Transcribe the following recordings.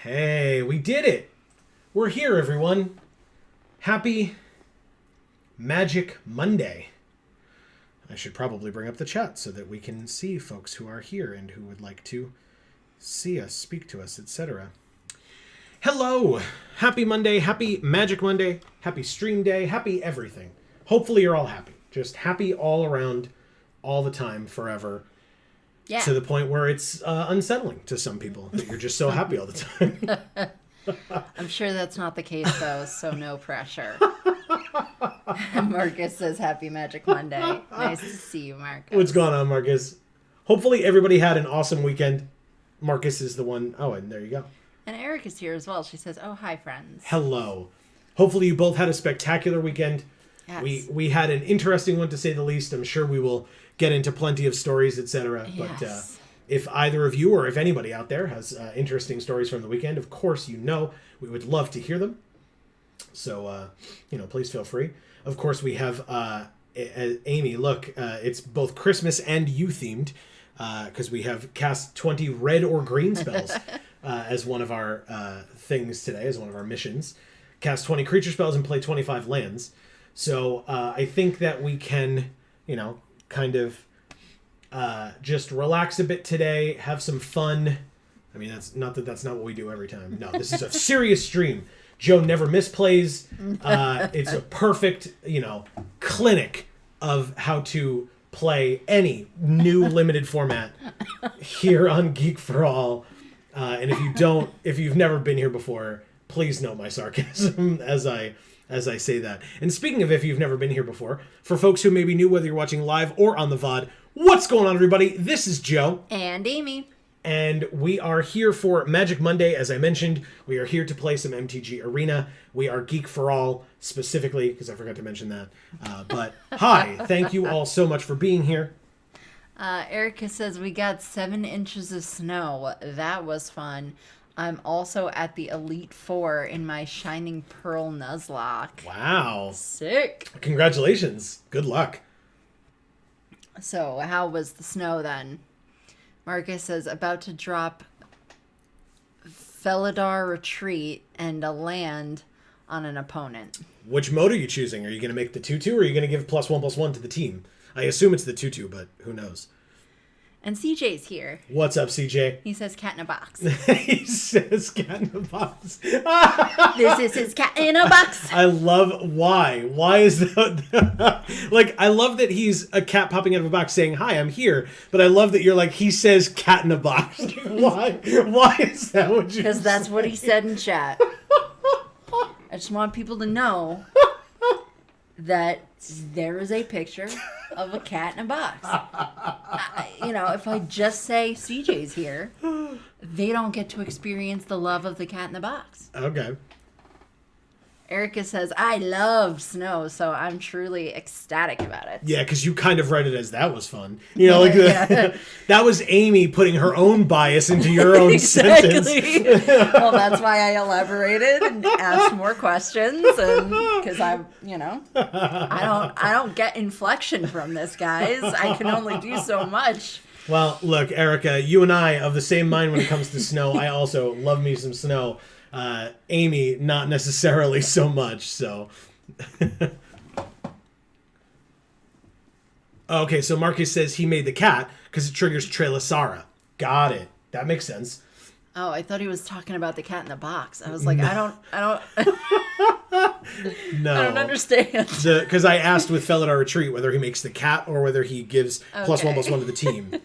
Hey, we did it! We're here, everyone. Happy Magic Monday. I should probably bring up the chat so that we can see folks who are here and who would like to see us, speak to us, etc. Hello! Happy Monday, happy Magic Monday, happy stream day, happy everything. Hopefully you're all happy. Just happy all around, all the time, forever. Yeah. To the point where it's unsettling to some people that you're just so happy all the time. I'm sure that's not the case, though, so no pressure. Marcus says, Happy Magic Monday. Nice to see you, Marcus. What's going on, Marcus? Hopefully everybody had an awesome weekend. Marcus is the one. Oh, and there you go. And Eric is here as well. She says, oh, hi, friends. Hello. Hopefully you both had a spectacular weekend. Yes. We had an interesting one, to say the least. I'm sure we will get into plenty of stories, etc. Yes. But if either of you or if anybody out there has interesting stories from the weekend, of course, we would love to hear them. So, please feel free. Of course, we have Amy. Look, it's both Christmas and you themed because we have cast 20 red or green spells as one of our things today, as one of our missions. Cast 20 creature spells and play 25 lands. So I think that we can, kind of just relax a bit today, have some fun. I mean, that's not what we do every time. No, this is a serious stream. Joe never misplays. It's a perfect, clinic of how to play any new limited format here on Geek for All. And if you've never been here before, please note my sarcasm as I say that. And speaking of if you've never been here before, for folks who may be new, whether you're watching live or on the VOD, what's going on, everybody? This is Joe. And Amy. And we are here for Magic Monday, as I mentioned. We are here to play some MTG Arena. We are Geek for All, specifically, because I forgot to mention that. But hi, thank you all so much for being here. Erica says, we got 7 inches of snow. That was fun. I'm also at the Elite Four in my Shining Pearl Nuzlocke. Wow. Sick. Congratulations. Good luck. So, how was the snow then? Marcus says, about to drop Felidar Retreat and a land on an opponent. Which mode are you choosing? Are you going to make the 2/2 or are you going to give +1/+1 to the team? I assume it's the 2/2, but who knows? And CJ's here. What's up, CJ? He says cat in a box. He says cat in a box. This is his cat in a box. I love why. Why is that? I love that he's a cat popping out of a box saying, hi, I'm here. But I love that you're like, he says cat in a box. Why? Why is that what you Because that's what he said in chat. I just want people to know that there is a picture of a cat in a box. If I just say CJ's here, they don't get to experience the love of the cat in the box. Okay. Erica says, I love snow, so I'm truly ecstatic about it. Yeah, because you kind of read it as that was fun. That was Amy putting her own bias into your own sentence. Well, that's why I elaborated and asked more questions, and because I don't get inflection from this, guys. I can only do so much. Well, look, Erica, you and I of the same mind when it comes to snow. I also love me some snow. Amy, not necessarily so much, so. Okay, so Marcus says he made the cat because it triggers Trelasara. Got it. That makes sense. Oh, I thought he was talking about the cat in the box. I was like, no. I don't understand. Because I asked with Felidar Retreat whether he makes the cat or whether he gives +1/+1 to the team.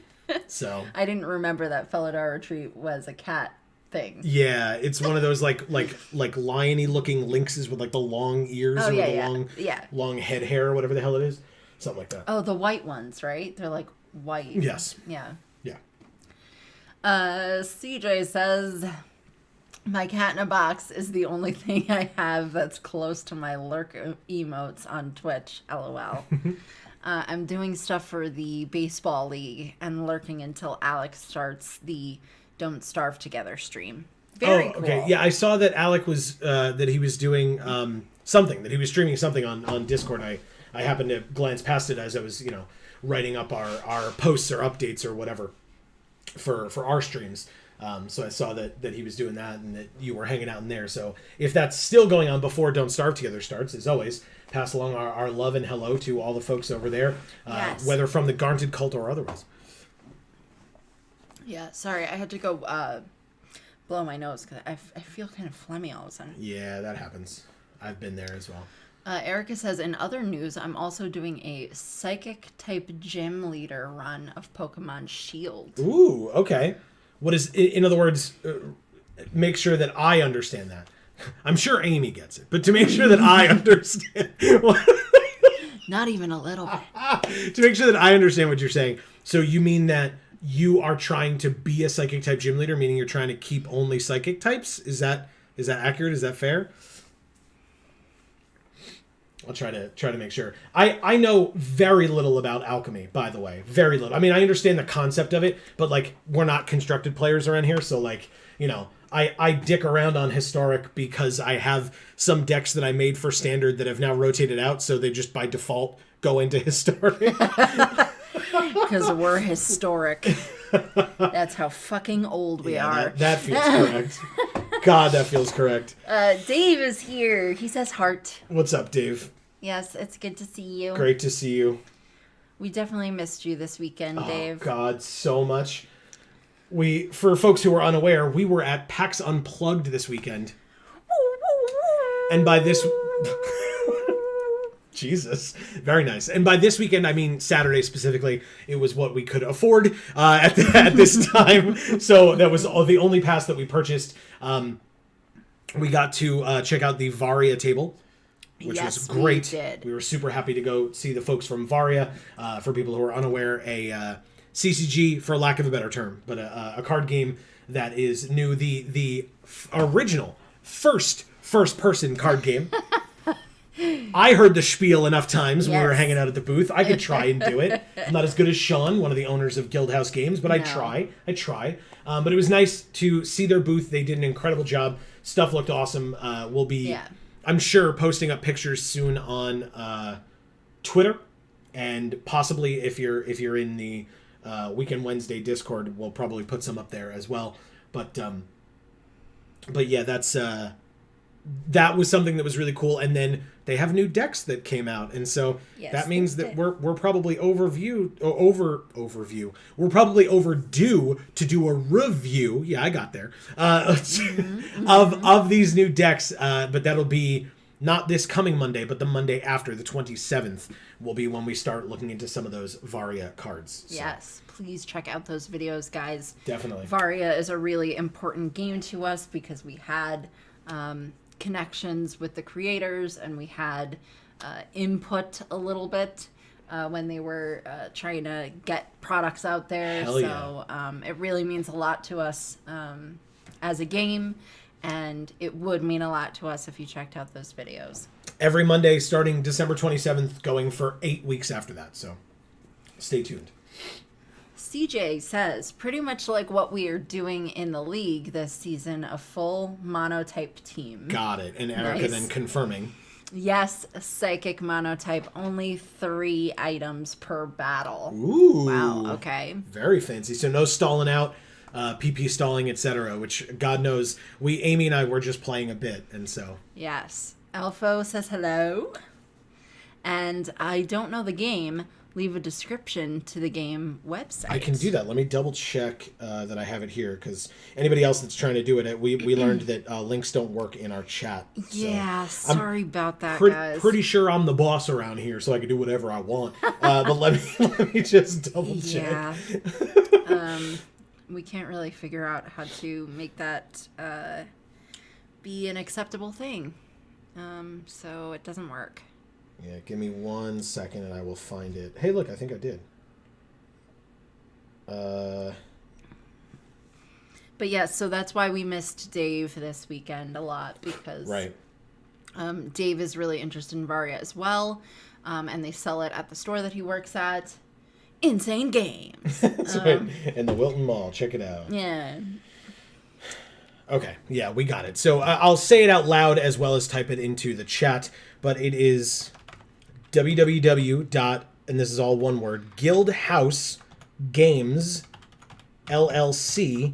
So I didn't remember that Felidar Retreat was a cat thing. Yeah, it's one of those like liony looking lynxes with like the long ears long head hair or whatever the hell it is. Something like that. Oh, the white ones, right? They're like white. Yes. Yeah. Yeah. CJ says, my cat in a box is the only thing I have that's close to my lurk emotes on Twitch. LOL. I'm doing stuff for the baseball league and lurking until Alex starts the Don't Starve Together stream. Very cool. Okay. Yeah, I saw that Alec was that he was doing something, that he was streaming something on Discord. I happened to glance past it as I was, writing up our posts or updates or whatever. for our streams. So I saw that he was doing that and that you were hanging out in there. So if that's still going on before Don't Starve Together starts, as always, pass along our love and hello to all the folks over there, Yes. whether from the Garnted Cult or otherwise. Yeah, sorry, I had to go blow my nose because I feel kind of phlegmy all of a sudden. Yeah, that happens. I've been there as well. Erica says, in other news, I'm also doing a psychic type gym leader run of Pokemon Shield. Ooh, okay. What is, in other words, make sure that I understand that. I'm sure Amy gets it, but to make sure that I understand. Not even a little bit. To make sure that I understand what you're saying. So you mean that you are trying to be a psychic type gym leader, meaning you're trying to keep only psychic types? Is that accurate? Is that fair? I'll try to make sure. I know very little about alchemy, by the way. Very little. I mean, I understand the concept of it, but like we're not constructed players around here, so like, you know, I dick around on historic because I have some decks that I made for standard that have now rotated out, so they just by default go into historic. Because we're historic. That's how fucking old we are. That feels correct. God, that feels correct. Dave is here. He says heart. What's up, Dave? Yes, it's good to see you. Great to see you. We definitely missed you this weekend, Dave. Oh, God, so much. For folks who are unaware, we were at PAX Unplugged this weekend. And by this... Jesus. Very nice. And by this weekend, I mean Saturday specifically. It was what we could afford at this time. So that was the only pass that we purchased. We got to check out the Varia table, which was great. We were super happy to go see the folks from Varia. For people who are unaware, a CCG, for lack of a better term, but a card game that is new. The original first-person card game. I heard the spiel enough times when we were hanging out at the booth. I could try and do it. I'm not as good as Sean, one of the owners of Guildhouse Games, but I try. But it was nice to see their booth. They did an incredible job. Stuff looked awesome. We'll be, I'm sure, posting up pictures soon on Twitter, and possibly if you're in the Weekend Wednesday Discord, we'll probably put some up there as well. But yeah, that was something that was really cool. And then they have new decks that came out, and so that means that we're probably overview. We're probably overdue to do a review. Yeah, I got there. Of these new decks, but that'll be not this coming Monday, but the Monday after, the 27th, will be when we start looking into some of those Varia cards. So. Yes, please check out those videos, guys. Definitely. Varia is a really important game to us because we had connections with the creators, and we had input a little bit when they were trying to get products out there. Hell yeah. So it really means a lot to us as a game, and it would mean a lot to us if you checked out those videos. Every Monday starting December 27th, going for 8 weeks after that, so stay tuned. CJ says, pretty much like what we are doing in the league this season, a full monotype team. Got it. And Erica then confirming. Yes, psychic monotype, only 3 items per battle. Ooh. Wow, okay. Very fancy. So no stalling out, PP stalling, etc., which God knows, Amy and I were just playing a bit, and so. Yes. Elfo says hello. And I don't know the game. Leave a description to the game website. I can do that. Let me double check that I have it here, because anybody else that's trying to do it, we learned that links don't work in our chat. Yeah, so sorry about that, guys. Pretty sure I'm the boss around here, so I can do whatever I want. But let me just double check. Yeah. We can't really figure out how to make that be an acceptable thing. So it doesn't work. Yeah, give me 1 second and I will find it. Hey, look, I think I did. But yeah, so that's why we missed Dave this weekend a lot, because right. Dave is really interested in Varia as well, and they sell it at the store that he works at. Insane Games. That's right. In the Wilton Mall. Check it out. Yeah. Okay, yeah, we got it. So I'll say it out loud as well as type it into the chat, but it is www. And this is all one word, guildhousegames.com. llc.com.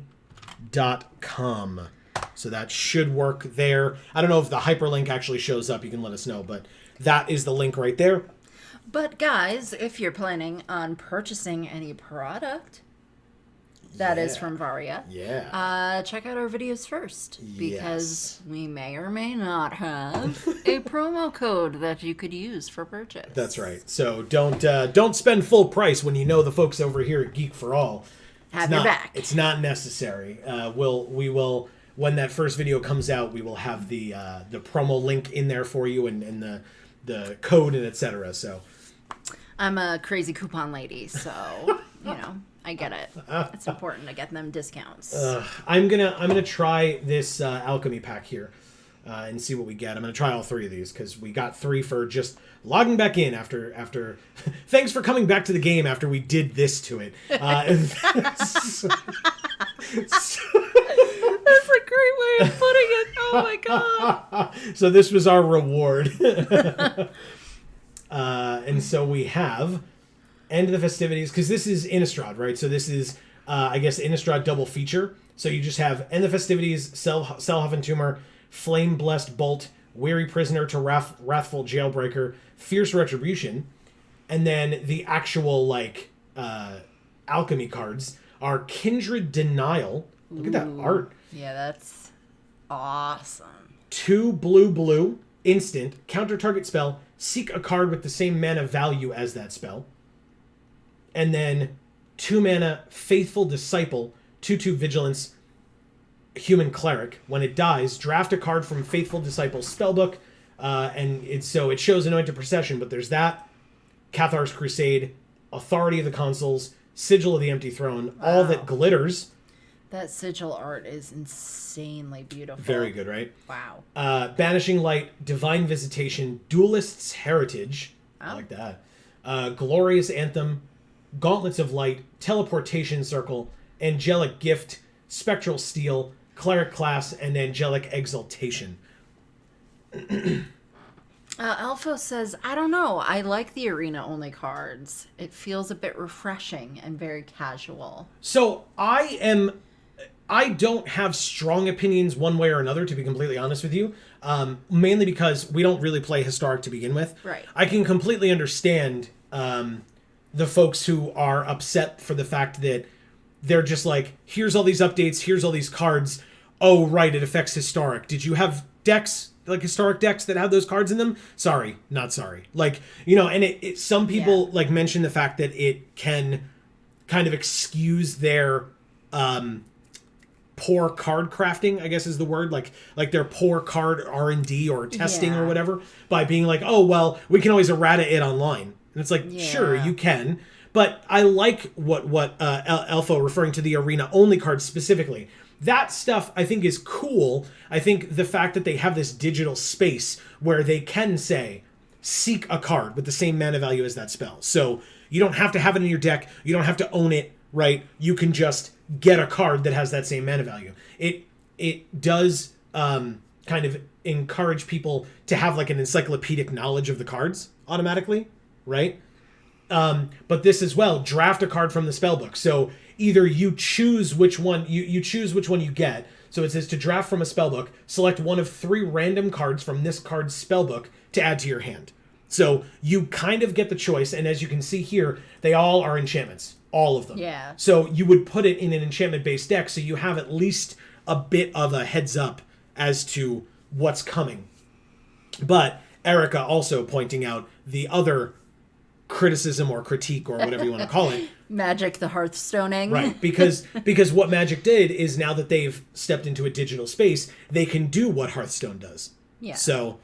So that should work there. I don't know if the hyperlink actually shows up. You can let us know, but that is the link right there. But guys, if you're planning on purchasing any product that is from Varia, check out our videos first, because we may or may not have a promo code that you could use for purchase. That's right. So don't spend full price when you know the folks over here at Geek for All have your back. It's not necessary. We will when that first video comes out, we will have the promo link in there for you and the code and etc. So I'm a crazy coupon lady, so I get it. It's important to get them discounts. I'm gonna try this alchemy pack here and see what we get. I'm gonna try all 3 of these because we got 3 for just logging back in after. Thanks for coming back to the game after we did this to it. That's a great way of putting it. Oh my god! So this was our reward. And so we have End of the Festivities, because this is Innistrad, right? So this is, I guess, Innistrad double feature. So you just have End of the Festivities, Selhoffen Tumor, Flame Blessed Bolt, Weary Prisoner to Wrathful Jailbreaker, Fierce Retribution, and then the actual, alchemy cards are Kindred Denial. Look at that art. Yeah, that's awesome. 2 blue, instant, counter target spell, seek a card with the same mana value as that spell. And then 2 mana, Faithful Disciple, 2/2 Vigilance, Human Cleric. When it dies, draft a card from Faithful Disciple's spellbook, and it shows Anointed Procession, but there's that, Cathar's Crusade, Authority of the Consuls, Sigil of the Empty Throne, All That Glitters. That sigil art is insanely beautiful. Very good, right? Wow. Banishing Light, Divine Visitation, Duelist's Heritage. Oh. I like that. Glorious Anthem, Gauntlets of Light, Teleportation Circle, Angelic Gift, Spectral Steel, Cleric Class, and Angelic Exaltation. Alpha says, I don't know. I like the arena-only cards. It feels a bit refreshing and very casual. So I don't have strong opinions one way or another, to be completely honest with you. Mainly because we don't really play Historic to begin with. Right. I can completely understand the folks who are upset for the fact that they're just like, here's all these updates, here's all these cards. Oh, right, it affects Historic. Did you have decks, like Historic decks that have those cards in them? Sorry, not sorry. And it some people mention the fact that it can kind of excuse their poor card crafting, I guess is the word, like their poor card R&D or testing or whatever, by being like, oh, well, we can always errata it online. And it's like, sure, you can. But I like what Elfo referring to the arena-only cards specifically. That stuff, I think, is cool. I think the fact that they have this digital space where they can say, seek a card with the same mana value as that spell. So you don't have to have it in your deck. You don't have to own it, right? You can just get a card that has that same mana value. It does kind of encourage people to have like an encyclopedic knowledge of the cards automatically, right? But this as well, draft a card from the spellbook. So either you choose which one you choose which one you get. So it says to draft from a spellbook, select one of 3 random cards from this card's spellbook to add to your hand. So you kind of get the choice, and as you can see here, they all are enchantments. All of them. Yeah. So you would put it in an enchantment-based deck, so you have at least a bit of a heads up as to what's coming. But Erica also pointing out the other criticism or critique or whatever you want to call it. Magic the Hearthstoning. Right, because what Magic did is now that they've stepped into a digital space, they can do what Hearthstone does. Yeah. So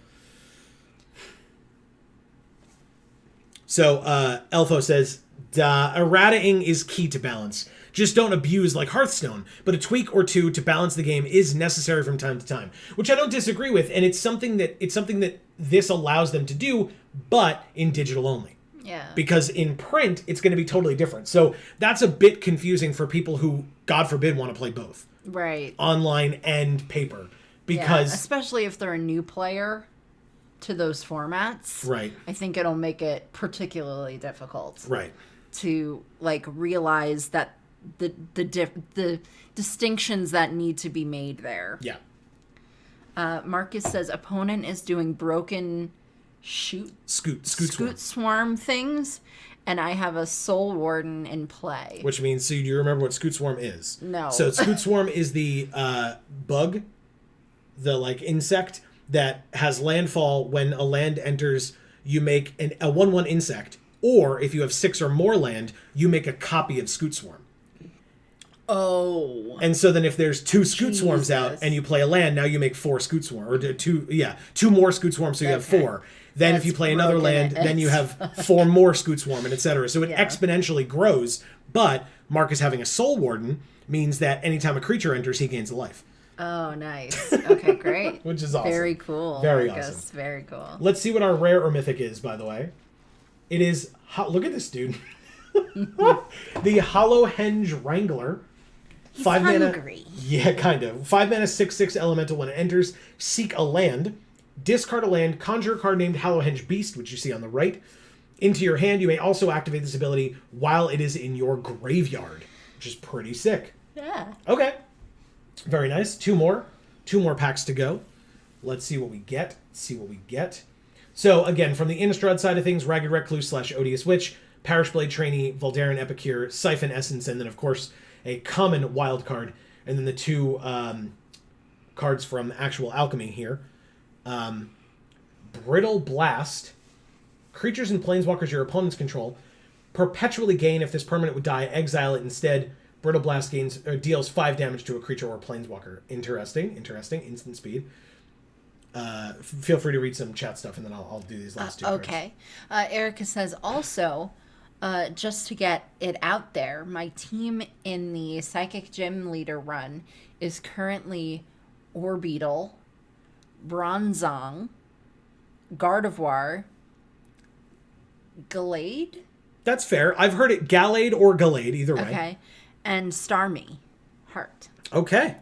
Elfo says, errataing is key to balance. Just don't abuse like Hearthstone, but a tweak or two to balance the game is necessary from time to time, which I don't disagree with, and it's something that this allows them to do, but in digital only. Yeah. Because in print, it's going to be totally different. So that's a bit confusing for people who, God forbid, want to play both. Right. Online and paper. Because especially if they're a new player to those formats. Right. I think it'll make it particularly difficult. Right. To realize that the distinctions that need to be made there. Yeah. Marcus says opponent is doing broken Scoot swarm things, and I have a Soul Warden in play. Which means, so do you remember what Scoot Swarm is? No. So Scoot Swarm is the bug, the like insect that has landfall. When a land enters, you make a 1/1 insect, or if you have 6 or more land, you make a copy of Scoot Swarm. Oh. And so then if there's 2 Scoot Swarms out and you play a land, now you make 4 Scoot Swarm, or 2 more Scoot Swarms, so you have 4. Then if you play another land, then you have 4 more Scoot Swarm, and etc. So it exponentially grows, but Marcus having a Soul Warden means that anytime a creature enters, he gains a life. Oh, nice. Okay, great. Which is awesome. Very cool. Very Marcus. awesome. Very cool. Let's see what our rare or mythic is, by the way. It is... Look at this dude. The Hollow Henge Wrangler. He's 5 hungry. mana. Yeah, kind of. 5 mana, 6/6 elemental. When it enters, seek a land. Discard a land. Conjure a card named Hollow Henge Beast, which you see on the right, into your hand. You may also activate this ability while it is in your graveyard, which is pretty sick. Yeah. Okay. Very nice. 2 more. 2 more packs to go. Let's see what we get. So, again, from the Innistrad side of things, Ragged Recluse / Odious Witch, Parish Blade Trainee, Voldaren Epicure, Siphon Essence, and then, of course, a common wild card. And then the 2 cards from actual alchemy here. Brittle Blast. Creatures and planeswalkers your opponents control perpetually gain. If this permanent would die, exile it instead. Brittle Blast deals 5 damage to a creature or planeswalker. Interesting. Instant speed. Feel free to read some chat stuff, and then I'll do these last 2 cards. Okay. Erica says also, just to get it out there, my team in the Psychic Gym Leader run is currently Orbeetle, Bronzong, Gardevoir, Gallade? That's fair. I've heard it Gallade or Gallade, either way. Okay. And Starmie. Heart. Okay.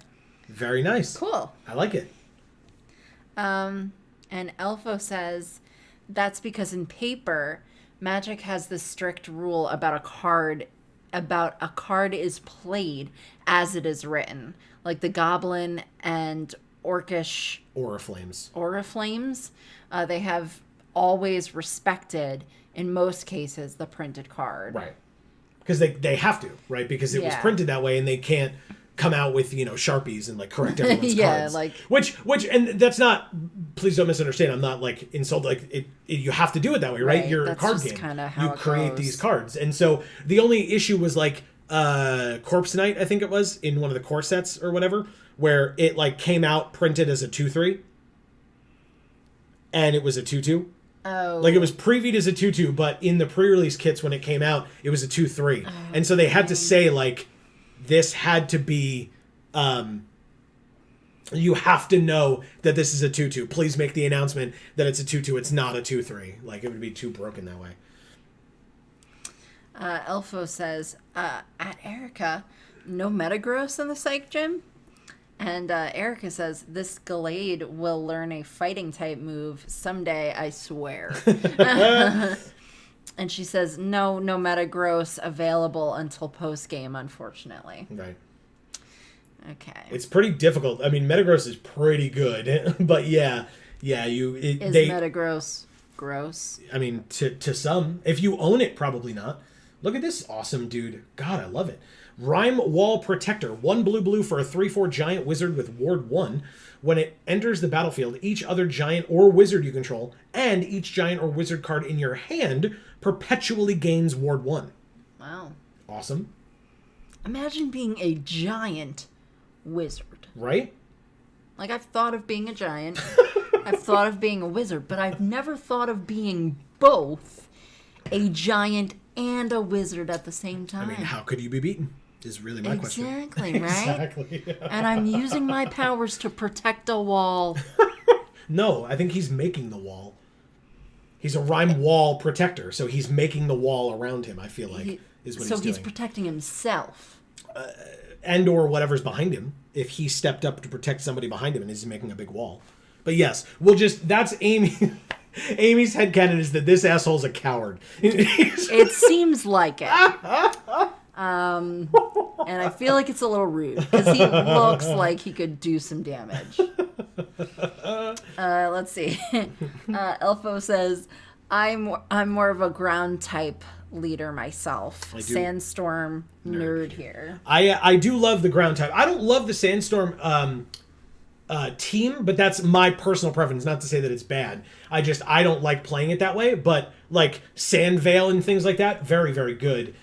Very nice. Cool. I like it. And Elfo says, that's because in paper, Magic has this strict rule about a card is played as it is written. Like the Goblin and Orcish Oriflames, they have always respected, in most cases, the printed card. Right. Because they have to, right? Because it was printed that way, and they can't come out with, Sharpies and, correct everyone's cards. Which, and that's not, please don't misunderstand, I'm not, insulted, you have to do it that way, right? You're a card game. You create these cards. And so, the only issue was, Corpse Knight, I think it was, in one of the core sets or whatever, where it, came out printed as a 2/3, and it was a 2/2. Oh. It was previewed as a 2/2, but in the pre-release kits when it came out, it was a 2/3. Oh, and so they had to say, this had to be, you have to know that this is a 2/2. Please make the announcement that it's a 2/2. It's not a 2/3. It would be too broken that way. Elfo says, at Erica, no Metagross in the Psych Gym? And Erica says, this Gallade will learn a fighting type move someday, I swear. And she says, no Metagross available until post-game, unfortunately. Right. Okay. It's pretty difficult. I mean, Metagross is pretty good. But is Metagross gross? I mean, to some. If you own it, probably not. Look at this awesome dude. God, I love it. Rime Wall Protector. 1 blue for a 3/4 giant wizard with Ward 1. When it enters the battlefield, each other giant or wizard you control, and each giant or wizard card in your hand perpetually gains Ward 1. Wow. Awesome. Imagine being a giant wizard. Right? I've thought of being a giant. I've thought of being a wizard, but I've never thought of being both a giant and a wizard at the same time. I mean, how could you be beaten? Is really my question. Exactly, right? Exactly. And I'm using my powers to protect a wall. No, I think he's making the wall. He's a Rime Wall Protector, so he's making the wall around him, I feel like, is what he's doing. So he's protecting himself. And or whatever's behind him, if he stepped up to protect somebody behind him and is making a big wall. But yes, that's Amy. Amy's headcanon is that this asshole's a coward. It seems like it. And I feel like it's a little rude because he looks like he could do some damage. Let's see. Elfo says, I'm more of a ground type leader myself. Sandstorm nerd here. I do love the ground type. I don't love the Sandstorm team, but that's my personal preference. Not to say that it's bad. I don't like playing it that way. But like Sandvale and things like that, very, very good.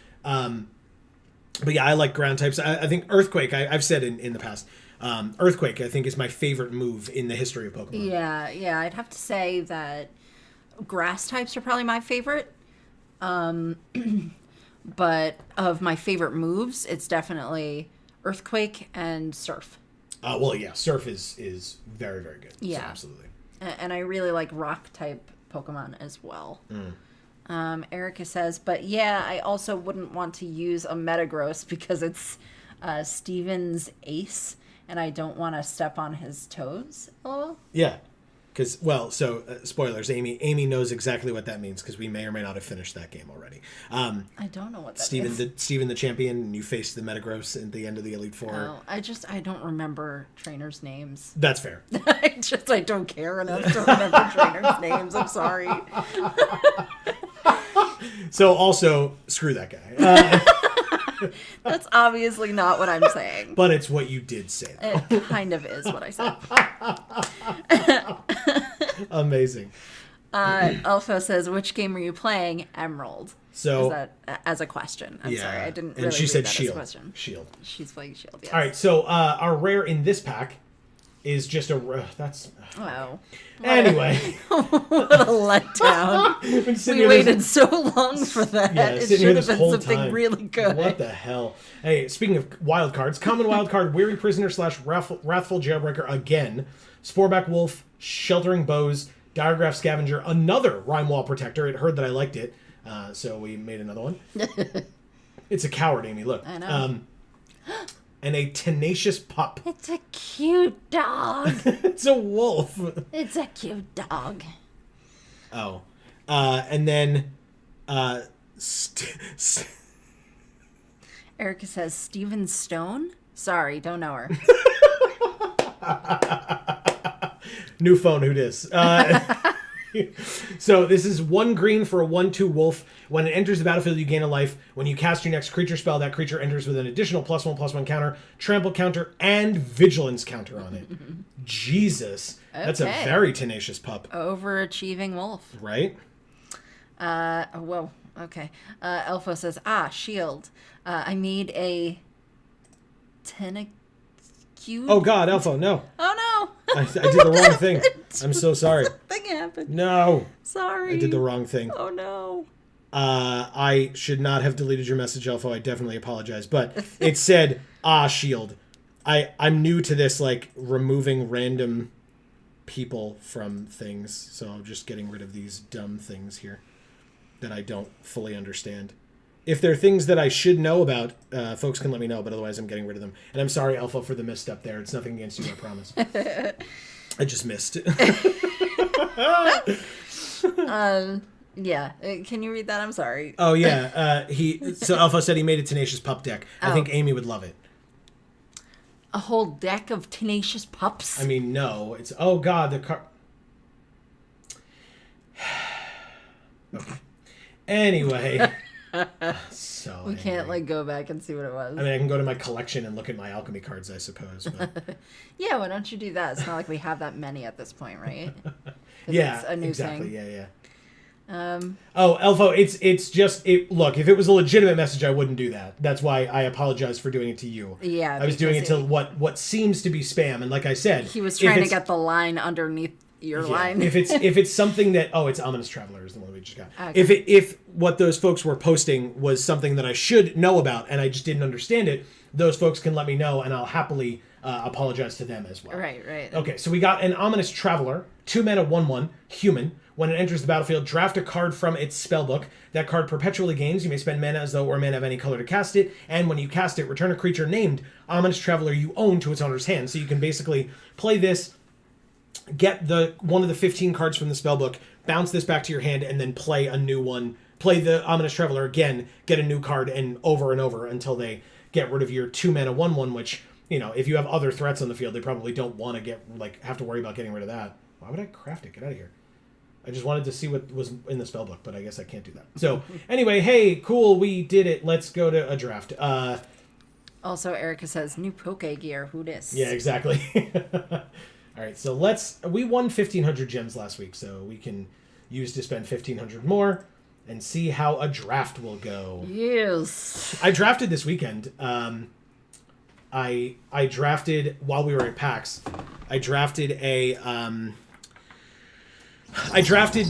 But yeah, I like ground types. I think Earthquake, I've said in the past, Earthquake, I think, is my favorite move in the history of Pokemon. Yeah, I'd have to say that grass types are probably my favorite. But of my favorite moves, it's definitely Earthquake and Surf. Well, yeah, Surf is very, very good. Yeah. So absolutely. And I really like rock type Pokemon as well. Erica says, but yeah, I also wouldn't want to use a Metagross because it's Steven's ace, and I don't want to step on his toes. LOL. Yeah, because, well, so, spoilers, Amy knows exactly what that means, because we may or may not have finished that game already. I don't know what that is. Steven the champion, and you faced the Metagross at the end of the Elite Four. Oh, I don't remember trainers' names. That's fair. I don't care enough to remember trainers' names. I'm sorry. So also, screw that guy. That's obviously not what I'm saying. But it's what you did say. It kind of is what I said. Amazing. Alpha says, which game are you playing? Emerald. So, is that as a question? I'm sorry, I didn't really and she read said that Shield. as a question. Shield. She's playing Shield, yes. All right, so our rare in this pack is just that's... Wow. Anyway. What a letdown. We waited so long for that. Yeah, it should have been something time. really good. What the hell? Hey, speaking of wild cards, common wild card, Weary Prisoner / Wrathful Jailbreaker again, Sporeback Wolf, Sheltering Bows, Diregraph Scavenger, another Rime Wall Protector. It heard that I liked it, so we made another one. It's a coward, Amy, look. I know. And a Tenacious Pup. It's a cute dog. It's a wolf. It's a cute dog. Oh. And then... Erica says, Steven Stone? Sorry, don't know her. New phone, who dis? So this is 1 green for a 1/2 wolf. When it enters the battlefield, you gain a life. When you cast your next creature spell, that creature enters with an additional +1/+1 counter, trample counter, and vigilance counter on it. Jesus. Okay. That's a very tenacious pup. Overachieving wolf. Right? Whoa. Okay. Elfo says, shield. I made a Tenacute. Oh God, Elfo, no. Oh no. I did the wrong thing. I'm so sorry. Something happened. No. Sorry. I did the wrong thing. Oh no. I should not have deleted your message, Elfo. I definitely apologize. But it said, shield. I'm new to this, like, removing random people from things. So I'm just getting rid of these dumb things here that I don't fully understand. If there are things that I should know about, folks can let me know, but otherwise I'm getting rid of them. And I'm sorry, Elfo, for the misstep there. It's nothing against you, I promise. I just missed. Yeah. Can you read that? I'm sorry. Oh, yeah. So Elfo said he made a Tenacious Pup deck. I think Amy would love it. A whole deck of Tenacious Pups? I mean, no. It's, oh, God, the card... Okay. Anyway... So we can't like go back and see what it was. I mean, I can go to my collection and look at my alchemy cards, I suppose. But... Yeah, why don't you do that? It's not like we have that many at this point, right? Yeah, it's a new exactly. thing. Yeah. Oh, Elfo, it's just look. If it was a legitimate message, I wouldn't do that. That's why I apologize for doing it to you. Yeah, I was doing it to what seems to be spam, and like I said, he was trying to get the line underneath your line. if it's something that it's Ominous Traveler is the one we just got. Okay. If what those folks were posting was something that I should know about and I just didn't understand it, those folks can let me know and I'll happily apologize to them as well. Right. Okay, so we got an Ominous Traveler, 2 mana, 1/1, human. When it enters the battlefield, draft a card from its spellbook. That card perpetually gains. You may spend mana as though it were mana of any color to cast it. And when you cast it, return a creature named Ominous Traveler you own to its owner's hand. So you can basically play this, get one of the 15 cards from the spellbook, bounce this back to your hand, and then play a new one play the Ominous Traveler again, get a new card, and over until they get rid of your 2-mana 1/1, which, you know, if you have other threats on the field, they probably don't want to have to worry about getting rid of that. Why would I craft it? Get out of here. I just wanted to see what was in the spellbook, but I guess I can't do that. So, anyway, hey, cool, we did it. Let's go to a draft. Also, Erica says, new Poke gear, who dis? Yeah, exactly. All right, so we won 1,500 gems last week, so we can use to spend 1,500 more and see how a draft will go. Yes. I drafted this weekend. I drafted while we were at PAX. I drafted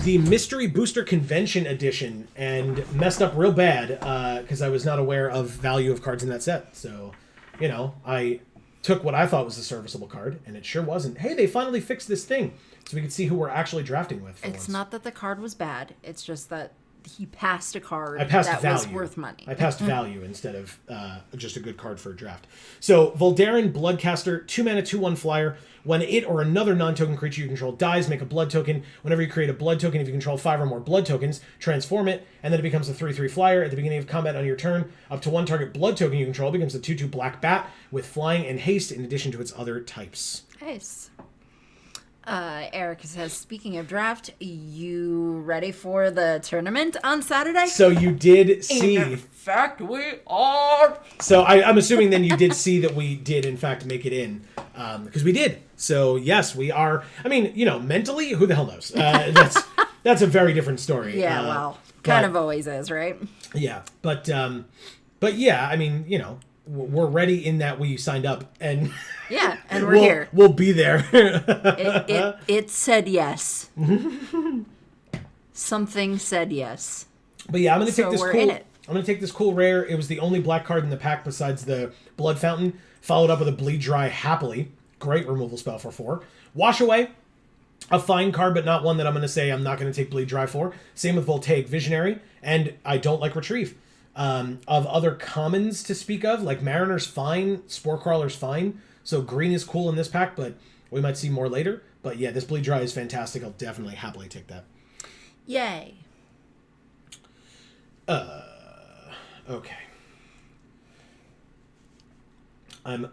the Mystery Booster Convention edition and messed up real bad because I was not aware of value of cards in that set. So, you know, I took what I thought was a serviceable card, and it sure wasn't. Hey, they finally fixed this thing, so we could see who we're actually drafting with. It's not that the card was bad. It's just that he passed a card that was worth money. I passed value instead of just a good card for a draft. So, Voldaren, Bloodcaster, 2-mana, 2/1 flyer. When it or another non-token creature you control dies, make a blood token. Whenever you create a blood token, if you control 5 or more blood tokens, transform it, and then it becomes a 3/3 flyer. At the beginning of combat on your turn, up to one target blood token you control becomes a 2/2 black bat with flying and haste in addition to its other types. Nice. Erica says, speaking of draft, you ready for the tournament on Saturday? So you did see... In fact, we are. So I'm assuming then you did see that we did, in fact, make it in. Because we did. So, yes, we are... I mean, you know, mentally, who the hell knows? That's a very different story. Yeah, well, kind of always is, right? Yeah, but yeah, I mean, you know, we're ready in that we signed up, and yeah, and we're here. We'll be there. It said yes. Something said yes. But yeah, I'm gonna take this we're cool. in it. I'm gonna take this cool rare. It was the only black card in the pack besides the Blood Fountain. Followed up with a Bleed Dry Happily. Great removal spell for 4. Wash Away. A fine card, but not one that I'm going to say I'm not going to take Bleed Dry for. Same with Voltaic Visionary, and I don't like Retrieve. Of other commons to speak of, like Mariner's fine, Spore Crawler's fine, so green is cool in this pack, but we might see more later. But yeah, this Bleed Dry is fantastic. I'll definitely happily take that. Yay. Okay. I'm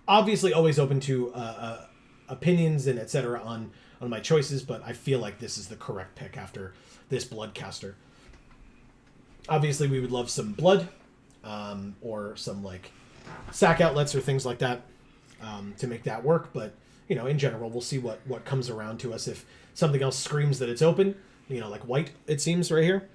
obviously always open to opinions and etc. on my choices, but I feel like this is the correct pick after this Bloodcaster. Obviously, we would love some blood, or some like sack outlets or things like that to make that work. But you know, in general, we'll see what comes around to us. If something else screams that it's open, you know, like white, it seems right here.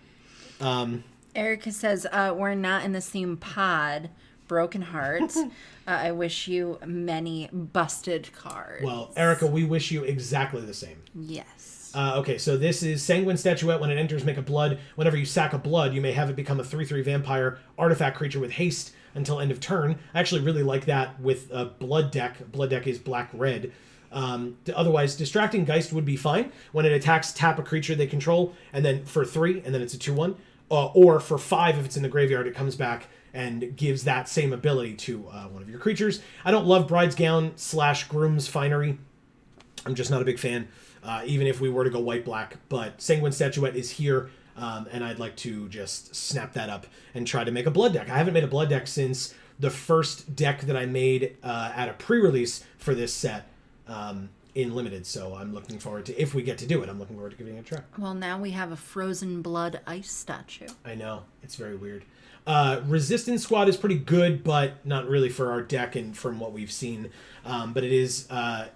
Erica says, we're not in the same pod. Broken hearts. I wish you many busted cards. Well, Erica, we wish you exactly the same. Yes. Okay, so this is Sanguine Statuette. When it enters, make a blood. Whenever you sack a blood, you may have it become a 3/3 vampire artifact creature with haste until end of turn. I actually really like that with a blood deck. Blood deck is black-red. Otherwise, Distracting Geist would be fine. When it attacks, tap a creature they control, and then for 3, and then it's a 2/1. Or for 5, if it's in the graveyard, it comes back and gives that same ability to one of your creatures. I don't love Bride's Gown / Groom's Finery. I'm just not a big fan, even if we were to go white-black. But Sanguine Statuette is here, and I'd like to just snap that up and try to make a blood deck. I haven't made a blood deck since the first deck that I made at a pre-release for this set in Limited. So I'm looking forward to, if we get to do it, I'm looking forward to giving it a try. Well, now we have a Frozen Blood ice statue. I know. It's very weird. Resistance Squad is pretty good, but not really for our deck and from what we've seen. But it is,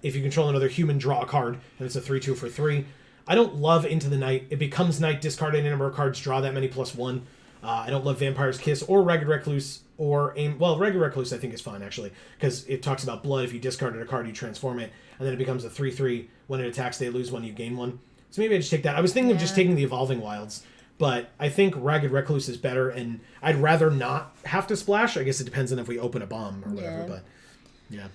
if you control another human, draw a card, and it's a 3/2 for 3. I don't love Into the Night. It becomes night, discard any number of cards, draw that many +1. I don't love Vampire's Kiss or Ragged Recluse or Aim. Well, Ragged Recluse I think is fine, actually, because it talks about blood. If you discarded a card, you transform it, and then it becomes a 3/3. When it attacks, they lose 1, you gain 1. So maybe I just take that. I was thinking of just taking the Evolving Wilds. But I think Ragged Recluse is better, and I'd rather not have to splash. I guess it depends on if we open a bomb or whatever, but yeah.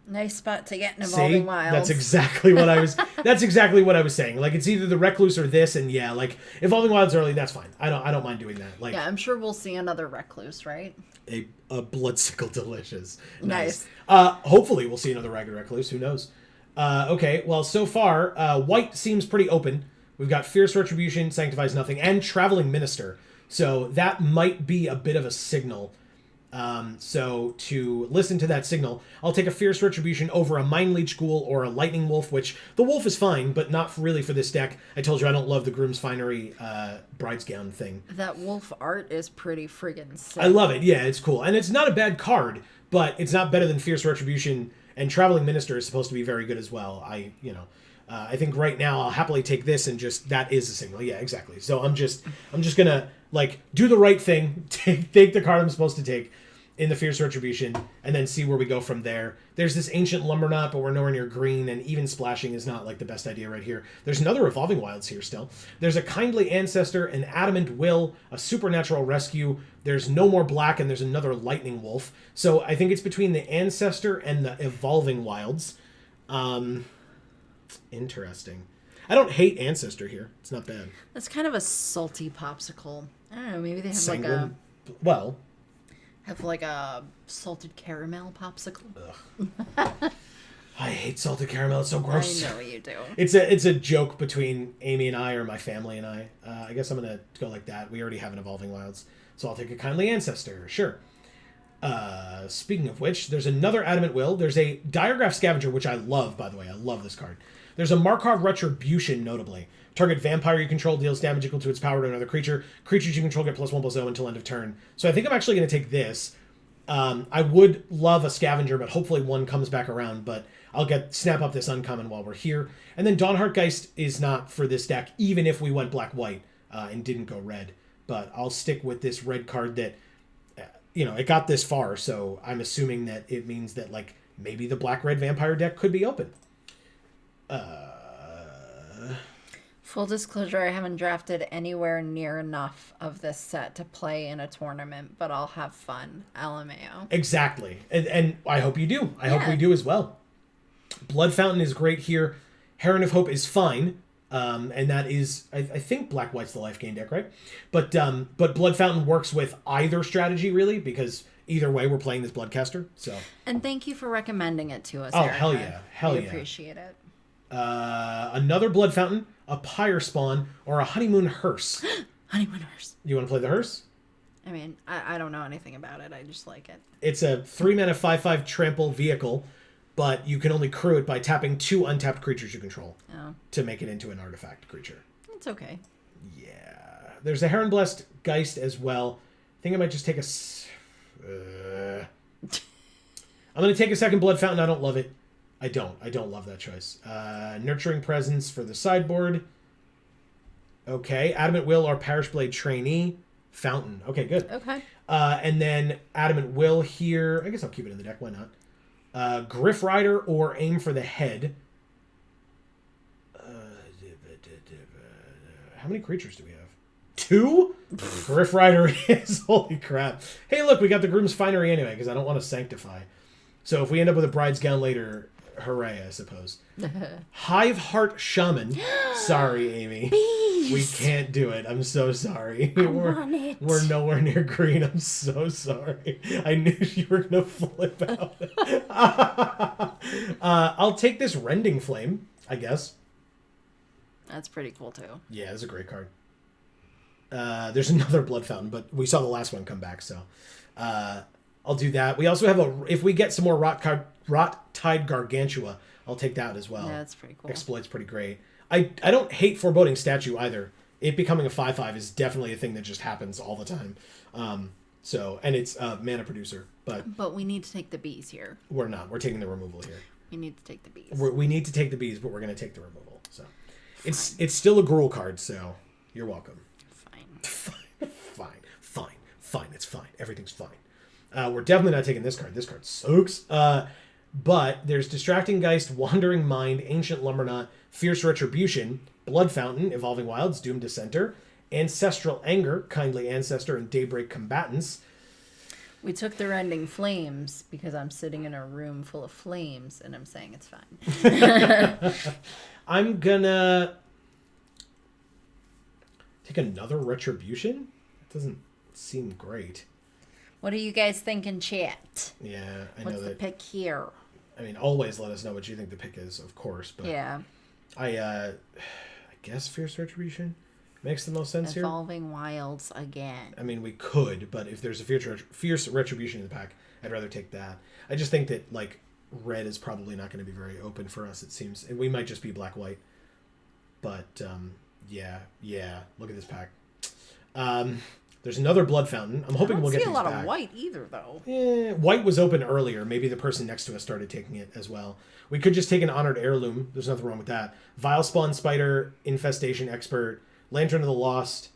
Nice spot to get an Evolving Wilds. That's exactly what I was that's exactly what I was saying. Like, it's either the Recluse or this, and yeah, like Evolving Wilds early, that's fine. I don't mind doing that. Like, yeah, I'm sure we'll see another Recluse, right? A Bloodsickle Delicious. Nice. Hopefully we'll see another Ragged Recluse, who knows. Okay, well, so far, white seems pretty open. We've got Fierce Retribution, Sanctifies Nothing, and Traveling Minister. So that might be a bit of a signal. So to listen to that signal, I'll take a Fierce Retribution over a Mind Leech Ghoul or a Lightning Wolf, which the Wolf is fine, but not really for this deck. I told you I don't love the Groom's Finery Bride's Gown thing. That wolf art is pretty friggin' sick. I love it. Yeah, it's cool. And it's not a bad card, but it's not better than Fierce Retribution, and Traveling Minister is supposed to be very good as well. I think right now I'll happily take this and just, that is a signal. Yeah, exactly. So I'm just gonna do the right thing, take the card I'm supposed to take in the Fierce Retribution, and then see where we go from there. There's this Ancient Lumberknot, but we're nowhere near green, and even splashing is not the best idea right here. There's another Evolving Wilds here still. There's a Kindly Ancestor, an Adamant Will, a Supernatural Rescue. There's no more black, and there's another Lightning Wolf. So I think it's between the Ancestor and the Evolving Wilds. Interesting. I don't hate Ancestor here. It's not bad. That's kind of a salty popsicle. I don't know. Maybe they have Sanguine. have a salted caramel popsicle. I hate salted caramel. It's so gross. I know you do. It's a joke between Amy and I, or my family and I. I guess I'm gonna go like that. We already have an Evolving Wilds, so I'll take a Kindly Ancestor. Sure. Speaking of which, there's another Adamant Will. There's a Diregraph Scavenger, which I love, by the way. I love this card. There's a Markov Retribution, notably. Target vampire you control deals damage equal to its power to another creature. Creatures you control get +1/+0 until end of turn. So I think I'm actually going to take this. I would love a Scavenger, but hopefully one comes back around. But I'll snap up this uncommon while we're here. And then Dawnheart Geist is not for this deck, even if we went black-white and didn't go red. But I'll stick with this red card that, it got this far. So I'm assuming that it means that, maybe the black-red vampire deck could be open. Full disclosure, I haven't drafted anywhere near enough of this set to play in a tournament, but I'll have fun. LMAO. Exactly. And I hope you do. I hope we do as well. Blood Fountain is great here. Heron of Hope is fine. And that is, I think Black-White's the life gain deck, right? But Blood Fountain works with either strategy, really, because either way we're playing this Bloodcaster. So. And thank you for recommending it to us, Oh, Erica. hell yeah. Hell yeah. Appreciate it. Another Blood Fountain, a Pyre Spawn, or a Honeymoon Hearse. Honeymoon Hearse. You want to play the Hearse? I mean, I don't know anything about it. I just like it. It's a 3-mana 5/5 trample vehicle, but you can only crew it by tapping 2 untapped creatures you control to make it into an artifact creature. It's okay. Yeah. There's a Heron Blessed Geist as well. I think I might just take I'm going to take a second Blood Fountain. I don't love it. I don't love that choice. Nurturing Presence for the sideboard. Okay. Adamant Will or Parish Blade Trainee. Fountain. Okay, good. Okay. And then Adamant Will here. I guess I'll keep it in the deck. Why not? Griff Rider or Aim for the Head. How many creatures do we have? 2? Griff Rider is. Holy crap. Hey, look, we got the Groom's Finery anyway, because I don't want to Sanctify. So if we end up with a Bride's Gown later, hooray, I suppose. Hive Heart Shaman. Sorry, Amy. Beast. We can't do it. I'm so sorry. Want it. We're nowhere near green. I'm so sorry. I knew you were going to flip out. I'll take this Rending Flame, I guess. That's pretty cool, too. Yeah, it's a great card. There's another Blood Fountain, but we saw the last one come back, so I'll do that. We also have if we get some more Rot Tide Gargantua, I'll take that as well. Yeah, that's pretty cool. Exploit's pretty great. I don't hate Foreboding Statue either. It becoming a 5/5 is definitely a thing that just happens all the time. And it's a mana producer, but we need to take the bees here. We're not. We're taking the removal here. We need to take the bees. We need to take the bees, but we're going to take the removal. So it's still a Gruul card, so you're welcome. Fine. It's fine. Everything's fine. We're definitely not taking this card. This card sucks. But there's Distracting Geist, Wandering Mind, Ancient Lumberknot, Fierce Retribution, Blood Fountain, Evolving Wilds, Doomed Dissenter, Ancestral Anger, Kindly Ancestor, and Daybreak Combatants. We took the Rending Flames because I'm sitting in a room full of flames, and I'm saying it's fine. I'm gonna take another Retribution? It doesn't seem great. What are you guys thinking, chat? Yeah, I know that. What's the pick here? I mean, always let us know what you think the pick is, of course. But yeah. I guess Fierce Retribution makes the most sense here. Evolving Wilds again. I mean, we could, but if there's a Fierce Retribution in the pack, I'd rather take that. I just think that, like, red is probably not going to be very open for us, it seems. And we might just be black-white. But, yeah. Look at this pack. There's another Blood Fountain. I'm hoping we'll get these back. I don't see a lot of white either, though. White was open earlier. Maybe the person next to us started taking it as well. We could just take an Honored Heirloom. There's nothing wrong with that. Vile Spawn Spider, Infestation Expert, Lantern of the Lost,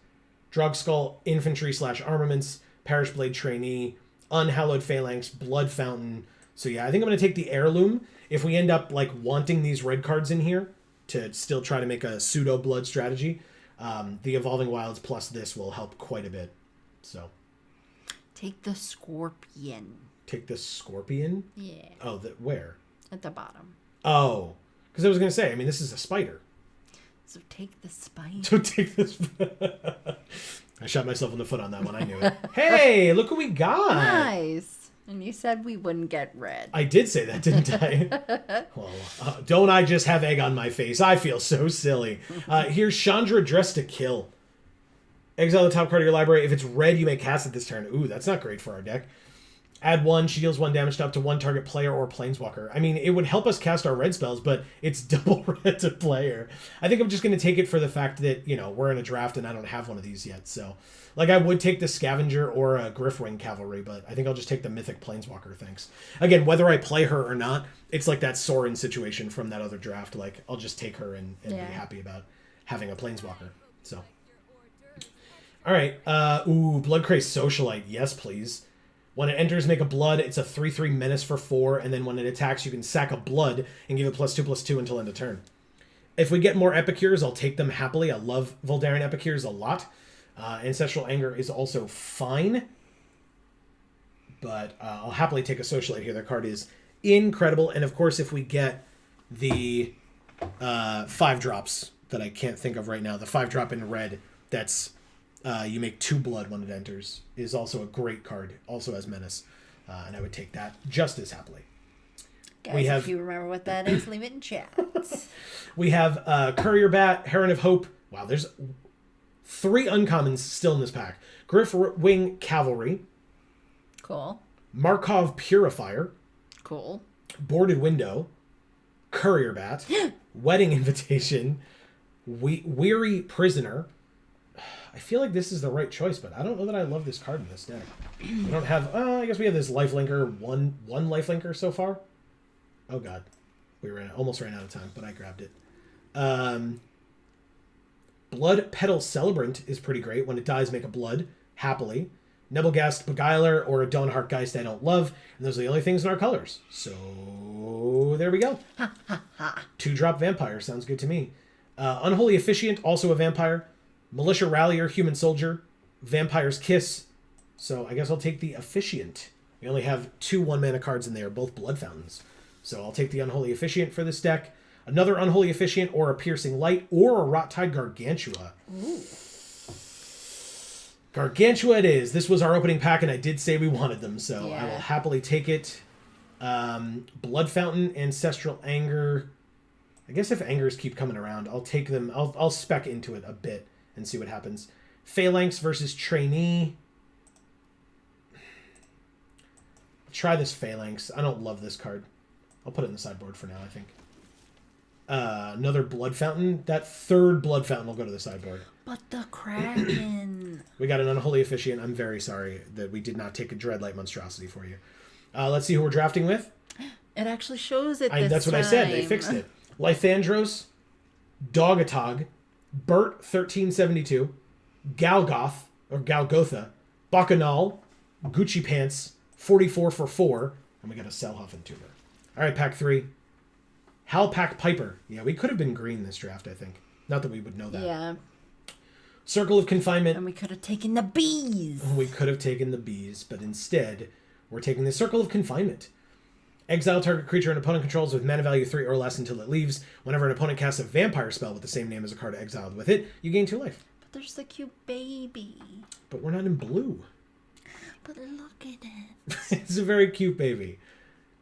Drug Skull, Infantry / Armaments, Parish Blade Trainee, Unhallowed Phalanx, Blood Fountain. So yeah, I think I'm going to take the Heirloom. If we end up like wanting these red cards in here to still try to make a pseudo blood strategy, the Evolving Wilds plus this will help quite a bit. So take the Scorpion. Take the Scorpion? Yeah. Oh, where? At the bottom. Oh, because I was going to say, I mean, this is a spider. So take the spider. So take this. I shot myself in the foot on that one. I knew it. Hey, look what we got. Nice. And you said we wouldn't get red. I did say that, didn't I? Well, don't I just have egg on my face? I feel so silly. Here's Chandra Dressed to Kill. Exile the top card of your library. If it's red, you may cast it this turn. Ooh, that's not great for our deck. Add 1. She deals 1 damage to up to 1 target player or planeswalker. I mean, it would help us cast our red spells, but it's double red to player. I think I'm just going to take it for the fact that, you know, we're in a draft and I don't have one of these yet. So, like, I would take the Scavenger or a Griffwing Cavalry, but I think I'll just take the Mythic Planeswalker, thanks. Again, whether I play her or not, it's like that Sorin situation from that other draft. Like, I'll just take her and be happy about having a Planeswalker. So, all right. Bloodcraze Socialite. Yes, please. When it enters, make a blood. It's a 3/3 menace for 4, and then when it attacks, you can sack a blood and give it +2/+2 until end of turn. If we get more Epicures, I'll take them happily. I love Voldaren Epicures a lot. Ancestral Anger is also fine, but I'll happily take a Socialite here. Their card is incredible, and of course, if we get the 5-drops that I can't think of right now, the 5-drop in red, that's... you make 2 blood when it enters, is also a great card, also has menace, and I would take that just as happily. Guys, if you remember what that is, leave it in chat. We have Courier Bat, Heron of Hope. Wow, there's 3 uncommons still in this pack. Griffwing Cavalry. Cool. Markov Purifier. Cool. Boarded Window. Courier Bat. Wedding Invitation. Weary Prisoner. I feel like this is the right choice, but I don't know that I love this card in this deck. We don't have... I guess we have this lifelinker, one lifelinker so far. Oh, God. We almost ran out of time, but I grabbed it. Blood Petal Celebrant is pretty great. When it dies, make a blood, happily. Nebelgast Beguiler or a Dawnheart Geist I don't love, and those are the only things in our colors. So, there we go. 2-drop Vampire, sounds good to me. Unholy Officiant, also a Vampire. Militia Rallier, Human Soldier, Vampire's Kiss. So I guess I'll take the Officiant. We only have 2 1-mana cards in there, both Blood Fountains. So I'll take the Unholy Officiant for this deck. Another Unholy Officiant or a Piercing Light or a Rot-Tide Gargantua. Ooh. Gargantua it is. This was our opening pack, and I did say we wanted them, so yeah. I will happily take it. Blood Fountain, Ancestral Anger. I guess if Angers keep coming around, I'll take them. I'll spec into it a bit and see what happens. Phalanx versus Trainee. Try this Phalanx. I don't love this card. I'll put it in the sideboard for now, I think. Another Blood Fountain. That 3rd Blood Fountain will go to the sideboard. But the Kraken. We got an Unholy Officiant. I'm very sorry that we did not take a Dreadlight Monstrosity for you. Let's see who we're drafting with. It actually shows it That's what I said. They fixed it. Lythandros, Dogatog, Bert 1372, Galgoth, or Galgotha, Bacchanal, Gucci Pants, 44 for 4, and we got a Selhoffen Tuber. All right, pack 3. Halpak Piper. Yeah, we could have been green this draft, I think. Not that we would know that. Yeah. Circle of Confinement. And we could have taken the bees. We could have taken the bees, but instead, we're taking the Circle of Confinement. Exile target creature an opponent controls with mana value 3 or less until it leaves. Whenever an opponent casts a vampire spell with the same name as a card exiled with it, you gain 2 life. But there's the cute baby. But we're not in blue. But look at it. It's a very cute baby.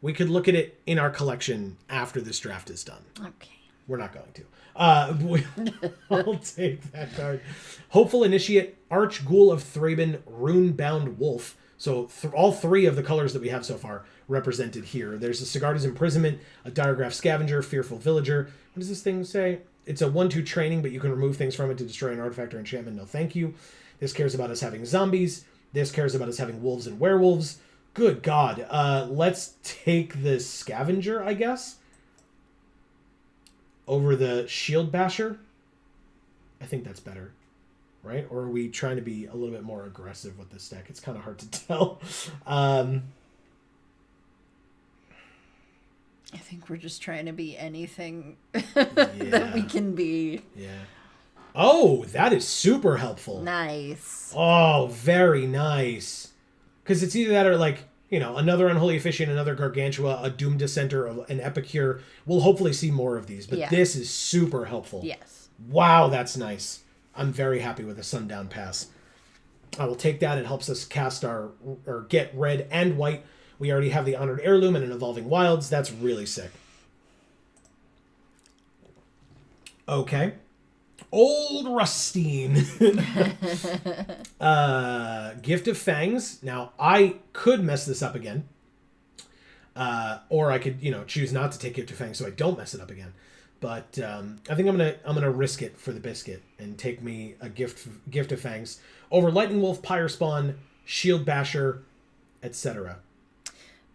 We could look at it in our collection after this draft is done. Okay. We're not going to. I'll take that card. Hopeful Initiate, Arch Ghoul of Thraben, Rune-Bound Wolf. So all three of the colors that we have so far represented here. There's a Sigarda's Imprisonment, a Diregraph Scavenger, Fearful Villager. What does this thing say? It's a 1/2 training, but you can remove things from it to destroy an artifact or enchantment. No thank you. This cares about us having zombies. This cares about us having wolves and werewolves. Good God. Let's take the Scavenger, I guess, over the Shield Basher. I think that's better, right? Or are we trying to be a little bit more aggressive with this deck? It's kind of hard to tell. I think we're just trying to be anything that we can be. Yeah. Oh, that is super helpful. Nice. Oh, very nice. Because it's either that or like, another Unholy Officiant, another Gargantua, a Doom Dissenter, an Epicure. We'll hopefully see more of these, but this is super helpful. Yes. Wow, that's nice. I'm very happy with the Sundown Pass. I will take that. It helps us cast or get red and white. We already have the Honored Heirloom and an Evolving Wilds. That's really sick. Okay. Old Rustine. Gift of Fangs. Now, I could mess this up again. Or I could, choose not to take Gift of Fangs so I don't mess it up again. But I think I'm gonna risk it for the biscuit and take me a Gift of Fangs over Lightning Wolf, Pyre Spawn, Shield Basher, etc.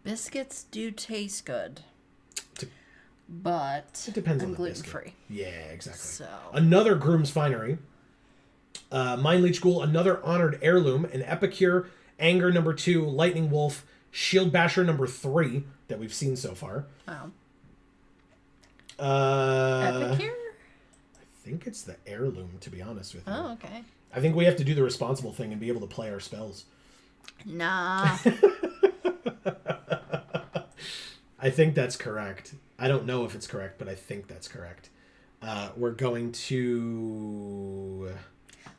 Biscuits do taste good. But it depends I'm on the gluten-free. Yeah, exactly. So another Groom's Finery, Mind Leech Ghoul, another Honored Heirloom, an Epicure, Anger number 2, Lightning Wolf, Shield Basher number 3 that we've seen so far. Wow. Epicure? I think it's the Heirloom, to be honest with you. Oh, okay. I think we have to do the responsible thing and be able to play our spells. Nah. I think that's correct. I don't know if it's correct, but I think that's correct. We're going to...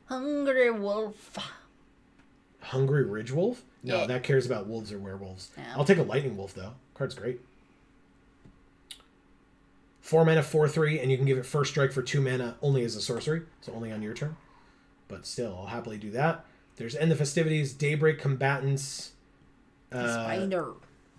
Hungry Wolf. Hungry Ridge Wolf? No, Yeah. that cares about wolves or werewolves. Yeah. I'll take a Lightning Wolf, though. Card's great. 4 mana, 4/3, and you can give it first strike for 2 mana only as a sorcery, so only on your turn. But still, I'll happily do that. There's End the Festivities, Daybreak Combatants. Spider.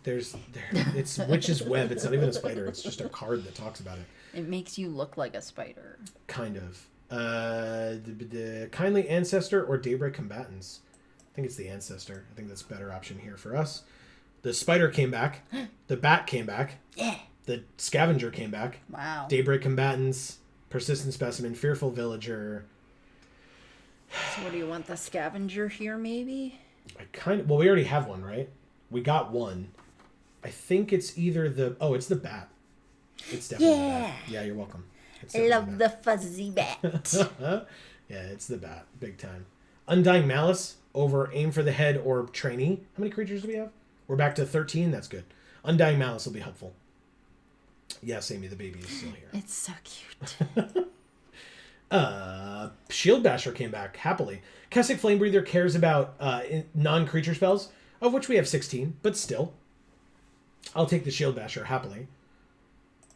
It's Witch's Web. It's not even a spider. It's just a card that talks about it. It makes you look like a spider. Kind of. The Kindly Ancestor or Daybreak Combatants. I think it's the Ancestor. I think that's a better option here for us. The Spider came back. The Bat came back. Yeah. The Scavenger came back. Wow. Daybreak Combatants, Persistent Specimen, Fearful Villager. So what do you want, the Scavenger here maybe? Well, we already have one, right? We got one. I think it's either it's the Bat. It's definitely the Bat. Yeah, you're welcome. I love the fuzzy bat. Yeah, it's the Bat. Big time. Undying Malice over Aim for the Head or Trainee. How many creatures do we have? We're back to 13. That's good. Undying Malice will be helpful. Yes, Amy, the baby is still here. It's so cute. Shield Basher came back happily. Kessig Flamebreather cares about non-creature spells, of which we have 16, but still. I'll take the Shield Basher happily,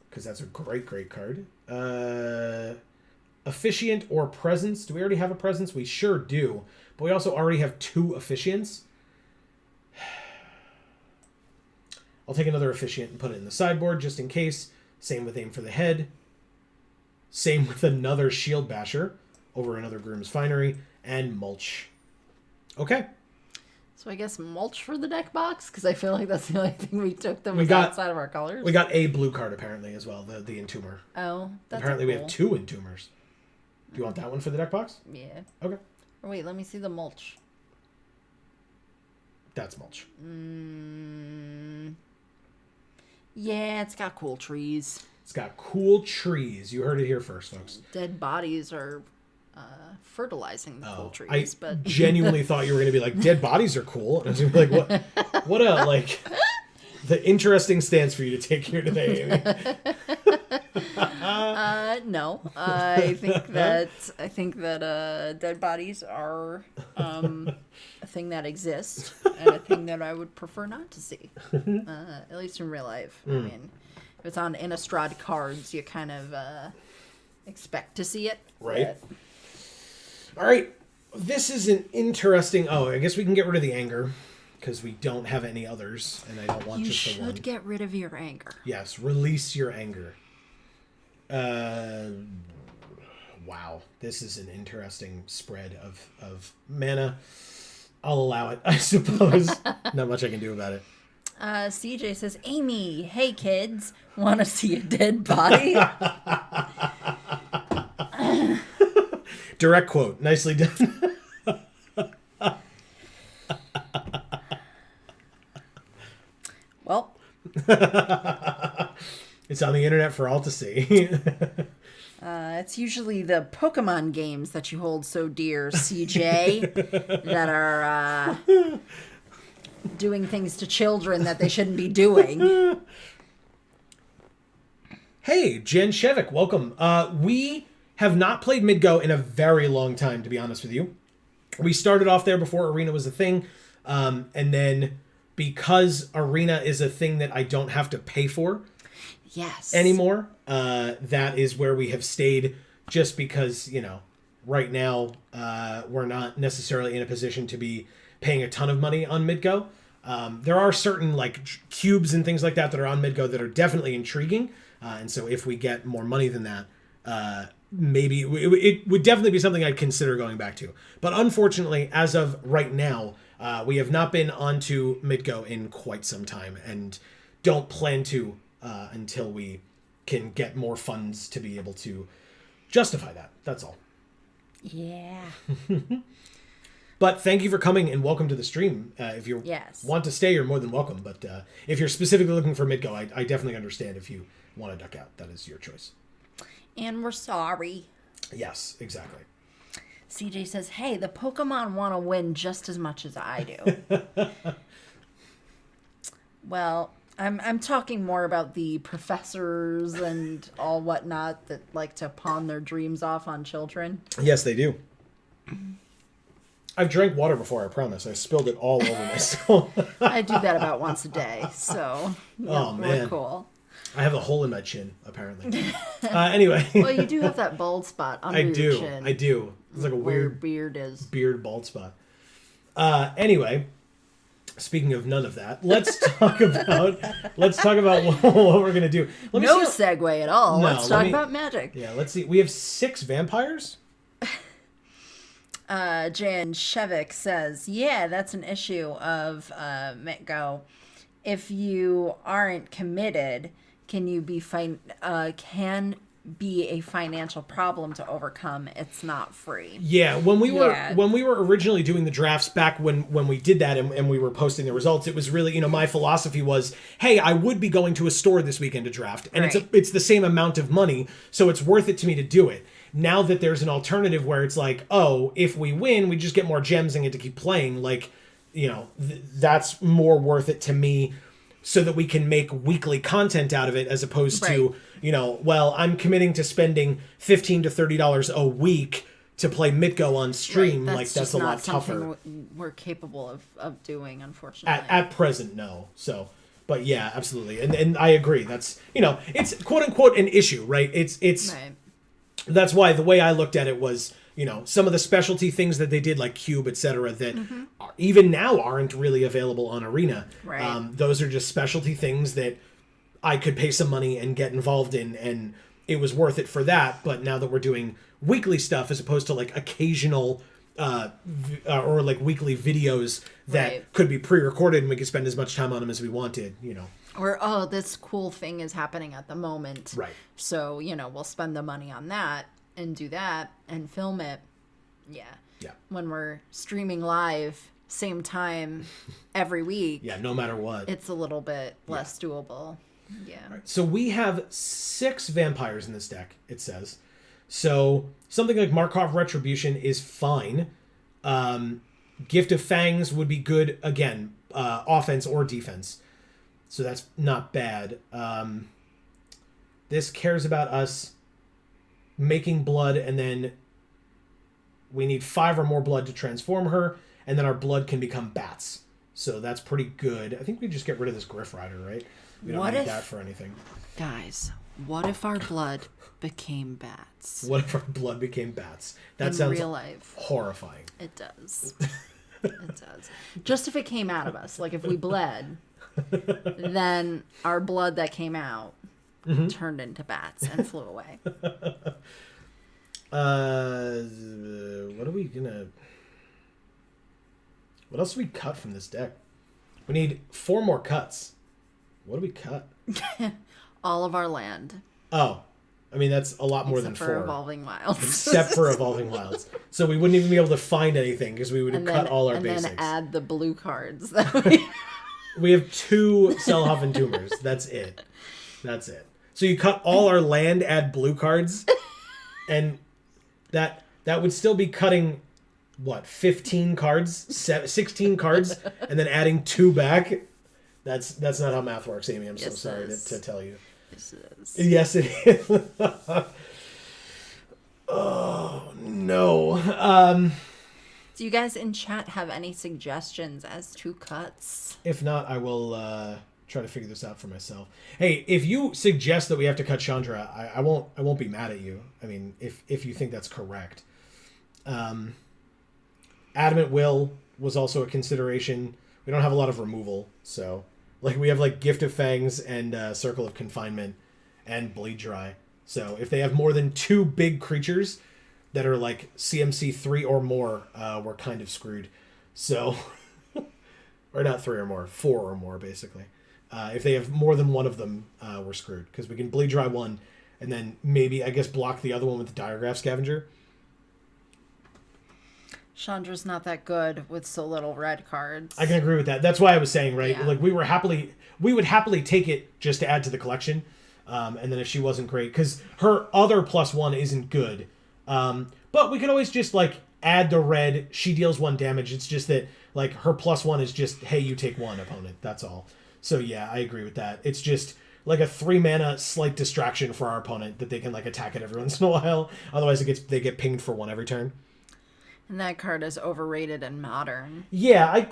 because that's a great, great card. Officiant or Presence. Do we already have a Presence? We sure do, but we also already have 2 Officiants. I'll take another Officiant and put it in the sideboard just in case. Same with Aim for the Head. Same with another Shield Basher over another Groom's Finery and Mulch. Okay. So I guess Mulch for the deck box, because I feel like that's the only thing we took that was outside of our colors. We got a blue card apparently as well, the Entomber. Oh, that's apparently we cool. have 2 Entombers. Do you want that one for the deck box? Yeah. Okay. Or wait, let me see the Mulch. That's Mulch. Yeah, it's got cool trees. It's got cool trees. You heard it here first, folks. Dead bodies are fertilizing the cool trees. I but genuinely thought you were going to be like, dead bodies are cool. And I was gonna be like, what a, like, the interesting stance for you to take here today, Amy. No. I think that dead bodies are a thing that exists and a thing that I would prefer not to see. At least in real life. I mean, if it's on Innistrad cards, you kind of expect to see it. Right. All right. This is an interesting... Oh, I guess we can get rid of the anger because we don't have any others, and I don't want just the one. You should get rid of your anger. Yes, release your anger. Wow. This is an interesting spread of mana. I'll allow it, I suppose. Not much I can do about it. CJ says, Amy, hey kids, want to see a dead body? Direct quote. Nicely done. Well. It's on the internet for all to see. It's usually the Pokemon games that you hold so dear, CJ, that are doing things to children that they shouldn't be doing. Hey, Jen Shevik, welcome. We have not played Midgo in a very long time, to be honest with you. We started off there before Arena was a thing, and then because Arena is a thing that I don't have to pay for anymore, that is where we have stayed, just because, you know, right now we're not necessarily in a position to be paying a ton of money on Midgo. There are certain like cubes and things like that are on Midgo that are definitely intriguing, and so if we get more money than that, maybe it would definitely be something I'd consider going back to. But unfortunately, as of right now, we have not been onto Midgo in quite some time, and don't plan to until we can get more funds to be able to justify that. That's all. Yeah. But thank you for coming and welcome to the stream. If you want to stay, you're more than welcome. But if you're specifically looking for Midgo, I definitely understand if you want to duck out. That is your choice. And we're sorry. Yes, exactly. CJ says, hey, the Pokemon want to win just as much as I do. Well, I'm talking more about the professors and all whatnot that like to pawn their dreams off on children. Yes, they do. I've drank water before, I promise. I spilled it all over myself. I do that about once a day, so oh, man. We're cool. I have a hole in my chin, apparently. Anyway. Well, you do have that bald spot under your chin. I do. It's like a weird beard is. Beard bald spot. Anyway, speaking of none of that, let's talk about what we're gonna do. No segue at all. No, let's talk about magic. Yeah, let's see. We have 6 vampires. Jan Shevik says, yeah, that's an issue of Mitgo. If you aren't committed, can be a financial problem to overcome. It's not free. Yeah, when we were originally doing the drafts back when we did that and we were posting the results, it was really, my philosophy was, hey, I would be going to a store this weekend to draft, and it's the same amount of money, so it's worth it to me to do it. Now that there's an alternative where it's like, oh, if we win, we just get more gems and get to keep playing, like, that's more worth it to me, so that we can make weekly content out of it, as opposed to, well, I'm committing to spending $15 to $30 a week to play Mitgo on stream. Right. That's a lot tougher. We're capable of doing, unfortunately. At present, no. So, but yeah, absolutely. And I agree. That's, it's quote unquote an issue, right? It's right. That's why the way I looked at it was, some of the specialty things that they did, like Cube, etc., that are, even now aren't really available on Arena. Right. Those are just specialty things that I could pay some money and get involved in, and it was worth it for that. But now that we're doing weekly stuff as opposed to like occasional or like weekly videos that could be pre-recorded and we could spend as much time on them as we wanted, Or, oh, this cool thing is happening at the moment. Right. So, we'll spend the money on that and do that and film it. Yeah. Yeah. When we're streaming live, same time every week. Yeah, no matter what. It's a little bit less doable. Yeah. Right. So we have 6 vampires in this deck, it says. So something like Markov Retribution is fine. Gift of Fangs would be good, again, offense or defense. So that's not bad. This cares about us making blood, and then we need 5 or more blood to transform her, and then our blood can become bats. So that's pretty good. I think we just get rid of this Griff Rider, right? We don't need that for anything. Guys, what if our blood became bats? What if our blood became bats? That in sounds real life. Horrifying. It does. It does. Just if it came out of us. Like if we bled, then our blood that came out turned into bats and flew away. What are we gonna... What else do we cut from this deck? We need 4 more cuts. What do we cut? All of our land. Oh. I mean, that's a lot more Except than for 4. Evolving Wilds. Except for Evolving Wilds. So we wouldn't even be able to find anything because we would have cut all our basics. And then add the blue cards. That we... We have 2 Selhoff and Tumors. That's it. That's it. So you cut all our land, add blue cards, and that would still be cutting... What, 15 cards, 16 cards, and then adding 2 back? That's not how math works, Amy. I'm so sorry to tell you. Yes, it is. Yes, it is. Oh, no. Do you guys in chat have any suggestions as to cuts? If not, I will try to figure this out for myself. Hey, if you suggest that we have to cut Chandra, I won't be mad at you. I mean, if you think that's correct. Adamant Will was also a consideration. We don't have a lot of removal, so like we have like Gift of Fangs and Circle of Confinement and Bleed Dry. So if they have more than 2 big creatures that are like CMC 3 or more, we're kind of screwed. So, or not 3 or more, 4 or more basically. If they have more than one of them, we're screwed because we can Bleed Dry one and then maybe I guess block the other one with the Diagraph Scavenger. Chandra's not that good with so little red cards. I can agree with that. That's why I was saying, right? Yeah. Like we would happily take it just to add to the collection. And then if she wasn't great, because her other +1 isn't good. But we could always just like add the red. She deals 1 damage. It's just that like her +1 is just, hey, you take 1 opponent. That's all. So yeah, I agree with that. It's just like a 3 mana slight distraction for our opponent that they can like attack it every once in a while. Otherwise they get pinged for 1 every turn. And that card is overrated and modern. Yeah,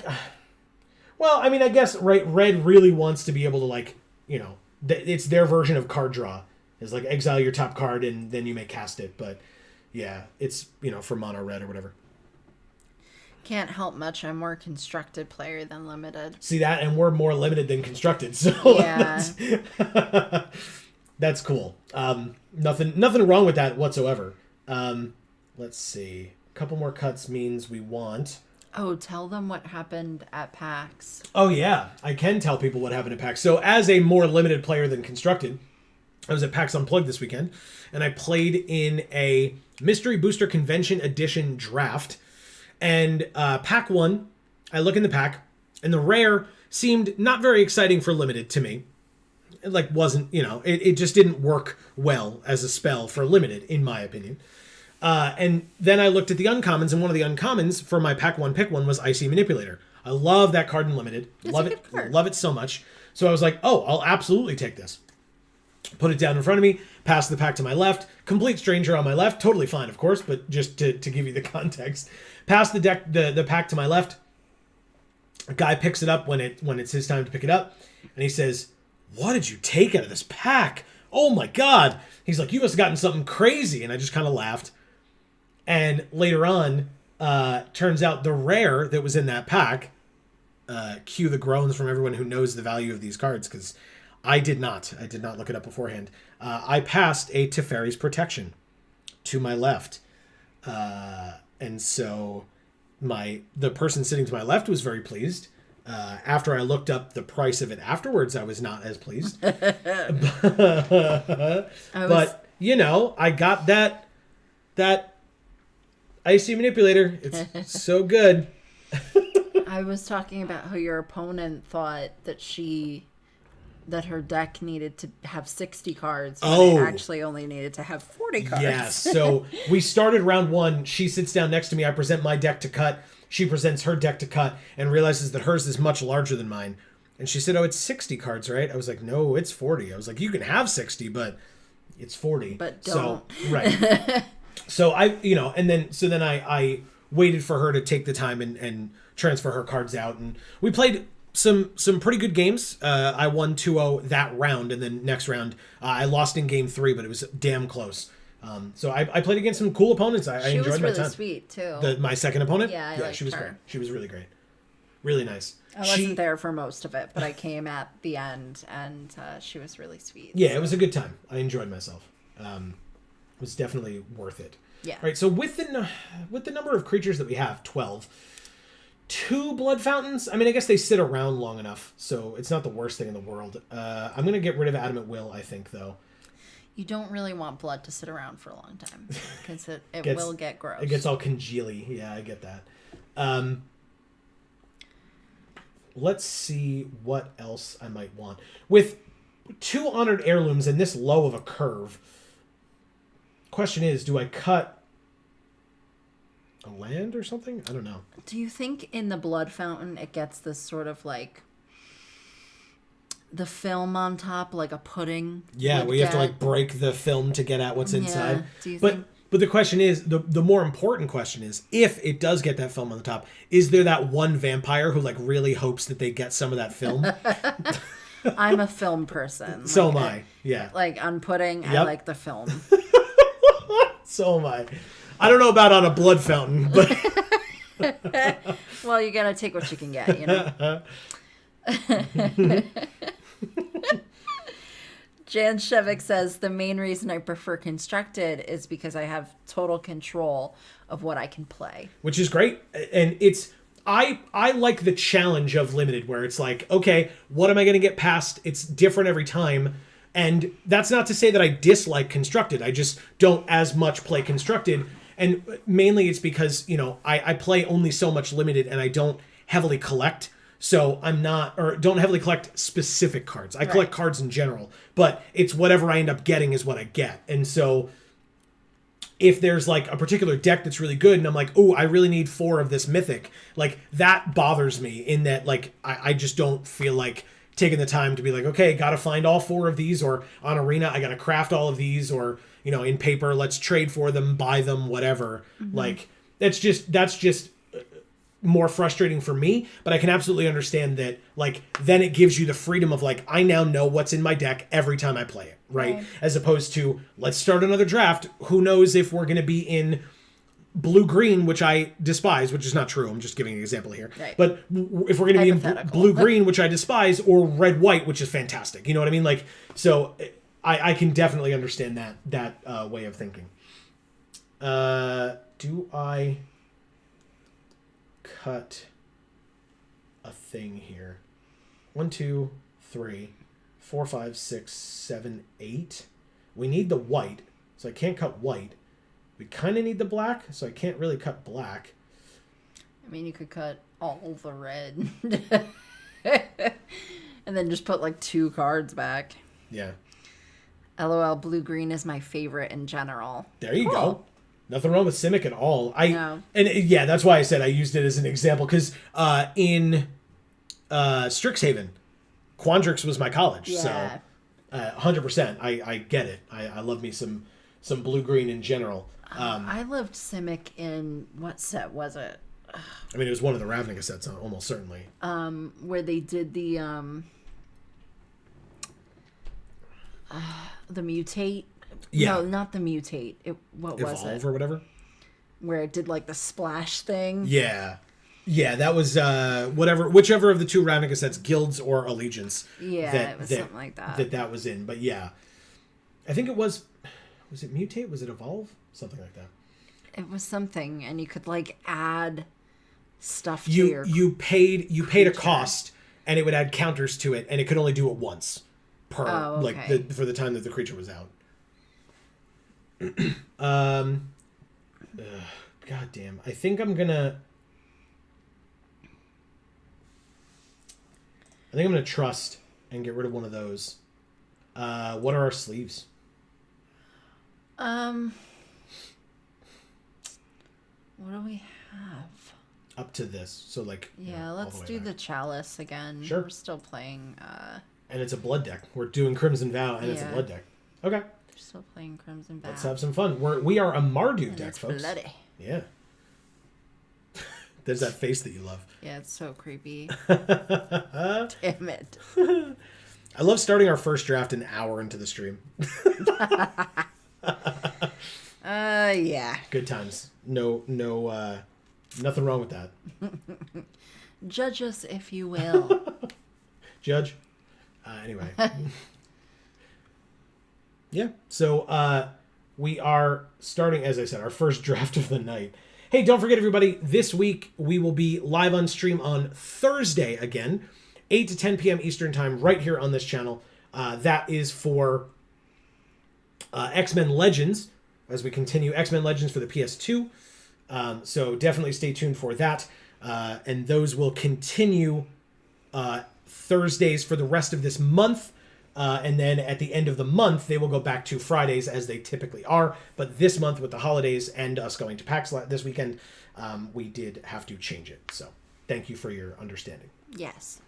well, I mean, I guess, right, Red really wants to be able to, like, you know, it's their version of card draw. Is like, exile your top card and then you may cast it. But, yeah, it's, you know, for mono red or whatever. Can't help much. I'm more constructed player than limited. See that? And we're more limited than constructed. So, yeah. That's cool. Nothing wrong with that whatsoever. Let's see. Couple more cuts means we want... Oh, tell them what happened at PAX. Oh, yeah. I can tell people what happened at PAX. So, as a more limited player than constructed, I was at PAX Unplugged this weekend, and I played in a Mystery Booster Convention Edition draft. And pack 1, I look in the pack, and the rare seemed not very exciting for limited to me. It, like, wasn't, you know, it just didn't work well as a spell for limited, in my opinion. And then I looked at the uncommons, and one of the uncommons for my pack 1 pick 1 was Icy Manipulator. I love that card in limited. Love it. Love it so much. So I was like, oh, I'll absolutely take this. Put it down in front of me, pass the pack to my left, complete stranger on my left, totally fine, of course, but just to give you the context. Pass the pack to my left. A guy picks it up when it's his time to pick it up, and he says, "What did you take out of this pack? Oh my god." He's like, "You must have gotten something crazy." And I just kind of laughed. And later on, turns out the rare that was in that pack, cue the groans from everyone who knows the value of these cards, because I did not look it up beforehand. I passed a Teferi's Protection to my left. And so the person sitting to my left was very pleased. After I looked up the price of it afterwards, I was not as pleased. But, you know, I got that Icy Manipulator. It's so good. I was talking about how your opponent thought that her deck needed to have 60 cards, but it actually only needed to have 40 cards. Yes. So we started round 1. She sits down next to me. I present my deck to cut. She presents her deck to cut and realizes that hers is much larger than mine. And she said, "Oh, it's 60 cards, right?" I was like, "No, it's 40. I was like, "You can have 60, but it's 40. But don't. So, right. So I waited for her to take the time and transfer her cards out, and we played some pretty good games. I won 2-0 that round, and then next round I lost in game 3, but it was damn close. So I played against some cool opponents. I enjoyed my time. She was really sweet too. My second opponent? Yeah, I liked she was her. great. She was really great. Really nice. I wasn't there for most of it, but I came at the end, and she was really sweet. Yeah, it was a good time. I enjoyed myself. It was definitely worth it. Yeah. All right, so with the number of creatures that we have, 12, 2 blood fountains. I mean, I guess they sit around long enough, so it's not the worst thing in the world. I'm going to get rid of Adamant Will, I think, though. You don't really want blood to sit around for a long time, because it will get gross. It gets all congealy. Yeah, I get that. Let's see what else I might want. With 2 honored heirlooms and this low of a curve, question is, do I cut a land or something? I don't know. Do you think in the blood fountain it gets this sort of like the film on top, like a pudding? Yeah, where you have to like break the film to get at what's inside. Yeah. Do you think? But the question is, the more important question is, if it does get that film on the top, is there that one vampire who like really hopes that they get some of that film? I'm a film person. So am I. Yeah. Like on pudding, I like the film. So am I. I don't know about on a blood fountain, but well, you gotta take what you can get, you know. Jan Shevik says the main reason I prefer constructed is because I have total control of what I can play, which is great. And it's I like the challenge of limited, where it's like, okay, what am I going to get past? It's different every time. And that's not to say that I dislike constructed. I just don't as much play constructed. And mainly it's because, you know, I play only so much limited, and I don't heavily collect. So I'm not, or don't heavily collect specific cards. I collect cards in general, but it's whatever I end up getting is what I get. And so if there's like a particular deck that's really good and I'm like, oh, I really need 4 of this mythic, like that bothers me in that, like, I just don't feel like taking the time to be like, okay, got to find all 4 of these, or on Arena, I got to craft all of these, or, you know, in paper, let's trade for them, buy them, whatever. Mm-hmm. Like that's just more frustrating for me, but I can absolutely understand that, like, then it gives you the freedom of like, I now know what's in my deck every time I play it, right? As opposed to, let's start another draft. Who knows if we're going to be in blue-green, which I despise, which is not true. I'm just giving an example here. Right. But if we're going to be in blue-green, which I despise, or red-white, which is fantastic. You know what I mean? Like, so I can definitely understand that way of thinking. Do I cut a thing here? 1, 2, 3, 4, 5, 6, 7, 8. We need the white, so I can't cut white. We kind of need the black, so I can't really cut black. I mean, you could cut all the red. And then just put like 2 cards back. Yeah. LOL, blue-green is my favorite in general. There you go. Nothing wrong with Simic at all. No. And yeah, that's why I said I used it as an example, because in Strixhaven, Quandrix was my college. Yeah. So 100%. I get it. I love me some blue-green in general. I loved Simic in, what set was it? I mean, it was one of the Ravnica sets, almost certainly. Where they did the mutate. Yeah. No, not the mutate. What was it? Evolve or whatever? Where it did like the splash thing. Yeah. Yeah, that was whichever of the 2 Ravnica sets, Guilds or Allegiance. Yeah, it was something like that. That was in. But yeah. I think it was it Mutate? Was it Evolve? Something like that. It was something, and you could like add stuff to you paid a cost, and it would add counters to it, and it could only do it once per for the time that the creature was out. God damn. I think I'm gonna trust and get rid of one of those. What are our sleeves? What do we have? Up to this. So like, yeah, let's do the chalice again. Sure. We're still playing and it's a blood deck. We're doing Crimson Vow and it's a blood deck. Okay. We're still playing Crimson Vow. Let's have some fun. We are a Mardu deck, it's folks. Bloody. Yeah. There's that face that you love. Yeah, it's so creepy. Damn it. I love starting our first draft an hour into the stream. Yeah. Good times. No, nothing wrong with that. Judge us if you will. Judge. Anyway. Yeah. So we are starting, as I said, our first draft of the night. Hey, don't forget, everybody, this week we will be live on stream on Thursday again, 8 to 10 p.m. Eastern Time, right here on this channel. That is for X-Men Legends, as we continue X-Men Legends for the PS2. So definitely stay tuned for that. And those will continue Thursdays for the rest of this month. And then at the end of the month, they will go back to Fridays as they typically are. But this month, with the holidays and us going to PAX this weekend, we did have to change it. So thank you for your understanding. Yes.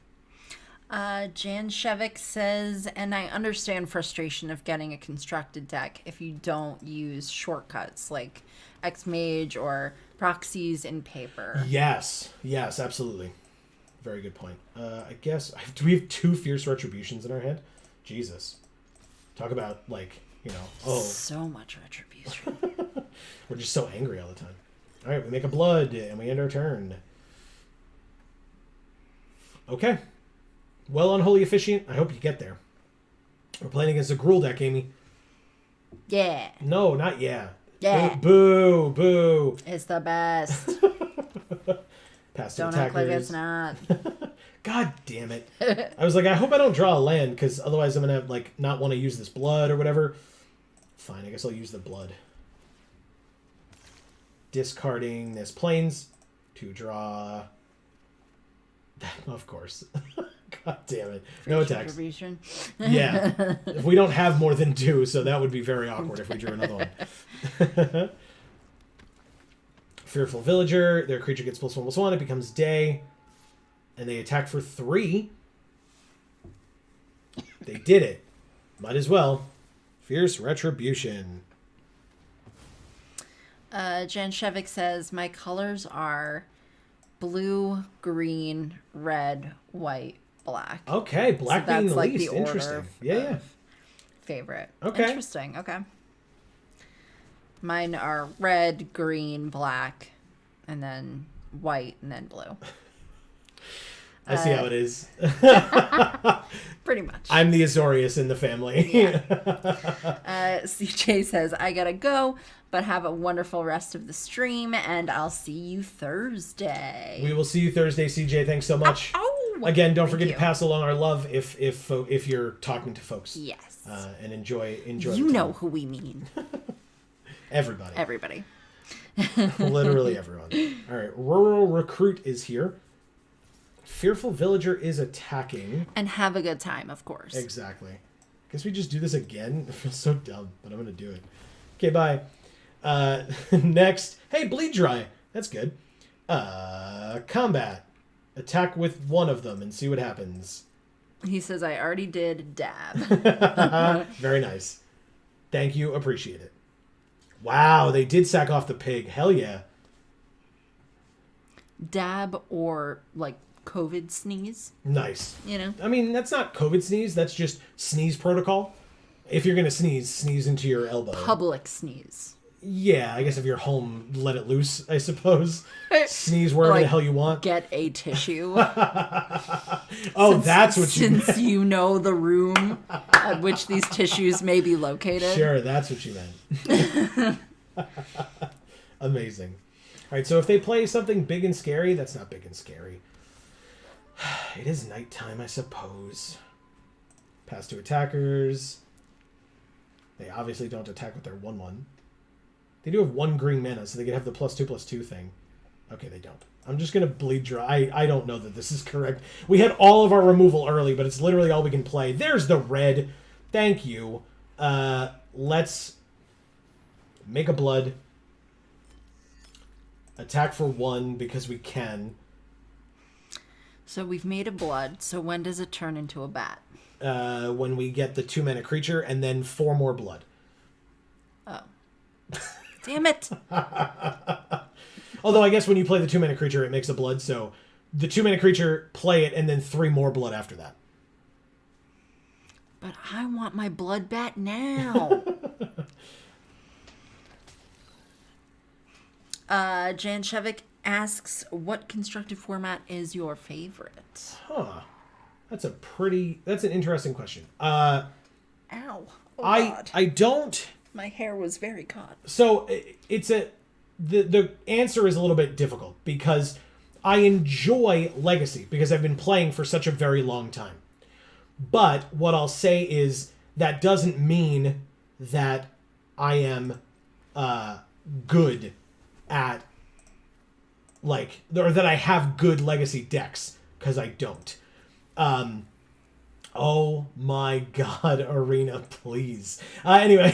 Jan Shevik says, and I understand frustration of getting a constructed deck if you don't use shortcuts like Xmage or proxies in paper. Yes, absolutely. Very good point. I guess, do we have 2 Fierce Retributions in our head? Jesus. Talk about, So much retribution. We're just so angry all the time. All right, we make a blood, and we end our turn. Okay. Well, Unholy Officiant, I hope you get there. We're playing against a Gruul deck, Amy. Yeah. No, not yeah. Yeah. Boo. It's the best. Pass Don't attackers. act like it's not. God damn it. I was like, I hope I don't draw a land, because otherwise I'm going to, not want to use this blood or whatever. Fine, I guess I'll use the blood. Discarding this plains to draw... Of course. God damn it. No attacks. Yeah. If we don't have more than 2, so that would be very awkward if we drew another one. Fearful Villager. Their creature gets +1/+1. It becomes day. And they attack for 3. They did it. Might as well. Fierce Retribution. Jan Shevik says, my colors are blue, green, red, white, black. Okay, black so being the like least. The order interesting. Yeah. Favorite. Okay. Interesting. Okay. Mine are red, green, black, and then white, and then blue. I see how it is. Pretty much. I'm the Azorius in the family. Yeah. CJ says, I gotta go, but have a wonderful rest of the stream, and I'll see you Thursday. We will see you Thursday, CJ. Thanks so much. Again, don't forget to pass along our love if you're talking to folks. Yes. And enjoy. You know who we mean. Everybody. Literally everyone. All right. Rural Recruit is here. Fearful Villager is attacking. And have a good time, of course. Exactly. Guess we just do this again? It feels so dumb, but I'm going to do it. Okay, bye. Next. Hey, Bleed Dry. That's good. Combat. Attack with one of them and see what happens. He says, I already did dab. Very nice. Thank you. Appreciate it. Wow, they did sack off the pig. Hell yeah. Dab or, COVID sneeze. Nice. You know? I mean, that's not COVID sneeze. That's just sneeze protocol. If you're going to sneeze into your elbow. Public sneeze. Yeah, I guess if you're home, let it loose, I suppose. Sneeze wherever the hell you want. Get a tissue. That's what you meant. Since you know the room at which these tissues may be located. Sure, that's what you meant. Amazing. All right, so if they play something big and scary, that's not big and scary. It is nighttime, I suppose. Pass to attackers. They obviously don't attack with their 1/1. They do have 1 green mana, so they could have the +2/+2 thing. Okay, they don't. I'm just going to Bleed Dry. I don't know that this is correct. We had all of our removal early, but it's literally all we can play. There's the red. Thank you. Let's make a blood. Attack for 1 because we can. So we've made a blood. So when does it turn into a bat? When we get the 2-mana creature and then 4 more blood. Oh. Damn it. Although I guess when you play the 2-mana creature, it makes a blood, so the 2-mana creature, play it, and then 3 more blood after that. But I want my blood bat now. Jan Shevik asks, what constructed format is your favorite? Huh. That's an interesting question. Ow. Oh, God. I don't... My hair was very caught. So the answer is a little bit difficult because I enjoy Legacy because I've been playing for such a very long time. But what I'll say is that doesn't mean that I am good at, like, or that I have good Legacy decks, because I don't. Oh my God, Arena, please. Anyway,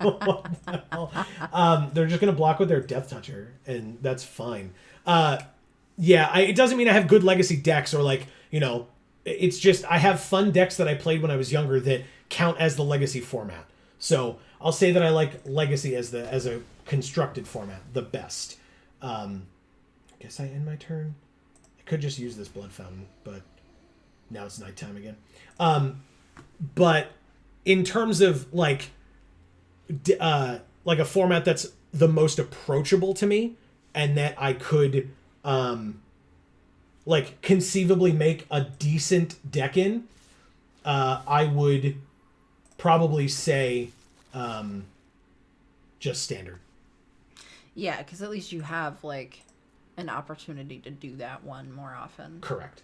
what the hell? They're just gonna block with their Death Toucher, and that's fine. It doesn't mean I have good Legacy decks, or like, it's just I have fun decks that I played when I was younger that count as the Legacy format. So I'll say that I like Legacy as a constructed format the best. I guess I end my turn. I could just use this Blood Fountain, but now it's nighttime again. But in terms of like a format that's the most approachable to me, and that I could like conceivably make a decent deck in, I would probably say just Standard. Yeah, because at least you have like an opportunity to do that one more often. Correct.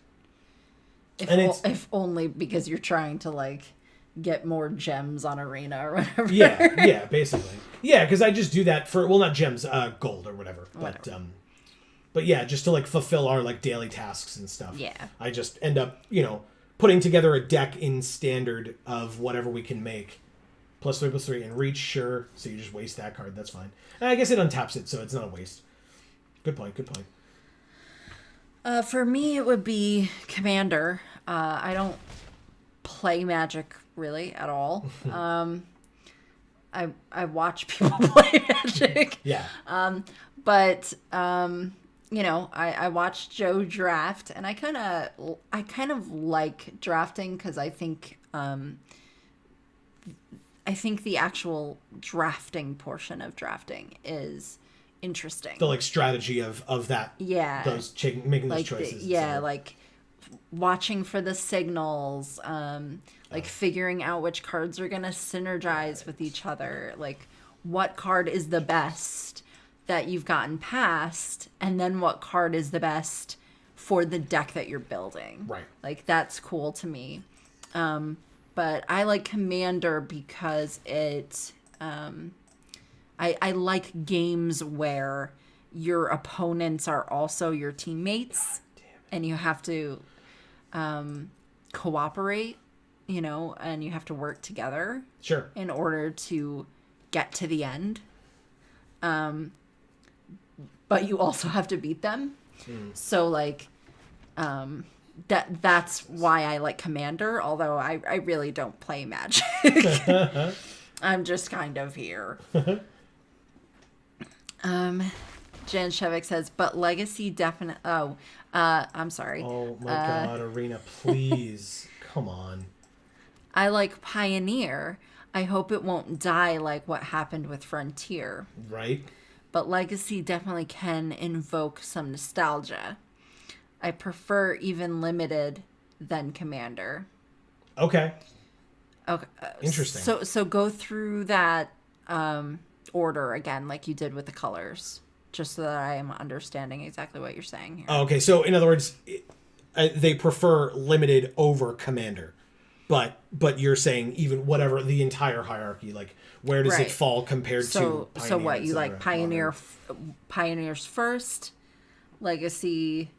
If only because you're trying to like get more gems on Arena or whatever. Yeah, basically. Yeah, because I just do that for, well, not gems, gold or whatever. But yeah, just to like fulfill our like daily tasks and stuff. Yeah. I just end up, putting together a deck in Standard of whatever we can make. +3/+3 and reach, sure. So you just waste that card, that's fine. And I guess it untaps it, so it's not a waste. Good point. For me, it would be Commander. I don't play Magic really at all. I watch people play Magic. Yeah. But I watched Joe draft, and I kind of like drafting because I think the actual drafting portion of drafting is interesting. The like strategy of that. Yeah. Making those choices. Like watching for the signals, like figuring out which cards are going to synergize with each other, like what card is the best that you've gotten past, and then what card is the best for the deck that you're building. Right. Like that's cool to me. But I like Commander because it I like games where your opponents are also your teammates, and you have to cooperate, and you have to work together. Sure. In order to get to the end. But you also have to beat them. So like that's why I like Commander, although I really don't play Magic. I'm just kind of here. Jan Shevik says, but Legacy definitely... I'm sorry. Oh my God, Arena, please. Come on. I like Pioneer. I hope it won't die like what happened with Frontier. Right. But Legacy definitely can invoke some nostalgia. I prefer even limited than Commander. Okay. Okay. Interesting. So go through that order again, like you did with the colors, just so that I am understanding exactly what you're saying here. Okay, so in other words, they prefer limited over Commander, but you're saying even whatever the entire hierarchy, like where does it fall compared to Pioneer? So what you like Pioneers first, Legacy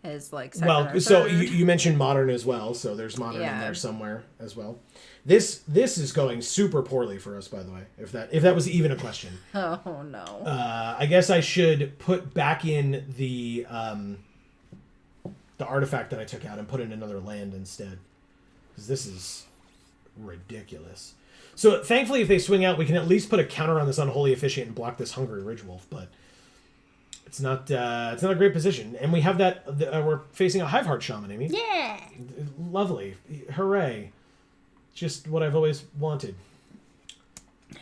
is like second or third. So you mentioned Modern as well, so there's Modern in there somewhere as well. This is going super poorly for us, by the way. If that was even a question. Oh no. I guess I should put back in the artifact that I took out and put in another land instead, because this is ridiculous. So thankfully, if they swing out, we can at least put a counter on this Unholy Officiant and block this Hungry Ridgewolf. But It's not a great position. And we have that, we're facing a Hive Heart Shaman, Amy. Yeah. Lovely. Hooray. Just what I've always wanted.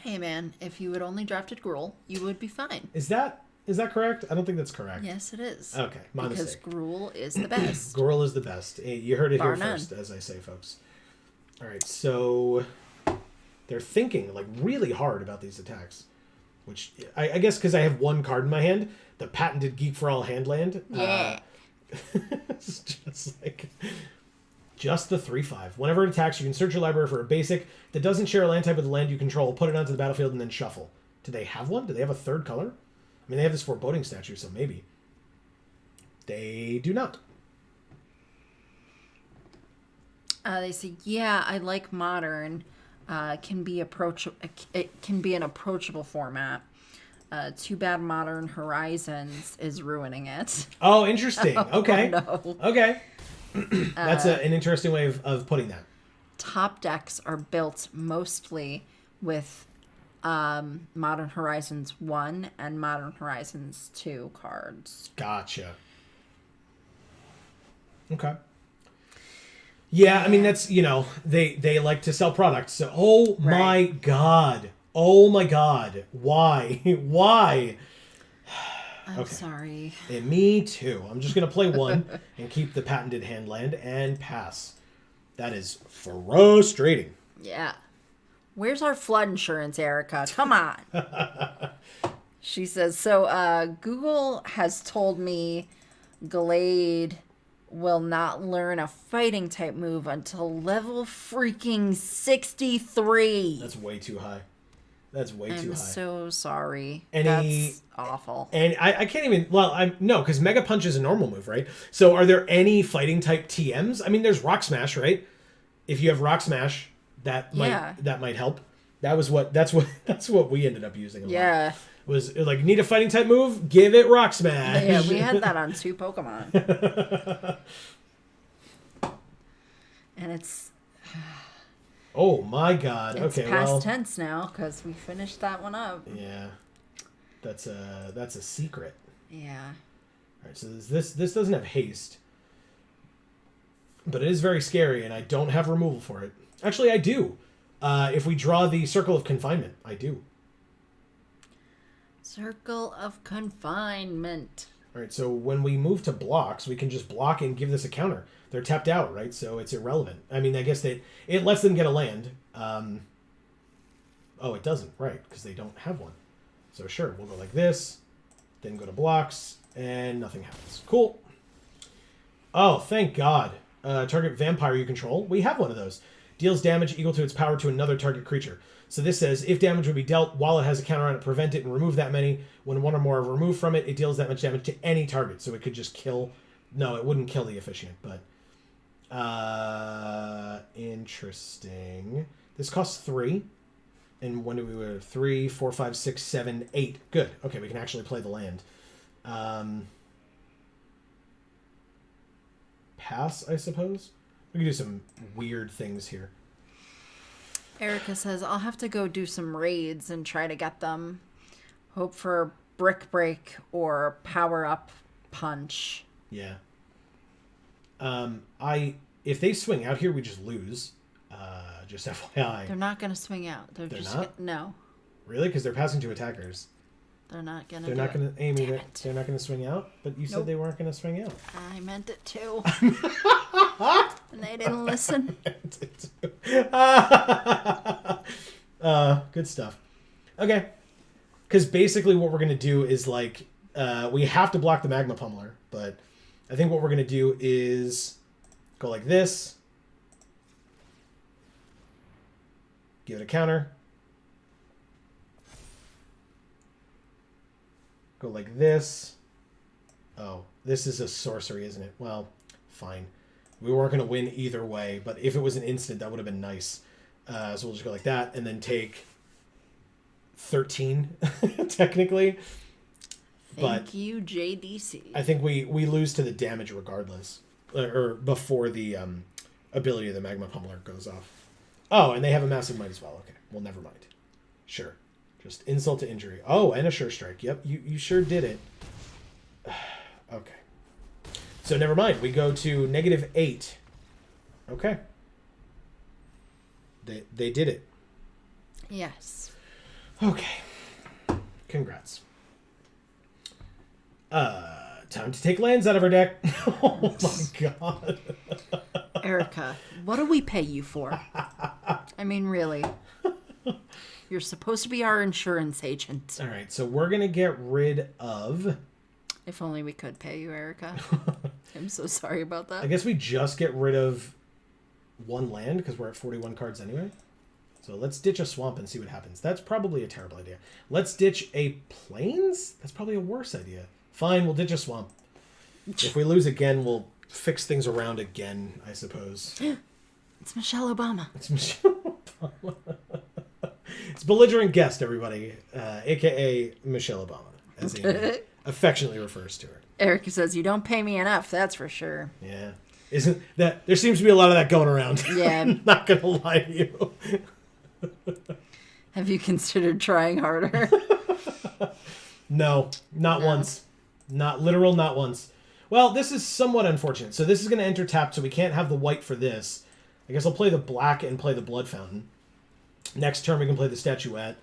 Hey, man, if you had only drafted Gruul, you would be fine. Is that correct? I don't think that's correct. Yes, it is. Okay, my because mistake. Gruul is the best. Gruul is the best. You heard it Bar here none. first, as I say, folks. All right, so they're thinking like really hard about these attacks, which I guess because I have one card in my hand, the patented Geek for All Handland. Yeah. It's just like just the 3/5. Whenever it attacks, you can search your library for a basic that doesn't share a land type with the land you control, put it onto the battlefield, and then shuffle. Do they have one? Do they have a third color? I mean, they have this foreboding statue, so maybe. They do not. They say, yeah, I like modern. It can be an approachable format. Too bad Modern Horizons is ruining it. Oh, interesting. Okay. Oh, no. Okay. That's an interesting way of putting that. Top decks are built mostly with Modern Horizons 1 and Modern Horizons 2 cards. Gotcha. Okay. Yeah, I mean, that's, they like to sell products. So, oh my God. Oh my God. Why? Why? I'm sorry. And me too. I'm just going to play one and keep the patented hand land and pass. That is frustrating. Yeah. Where's our flood insurance, Erica? Come on. She says, so Google has told me Glade will not learn a fighting type move until level freaking 63. That's way too high. That's way too high. I'm so sorry. Any, That's awful. And I can't even, no, because Mega Punch is a normal move, right? So are there any fighting type TMs? I mean, there's Rock Smash, right? If you have Rock Smash, that might help. That's what we ended up using a lot. Yeah. Was like, need a fighting type move? Give it Rock Smash. Yeah, we had that on 2 Pokemon. And it's... Oh my God. It's okay, past tense now because we finished that one up. Yeah. That's a secret. Yeah. All right, so this doesn't have haste. But it is very scary, and I don't have removal for it. Actually, I do. If we draw the Circle of Confinement, I do. Circle of Confinement. All right, so when we move to blocks, we can just block and give this a counter. They're tapped out, right? So it's irrelevant. I mean, I guess it lets them get a land. Oh, it doesn't, right? Because they don't have one. So sure, we'll go like this, then go to blocks, and nothing happens. Cool. Oh, thank God. Target vampire you control. We have one of those. Deals damage equal to its power to another target creature. So this says, if damage would be dealt while it has a counter on it, prevent it and remove that many. When one or more are removed from it, it deals that much damage to any target. So it could just kill... No, it wouldn't kill the Efficient, but... interesting. This costs 3. And when do we were 3, 4, 5, 6, 7, 8. Good. Okay, we can actually play the land. Pass, I suppose? We can do some weird things here. Erica says, I'll have to go do some raids and try to get them. Hope for Brick Break or Power Up Punch. Yeah. If they swing out here, we just lose. Just FYI. They're not going to swing out. They're just not? No. Really? Because they're passing 2 attackers. They're not going to They're not going to... Amy, Damn it. they're not going to swing out? But you said they weren't going to swing out. I meant it too. And they didn't listen. Good stuff. Okay. Because basically what we're going to do is like... we have to block the Magma Pummeler, but I think what we're going to do is go like this. Give it a counter. Go like this. Oh, this is a sorcery, isn't it? Well, fine. We weren't going to win either way, but if it was an instant, that would have been nice. So we'll just go like that and then take 13, technically. Thank you, JDC. I think we lose to the damage regardless. Or before the ability of the Magma Pummeler goes off. Oh, and they have a massive might as well. Okay, well, never mind. Sure. Just insult to injury. Oh, and a sure strike. Yep, you sure did it. Okay. So never mind. We go to -8. Okay. They did it. Yes. Okay. Congrats. Time to take lands out of our deck. Oh my god. Erica, what do we pay you for? I mean, really. You're supposed to be our insurance agent. All right, so we're going to get rid of... If only we could pay you, Erica. I'm so sorry about that. I guess we just get rid of one land because we're at 41 cards anyway. So let's ditch a swamp and see what happens. That's probably a terrible idea. Let's ditch a plains? That's probably a worse idea. Fine, we'll ditch a swamp. If we lose again, we'll fix things around again, I suppose. It's Michelle Obama. It's Michelle Obama. It's belligerent guest, everybody, a.k.a. Michelle Obama, as he affectionately refers to her. Erica says, you don't pay me enough, that's for sure. Yeah. Isn't that... There seems to be a lot of that going around. Yeah. I'm not going to lie to you. Have you considered trying harder? No, not once. Not once. Well, this is somewhat unfortunate. So this is going to enter tap, so we can't have the white for this. I guess I'll play the black and play the blood fountain. Next turn we can play the statuette.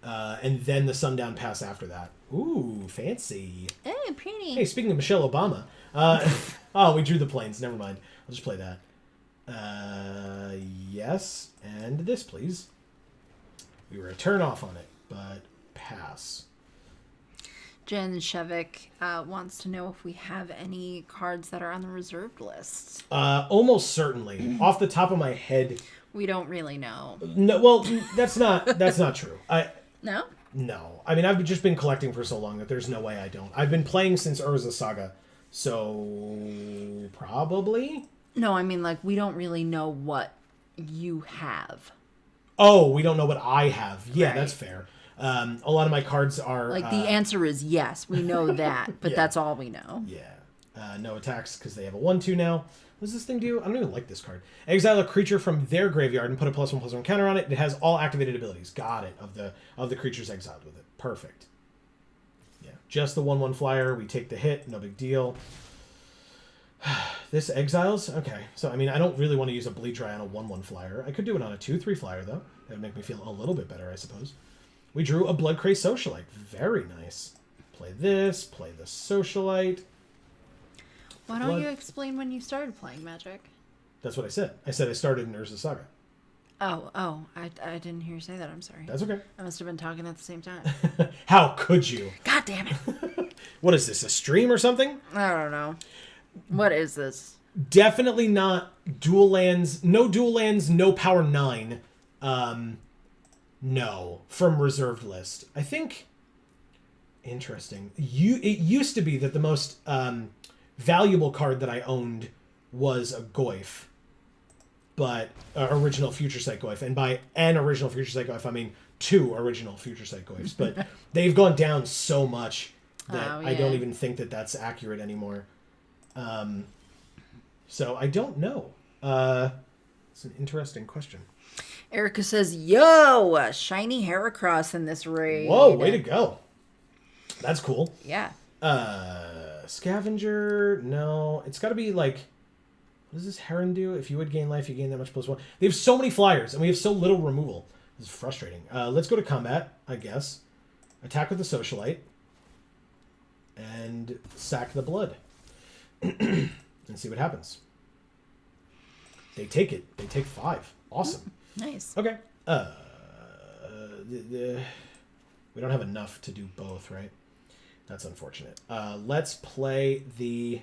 And then the sundown pass after that. Ooh, fancy. Hey, pretty. Hey, speaking of Michelle Obama. Oh, we drew the planes. Never mind. I'll just play that. Yes. And this, please. We were a turn off on it, but pass. Jen Shevik wants to know if we have any cards that are on the reserved list. Almost certainly. Off the top of my head... We don't really know. No, well, that's not true. No? No. I mean, I've just been collecting for so long that there's no way I don't. I've been playing since Urza Saga, so probably. No, I mean, like, we don't really know what you have. Oh, we don't know what I have. Yeah, Right. that's fair. A lot of my cards are... Like, the answer is yes, we know that, but Yeah. that's all we know. Yeah. No attacks because they have a 1/2 now. What does this thing do? I don't even like this card. Exile a creature from their graveyard and put a +1/+1 counter on it. It has all activated abilities. Got it. Of the creatures exiled with it. Perfect. Yeah. Just the 1/1 flyer. We take the hit. No big deal. This exiles? Okay. So, I mean, I don't really want to use a Bleed Dry on a 1/1 flyer. I could do it on a 2/3 flyer, though. That would make me feel a little bit better, I suppose. We drew a Bloodcrazed Socialite. Very nice. Play this. Play the Socialite. Why don't you explain when you started playing Magic? That's what I said. I said I started in Urza Saga. Oh, I didn't hear you say that. I'm sorry. That's okay. I must have been talking at the same time. How could you? God damn it. What is this, a stream or something? I don't know. What is this? Definitely not dual lands. No dual lands, no power 9. No. From reserved list. I think... Interesting. It used to be that the most... valuable card that I owned was a Goyf, but original Future Sight Goyf, and by an original Future Sight Goyf I mean 2 original Future Sight Goyfs, but they've gone down so much that I don't even think that that's accurate anymore. So I don't know. It's an interesting question. Erica says, yo, shiny Heracross in this raid. Whoa, way to go. That's cool. Yeah. Scavenger, no. It's got to be like, what does this Heron do? If you would gain life, you gain that much +1. They have so many flyers, and we have so little removal. This is frustrating. Let's go to combat, I guess. Attack with the Socialite. And sack the blood. And see what happens. They take it. They take 5. Awesome. Nice. Okay. We don't have enough to do both, right? That's unfortunate. Let's play the...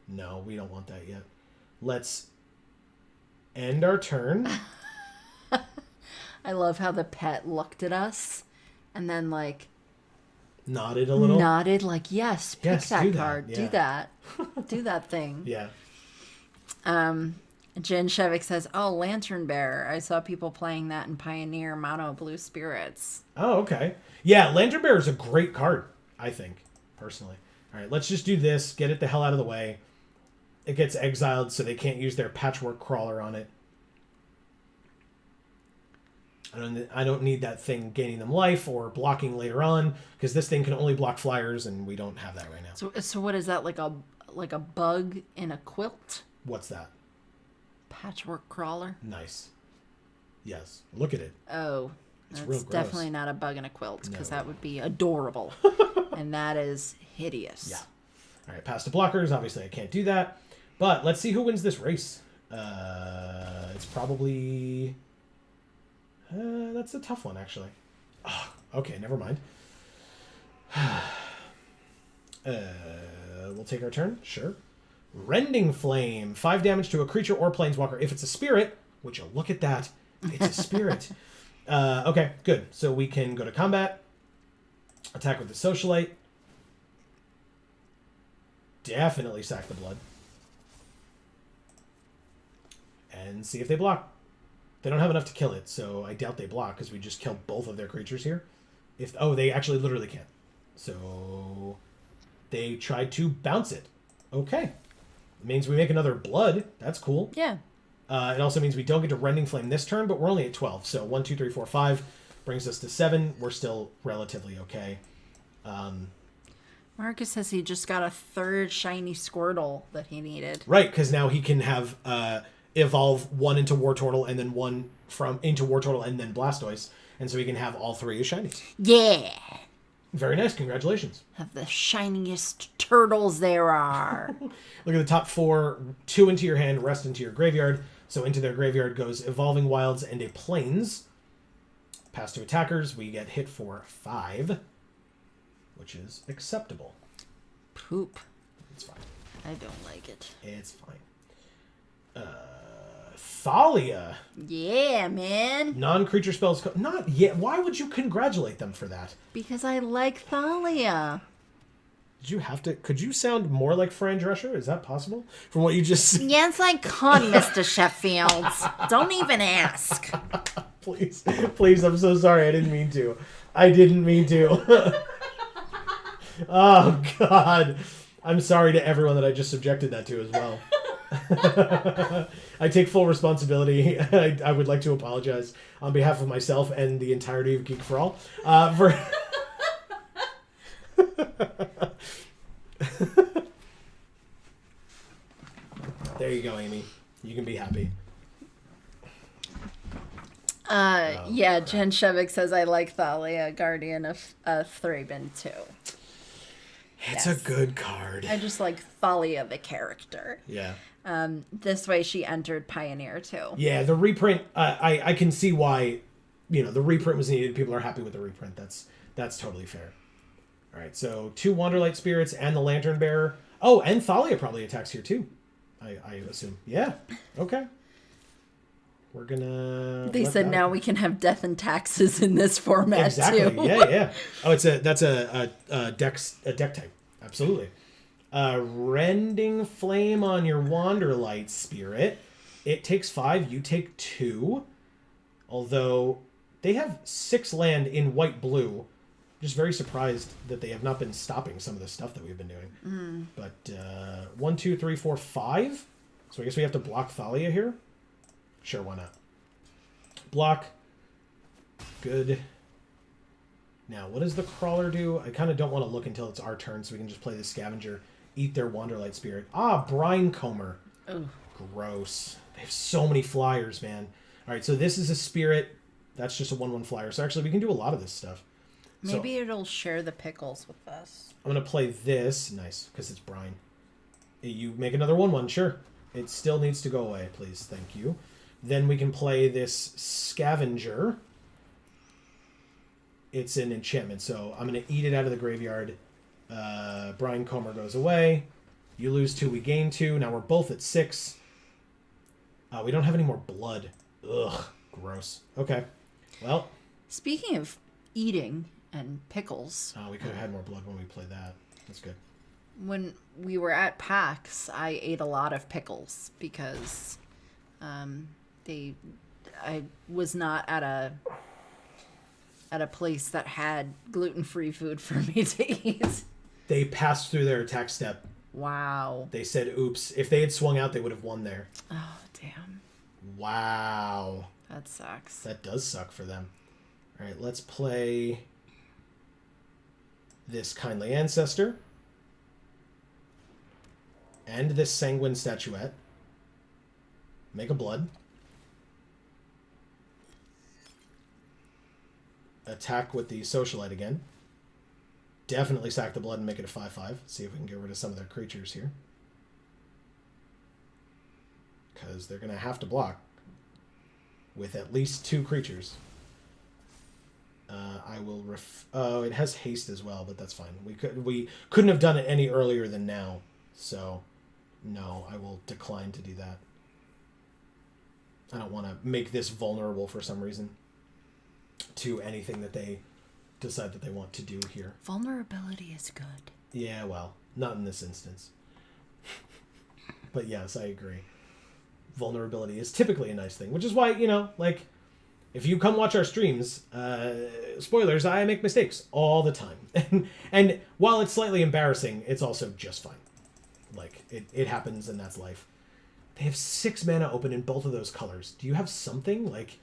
No, we don't want that yet. Let's end our turn. I love how the pet looked at us and then, like... Nodded a little. Nodded, like, yes, pick that do that, card. yeah. Do that. Do that thing. Yeah. Jen Shevik says, oh, Lantern Bearer. I saw people playing that in Pioneer Mono Blue Spirits. Oh, okay. Yeah, Lantern Bearer is a great card, I think, personally. All right, let's just do this. Get it the hell out of the way. It gets exiled, so they can't use their Patchwork Crawler on it. I don't need that thing gaining them life or blocking later on, because this thing can only block flyers, and we don't have that right now. So what is that, like a bug in a quilt? What's that? Patchwork crawler. Nice. Yes. Look at it. Oh, It's that's real gross. definitely not a bug in a quilt, because No. that would be adorable. And that is hideous. Yeah. All right, past the blockers. Obviously, I can't do that. But let's see who wins this race. It's probably... that's a tough one, actually. Oh, okay, never mind. We'll take our turn. Sure. Rending Flame. 5 damage to a creature or planeswalker. If it's a spirit, would you look at that? It's a spirit. Okay, good. So we can go to combat. Attack with the Socialite. Definitely sack the blood. And see if they block. They don't have enough to kill it, so I doubt they block, because we just killed both of their creatures here. They actually literally can't. So they tried to bounce it. Okay. It means we make another blood. That's cool. Yeah. It also means we don't get to Rending Flame this turn, but we're only at 12. So 1, 2, 3, 4, 5 brings us to 7. We're still relatively okay. Marcus says he just got a 3rd shiny Squirtle that he needed. Right, because now he can have evolve 1 into War Turtle and then 1 into War Turtle and then Blastoise. And so he can have all 3 as shinies. Yeah. Very nice. Congratulations. Have the shiniest turtles there are. Look at the top 4. 2 into your hand, rest into your graveyard. So into their graveyard goes Evolving Wilds and a Plains. Pass to attackers. We get hit for 5, which is acceptable. Poop. It's fine. I don't like it. It's fine. Thalia. Yeah, man. Non-creature spells. Not yet. Why would you congratulate them for that? Because I like Thalia. Did you have to? Could you sound more like Fran Drescher? Is that possible? From what you just said? Yes, I could, Mr. Sheffield. Don't even ask. Please, please. I'm so sorry. I didn't mean to. I didn't mean to. Oh God. I'm sorry to everyone that I just subjected that to as well. I take full responsibility. I would like to apologize on behalf of myself and the entirety of Geek for All for. There you go, Amy. You can be happy. Yeah, Jen Shevik says I like Thalia, Guardian of Thraben too. It's Yes. a good card. I just like Thalia the character. Yeah. This way she entered Pioneer too. Yeah, the reprint. I can see why, the reprint was needed. People are happy with the reprint. That's totally fair. All right, so 2 Wanderlight Spirits and the Lantern Bearer. Oh, and Thalia probably attacks here too. I assume. Yeah. Okay. We're gonna. They said now we can have Death and Taxes in this format exactly. too. Yeah. Oh, that's a deck type. Absolutely. Rending Flame on your Wanderlight Spirit. It takes 5. You take 2. Although they have 6 land in white-blue. Just very surprised that they have not been stopping some of the stuff that we've been doing. But 1, 2, 3, 4, 5. So I guess we have to block Thalia here. Sure, why not? Block. Good. Now, what does the Crawler do? I kind of don't want to look until it's our turn, so we can just play the Scavenger, eat their Wanderlight Spirit. Brine Comber. Ugh. Gross. They have so many flyers, man. All right, so this is a Spirit. That's just a 1/1 flyer. So actually, we can do a lot of this stuff. Maybe it'll share the pickles with us. I'm going to play this. Nice, because it's Brine. You make another 1/1, sure. It still needs to go away, please. Thank you. Then we can play this Scavenger. It's an enchantment, so I'm going to eat it out of the graveyard. Brine Comber goes away. You lose 2, we gain 2. Now we're both at 6. We don't have any more blood. Ugh, gross. Okay, well. Speaking of eating and pickles. We could have had more blood when we played that. That's good. When we were at PAX, I ate a lot of pickles because I was not at a place that had gluten-free food for me to eat. They passed through their attack step. Wow. They said, oops. If they had swung out, they would have won there. Oh, damn. Wow. That sucks. That does suck for them. All right, let's play this Kindly Ancestor and this Sanguine Statuette. Make a blood. Attack with the Socialite again. Definitely sack the blood and make it a 5/5. See if we can get rid of some of their creatures here. Because they're going to have to block with at least 2 creatures. I will oh, it has haste as well, but that's fine. We couldn't have done it any earlier than now. So, no, I will decline to do that. I don't want to make this vulnerable for some reason to anything that they decide that they want to do here. Vulnerability is good. Yeah, well, not in this instance. But yes, I agree. Vulnerability is typically a nice thing, which is why, you know, like, if you come watch our streams, spoilers, I make mistakes all the time. And while it's slightly embarrassing, it's also just fine. Like, it happens and that's life. They have 6 mana open in both of those colors. Do you have something? Like,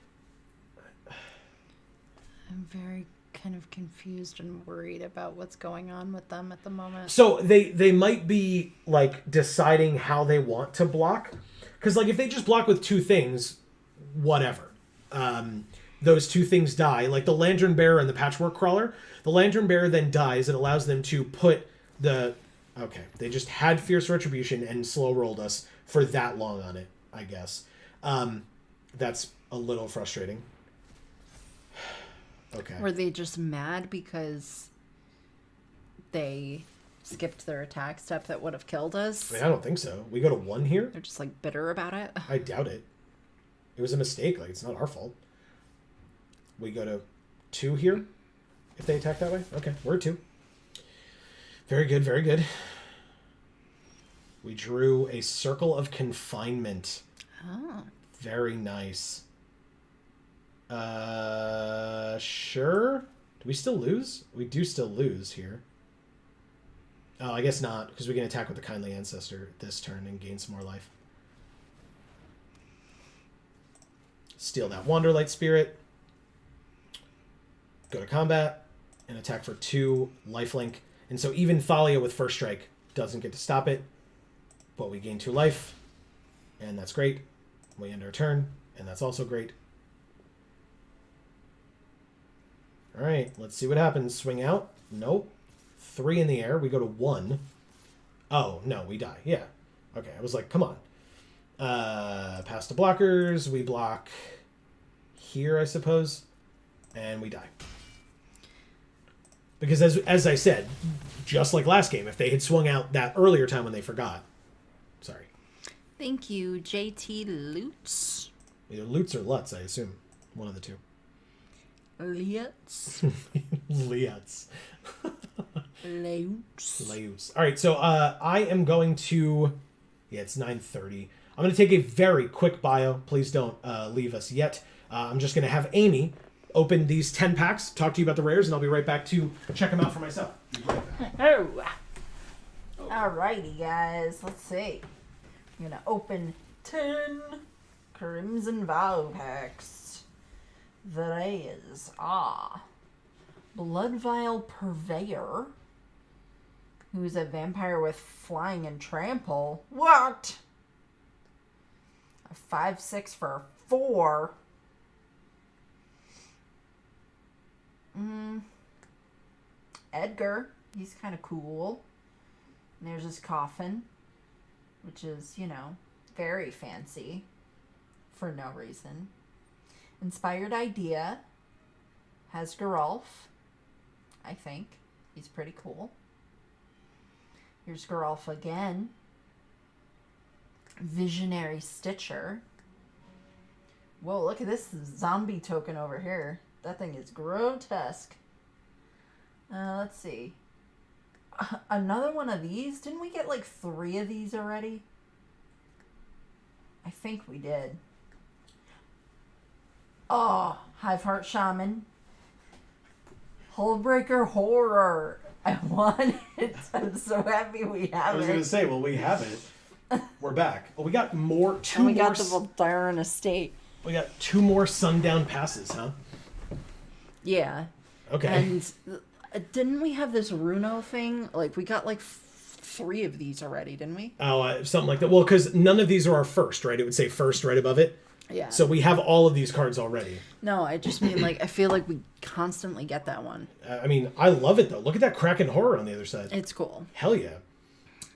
I'm very kind of confused and worried about what's going on with them at the moment. So they might be, like, deciding how they want to block. Because, like, if they just block with 2 things, whatever. Those 2 things die. Like the Lantern Bearer and the Patchwork Crawler. The Lantern Bearer then dies. It allows them to put the... Okay, they just had Fierce Retribution and slow rolled us for that long on it, I guess. That's a little frustrating. Okay. Were they just mad because they skipped their attack step that would have killed us? I mean, I don't think so. We go to 1 here? They're just, like, bitter about it? I doubt it. It was a mistake. Like, it's not our fault. We go to 2 here if they attack that way. Okay, we're at 2. Very good, very good. We drew a Circle of Confinement. Oh. Very nice. Sure. Do we still lose? We do still lose here. Oh, I guess not, because we can attack with the Kindly Ancestor this turn and gain some more life. Steal that Wanderlight Spirit. Go to combat and attack for 2 lifelink. And so even Thalia with First Strike doesn't get to stop it. But we gain 2 life. And that's great. We end our turn. And that's also great. Alright, let's see what happens. Swing out. Nope. 3 in the air. We go to 1. Oh, no, we die. Yeah. Okay, I was like, come on. Pass to blockers. We block here, I suppose. And we die. Because as I said, just like last game, if they had swung out that earlier time when they forgot. Sorry. Thank you, JT Lutz. Either Lutz or Lutz, I assume. One of the 2. Lutz. Lutz. Lutz. All right, so I am going to... Yeah, it's 9:30. I'm going to take a very quick bio. Please don't leave us yet. I'm just going to have Amy open these 10 packs, talk to you about the rares, and I'll be right back to check them out for myself. Oh. Alrighty, guys. Let's see. I'm going to open 10 Crimson Vow packs. The rares are Blood Vial Purveyor, who's a vampire with flying and trample. What? A 5/6 for 4. Edgar, he's kind of cool. And there's his coffin, which is, you know, very fancy for no reason. Inspired Idea has Geralf, I think. He's pretty cool. Here's Geralf again. Visionary Stitcher. Whoa, look at this zombie token over here. That thing is grotesque. Let's see. Another one of these? Didn't we get like 3 of these already? I think we did. Oh, Hiveheart Shaman. Hullbreaker Horror. I want it. I'm so happy we have it. I was going to say, well, we have it. We're back. Well, we got more, 2 and we more... got the Voldaran Estate. We got 2 more sundown passes, huh? Yeah. Okay. And didn't we have this Runo thing? Like, we got like 3 of these already, didn't we? Oh, something like that. Well, because none of these are our first, right? It would say first right above it. Yeah. So we have all of these cards already. No, I just mean, like, I feel like we constantly get that one. I mean, I love it, though. Look at that Kraken Horror on the other side. It's cool. Hell yeah.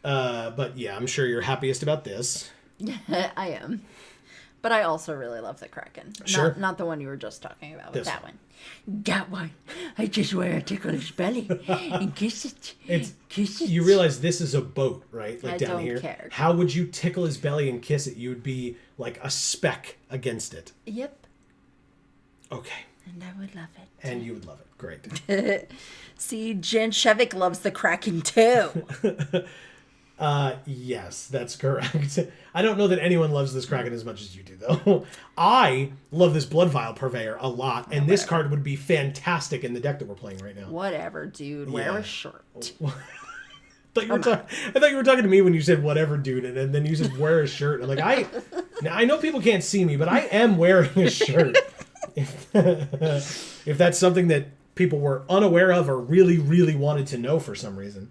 But yeah, I'm sure you're happiest about this. I am. But I also really love the Kraken. Sure. Not the one you were just talking about, but This that one. That one. I just want to tickle his belly and kiss it. Kiss it. You realize this is a boat, right? Like I down don't here. care. How would you tickle his belly and kiss it? You would be like a speck against it. Yep. Okay. And I would love it. And you would love it. Great. See, Jan Shevik loves the Kraken too. Yes, that's correct. I don't know that anyone loves this Kraken as much as you do, though. I love this Blood Vial Purveyor a lot, and this card would be fantastic in the deck that we're playing right now. Whatever, dude. Wear a shirt. I thought you were talking to me when you said whatever, dude, and then you said wear a shirt. I'm like, now I know people can't see me, but I am wearing a shirt. If that's something that people were unaware of or really, really wanted to know for some reason.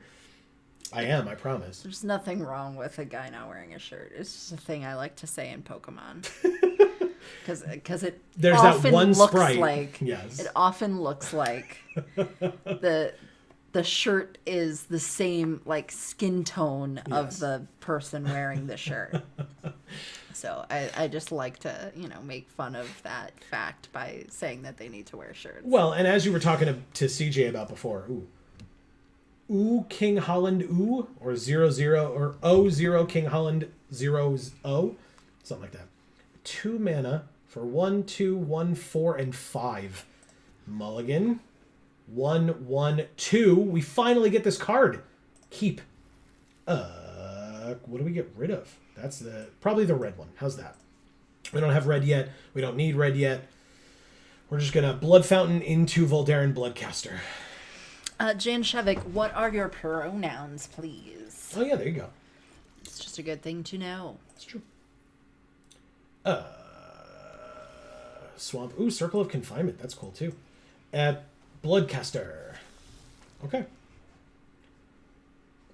I am, I promise. There's nothing wrong with a guy not wearing a shirt. It's just a thing I like to say in Pokemon. Because it There's often that one looks sprite. like Yes. it often looks like the shirt is the same like skin tone of the person wearing the shirt. So I just like to, make fun of that fact by saying that they need to wear shirts. Well, and as you were talking to CJ about before, Ooh King Holland Ooh, or 0/0, or O0 King Holland 0/0, something like that. 2 mana for 1, 2, 1, 4, and 5. Mulligan. 1, 1, 2. We finally get this card. Keep. What do we get rid of? That's probably the red one. How's that? We don't have red yet. We don't need red yet. We're just gonna Blood Fountain into Voldaren Bloodcaster. Jan Shevik, what are your pronouns, please? Oh yeah, there you go. It's just a good thing to know. It's true. Swamp. Ooh, Circle of Confinement. That's cool too. Bloodcaster. Okay.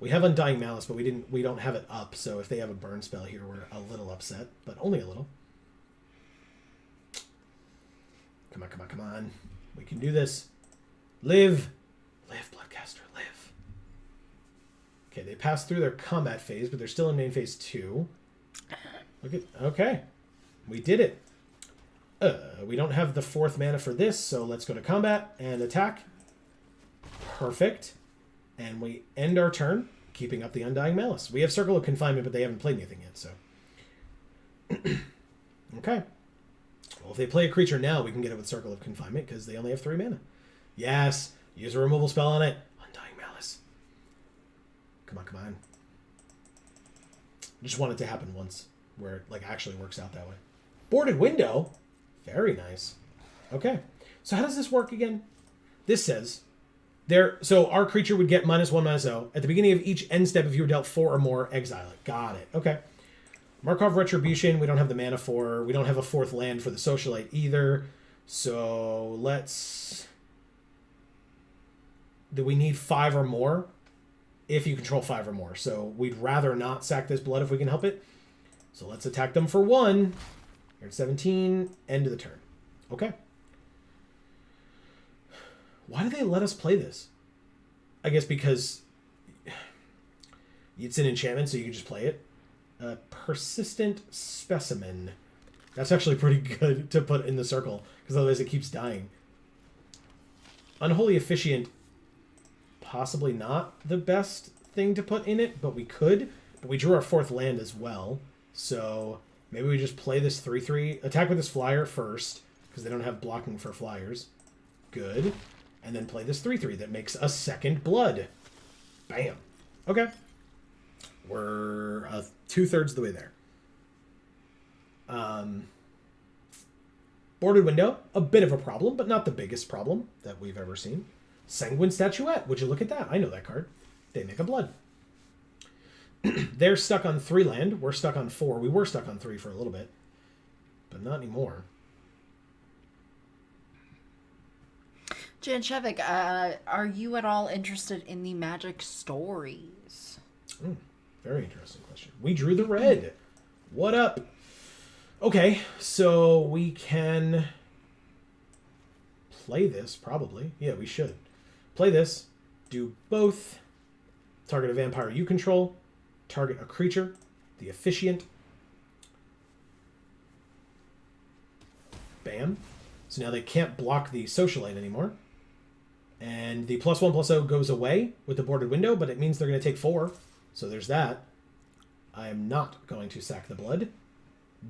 We have Undying Malice, but we don't have it up, so if they have a burn spell here, we're a little upset, but only a little. Come on, come on, come on. We can do this. Live. Live, Bloodcaster, live. Okay, they passed through their combat phase, but they're still in main phase 2. Okay. We did it. We don't have the 4th mana for this, so let's go to combat and attack. Perfect. And we end our turn, keeping up the Undying Malice. We have Circle of Confinement, but they haven't played anything yet, so. Okay. Well, if they play a creature now, we can get it with Circle of Confinement, because they only have 3 mana. Yes! Use a removal spell on it. Undying Malice. Come on, come on. Just want it to happen once, where it actually works out that way. Boarded Window? Very nice. Okay. So how does this work again? This says... So our creature would get -1/-0. At the beginning of each end step, if you were dealt 4 or more, exile it. Got it. Okay. Markov Retribution, we don't have the mana for. We don't have a 4th land for the Socialite either. So let's... Do we need 5 or more? If you control 5 or more. So we'd rather not sack this blood if we can help it. So let's attack them for 1. You're at 17. End of the turn. Okay. Why do they let us play this? I guess because it's an enchantment, so you can just play it. Persistent Specimen. That's actually pretty good to put in the circle, because otherwise it keeps dying. Unholy Officiant, possibly not the best thing to put in it, but we could. But we drew our 4th land as well, so maybe we just play this 3/3. Attack with this flyer first, because they don't have blocking for flyers. Good. And then play this 3/3 that makes a 2nd blood. Bam. Okay. We're 2/3 of the way there. Boarded Window, a bit of a problem, but not the biggest problem that we've ever seen. Sanguine Statuette. Would you look at that? I know that card. They make a blood. They're stuck on 3 land. We're stuck on 4. We were stuck on 3 for a little bit. but not anymore. Jan Shevik, are you at all interested in the magic stories? Very interesting question. We drew the red. What up? Okay, so we can play this, probably. Yeah, we should. Play this, do both. Target a vampire you control. Target a creature, the officiant. Bam. So now they can't block the socialite anymore. And the +1/+0 goes away with the boarded window, but it means they're going to take 4. So there's that. I am not going to sack the blood.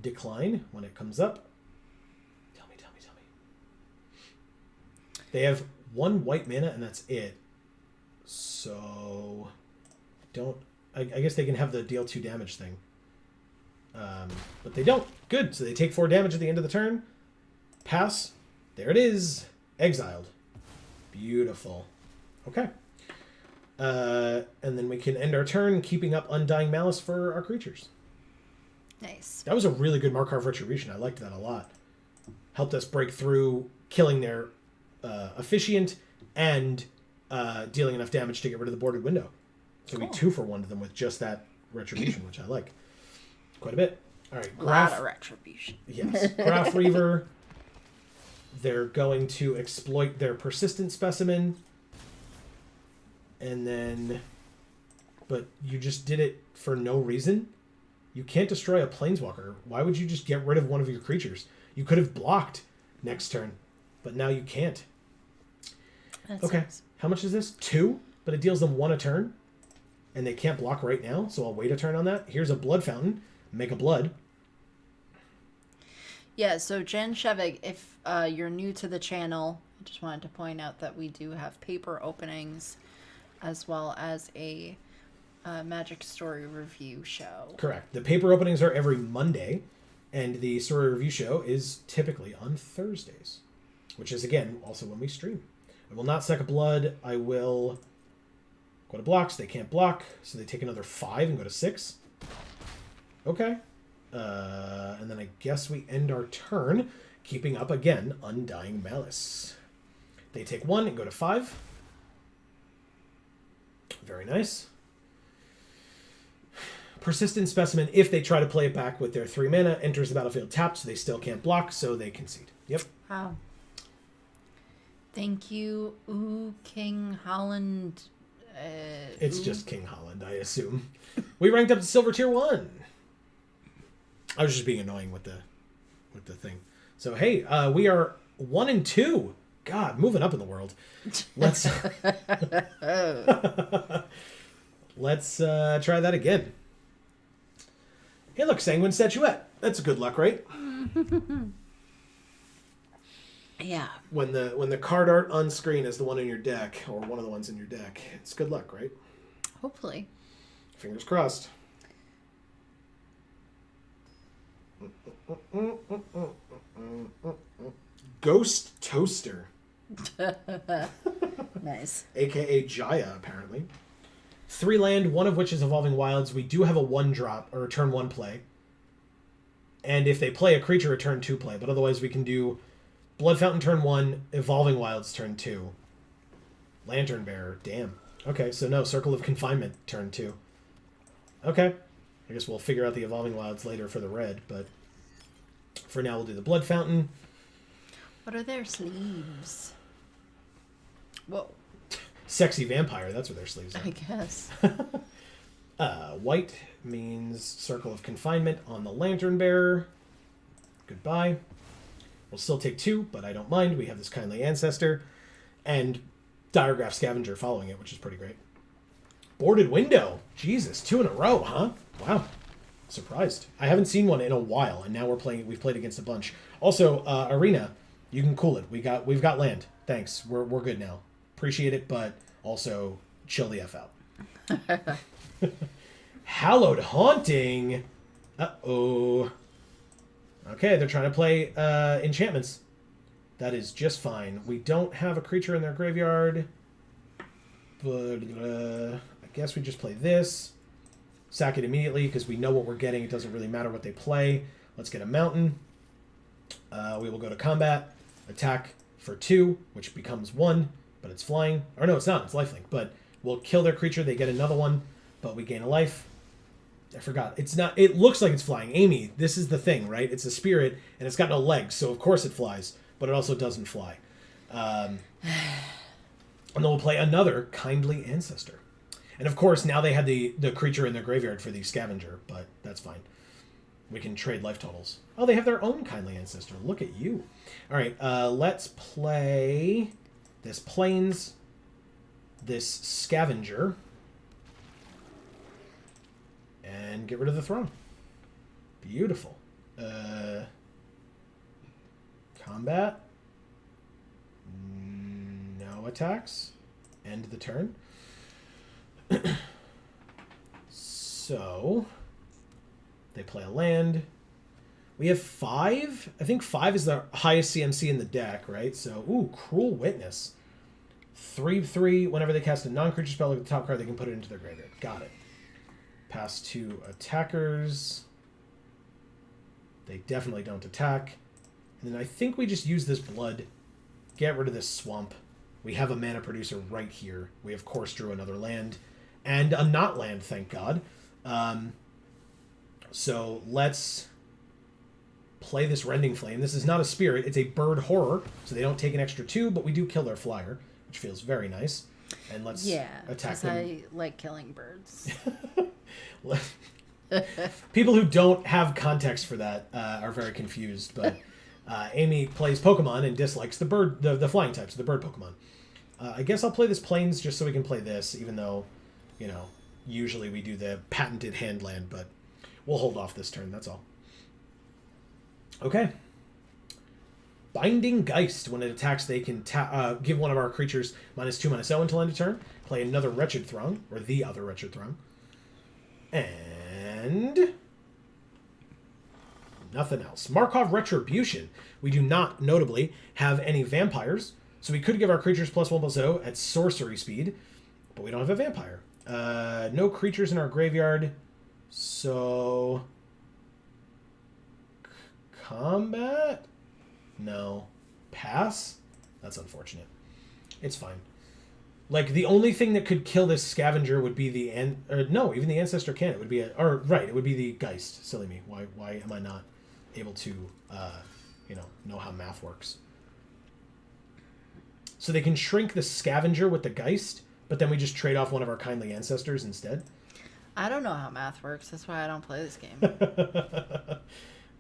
Decline when it comes up. Tell me. They have 1 white mana, and that's it. So don't... I guess they can have the deal 2 damage thing. But they don't. Good. So they take 4 damage at the end of the turn. Pass. There it is. Exiled. Beautiful. Okay. And then we can end our turn keeping up Undying Malice for our creatures. Nice. That was a really good Markov Retribution. I liked that a lot. Helped us break through killing their officiant and dealing enough damage to get rid of the boarded window. So we 2-for-1 to them with just that Retribution, which I like quite a bit. All right. A lot of Retribution. Yes. Graph Reaver. They're going to exploit their persistent specimen. And then... But you just did it for no reason? You can't destroy a planeswalker. Why would you just get rid of one of your creatures? You could have blocked next turn, but now you can't. That okay. sucks. How much is this? 2? But it deals them 1 a turn. And they can't block right now, so I'll wait a turn on that. Here's a blood fountain. Make a blood. Yeah, so Jen Shevik, if you're new to the channel, I just wanted to point out that we do have paper openings as well as a Magic Story review show. Correct. The paper openings are every Monday, and the story review show is typically on Thursdays, which is, again, also when we stream. I will not sack a blood. I will go to blocks. They can't block, so they take another 5 and go to 6. Okay. And then I guess we end our turn, keeping up, again, Undying Malice. They take 1 and go to 5. Very nice. Persistent Specimen, if they try to play it back with their 3 mana, enters the battlefield tapped, so they still can't block, so they concede. Yep. Wow. Thank you, King Holland. It's just King Holland, I assume. We ranked up to Silver Tier 1. I was just being annoying with the thing. So, hey, we are 1 and 2. God, moving up in the world. Let's try that again. Hey, look, Sanguine Statuette. That's a good luck, right? Yeah. When the card art on screen is the one in your deck, or one of the ones in your deck, it's good luck, right? Hopefully. Fingers crossed. Ghost Toaster. Nice. AKA Jaya, apparently. 3 land, one of which is Evolving Wilds. We do have a 1-drop, or a turn 1 play. And if they play a creature, a turn 2 play. But otherwise we can do Blood Fountain turn 1, Evolving Wilds turn 2. Lantern Bearer, damn. Okay, so no, Circle of Confinement turn 2. Okay. I guess we'll figure out the Evolving Wilds later for the red, but for now we'll do the Blood Fountain. What are their sleeves? Whoa. Sexy Vampire, that's what their sleeves are. I guess. White means Circle of Confinement on the Lantern Bearer. Goodbye. We'll still take 2, but I don't mind. We have this Kindly Ancestor. And Diregraph Scavenger following it, which is pretty great. Boarded Window. Jesus, 2 in a row, huh? Wow. Surprised. I haven't seen one in a while, and now we've played against a bunch. Also, Arena, you can cool it. We've got land. Thanks. We're good now. Appreciate it, but also chill the F out. Hallowed Haunting. Uh-oh. Okay, they're trying to play enchantments. That is just fine. We don't have a creature in their graveyard, but I guess we just play this. Sack it immediately because we know what we're getting. It doesn't really matter what they play. Let's get a mountain. We will go to combat, attack for 2, which becomes 1, but it's flying. Or no, it's not. It's lifelink. But we'll kill their creature. They get another one, but we gain a life. I forgot. It's not. It looks like it's flying. Amy, this is the thing, right? It's a spirit, and it's got no legs, so of course it flies, but it also doesn't fly. And then we'll play another Kindly Ancestor. And of course, now they had the creature in their graveyard for the Scavenger, but that's fine. We can trade life totals. Oh, they have their own Kindly Ancestor. Look at you. All right, let's play this Plains, this Scavenger, and get rid of the throne. Beautiful. Combat. No attacks. End the turn. So they play a land. We have 5. I think 5 is the highest CMC in the deck, right? So, ooh, Cruel Witness. 3/3. Whenever they cast a non-creature spell at the top card, they can put it into their graveyard. Got it. Pass to attackers. They definitely don't attack. And then I think we just use this blood. Get rid of this swamp. We have a mana producer right here. We, of course, drew another land. And a not land, thank God. So let's play this Rending Flame. This is not a spirit. It's a bird horror. So they don't take an extra 2, but we do kill their flyer, which feels very nice. And let's attack them. I like killing birds. People who don't have context for that are very confused, but Amy plays Pokemon and dislikes the flying types, the bird Pokemon. I guess I'll play this Plains just so we can play this, even though, usually we do the patented hand land, but we'll hold off this turn, that's all. Okay. Binding Geist. When it attacks, they can give one of our creatures -2/-0 until end of turn. Play another Wretched Throng, or the other Wretched Throng. And nothing else. Markov Retribution. We do not, notably, have any vampires, so we could give our creatures +1/+0 at sorcery speed, but we don't have a vampire. No creatures in our graveyard, so combat? No. Pass? That's unfortunate. It's fine. Like, the only thing that could kill this Scavenger would be even the Ancestor can. It would be it would be the Geist. Silly me. Why am I not able to, know how math works? So they can shrink the Scavenger with the Geist, but then we just trade off one of our Kindly Ancestors instead? I don't know how math works. That's why I don't play this game.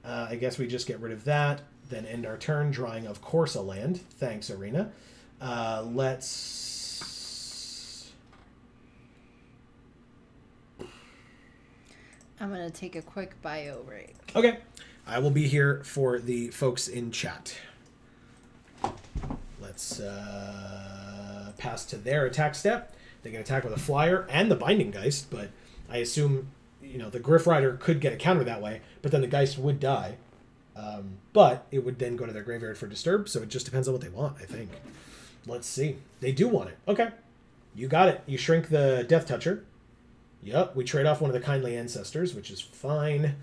I guess we just get rid of that, then end our turn, drawing, of course, a land. Thanks, Arena. Let's... I'm going to take a quick bio break. Okay. I will be here for the folks in chat. Let's pass to their attack step. They can attack with a flyer and the Binding Geist, but I assume, the Griff Rider could get a counter that way, but then the Geist would die. But it would then go to their graveyard for Disturb, so it just depends on what they want, I think. Let's see. They do want it. Okay. You got it. You shrink the Death Toucher. Yep, we trade off one of the Kindly Ancestors, which is fine.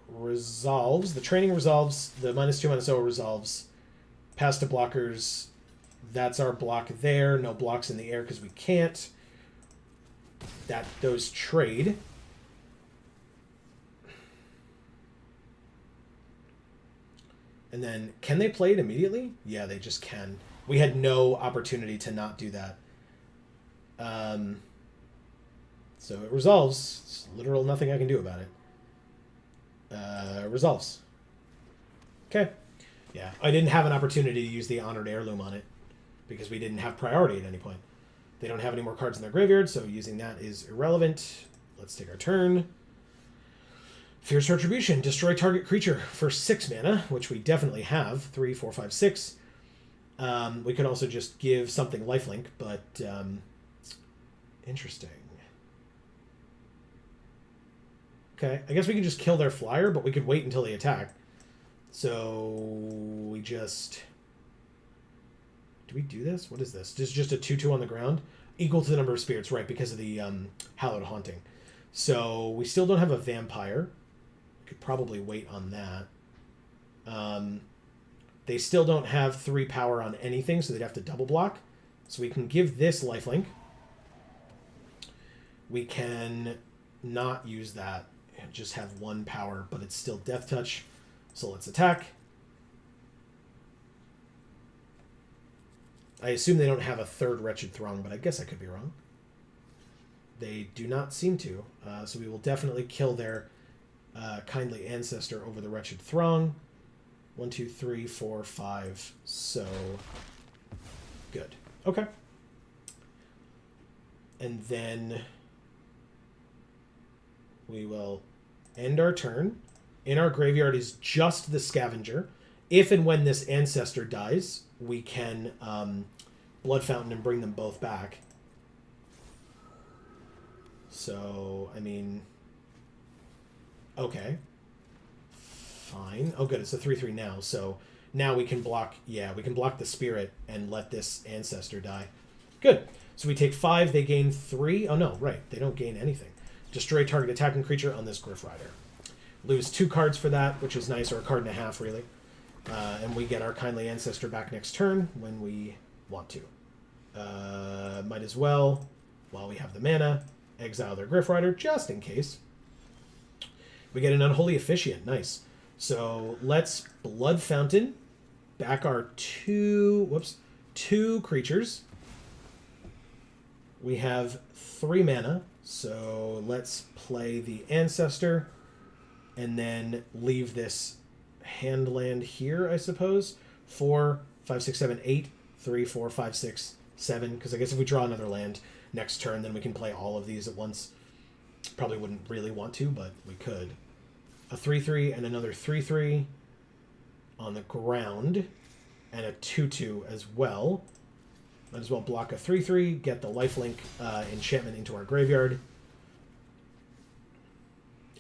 Resolves. The training resolves. The -2/-0 resolves. Pass to blockers. That's our block there. No blocks in the air because we can't. Those trade. And then, can they play it immediately? Yeah, they just can. We had no opportunity to not do that. So it resolves. It's literal nothing I can do about it. Resolves. Okay. Yeah, I didn't have an opportunity to use the Honored Heirloom on it because we didn't have priority at any point. They don't have any more cards in their graveyard, so using that is irrelevant. Let's take our turn. Fierce Retribution. Destroy target creature for 6 mana, which we definitely have. 3, 4, 5, 6. We could also just give something lifelink, but... interesting. Okay, I guess we could just kill their flyer, but we could wait until they attack. So we just... Do we do this? What is this? This is just a 2/2 on the ground? Equal to the number of spirits, right, because of the Hallowed Haunting. So we still don't have a vampire. Could probably wait on that. They still don't have 3 power on anything, so they'd have to double block. So we can give this lifelink. We can not use that and just have 1 power, but it's still Death Touch. So let's attack. I assume they don't have a 3rd Wretched Throng, but I guess I could be wrong. They do not seem to. So we will definitely kill their Kindly Ancestor over the Wretched Throng. 1, 2, 3, 4, 5. So good. Okay. And then we will end our turn. In our graveyard is just the Scavenger. If and when this Ancestor dies, we can Blood Fountain and bring them both back. So, I mean... Okay. Fine. Oh, good. It's a 3/3 now. So now we can block... Yeah, we can block the Spirit and let this Ancestor die. Good. So we take 5. They gain 3. Oh, no. Right. They don't gain anything. Destroy target attacking creature on this Griff Rider. Lose 2 cards for that, which is nice. Or a card and a half, really. And we get our Kindly Ancestor back next turn when we want to. Might as well, while we have the mana, exile their Griff Rider, just in case. We get an Unholy Officiant. Nice. So let's Blood Fountain back our 2 creatures. We have 3 mana, so let's play the Ancestor and then leave this hand land here, I suppose. 4, 5, 6, 7, 8. 3, 4, 5, 6, 7. Because I guess if we draw another land next turn, then we can play all of these at once. Probably wouldn't really want to, but we could. A 3/3 and another 3/3 on the ground. And a 2/2 as well. Might as well block a 3/3, get the lifelink enchantment into our graveyard.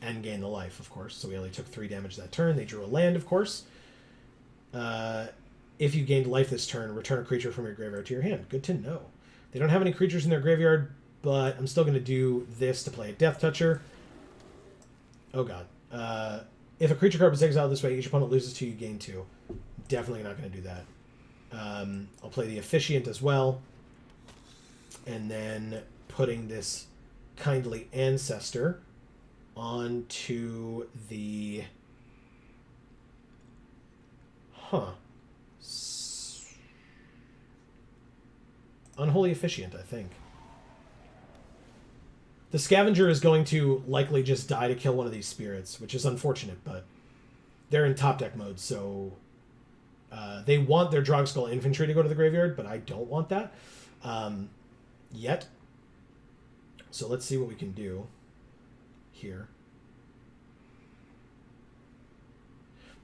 And gain the life, of course. So we only took 3 damage that turn. They drew a land, of course. If you gained life this turn, return a creature from your graveyard to your hand. Good to know. They don't have any creatures in their graveyard, but I'm still going to do this to play a Death Toucher. Oh, God. If a creature card was exiled this way, each opponent loses 2, you gain 2. Definitely not going to do that. I'll play the Officiant as well. And then putting this Kindly Ancestor onto the... Unholy Officiant, I think. The Scavenger is going to likely just die to kill one of these spirits, which is unfortunate, but they're in top deck mode, so they want their Drogskull Infantry to go to the graveyard, but I don't want that yet. So let's see what we can do here.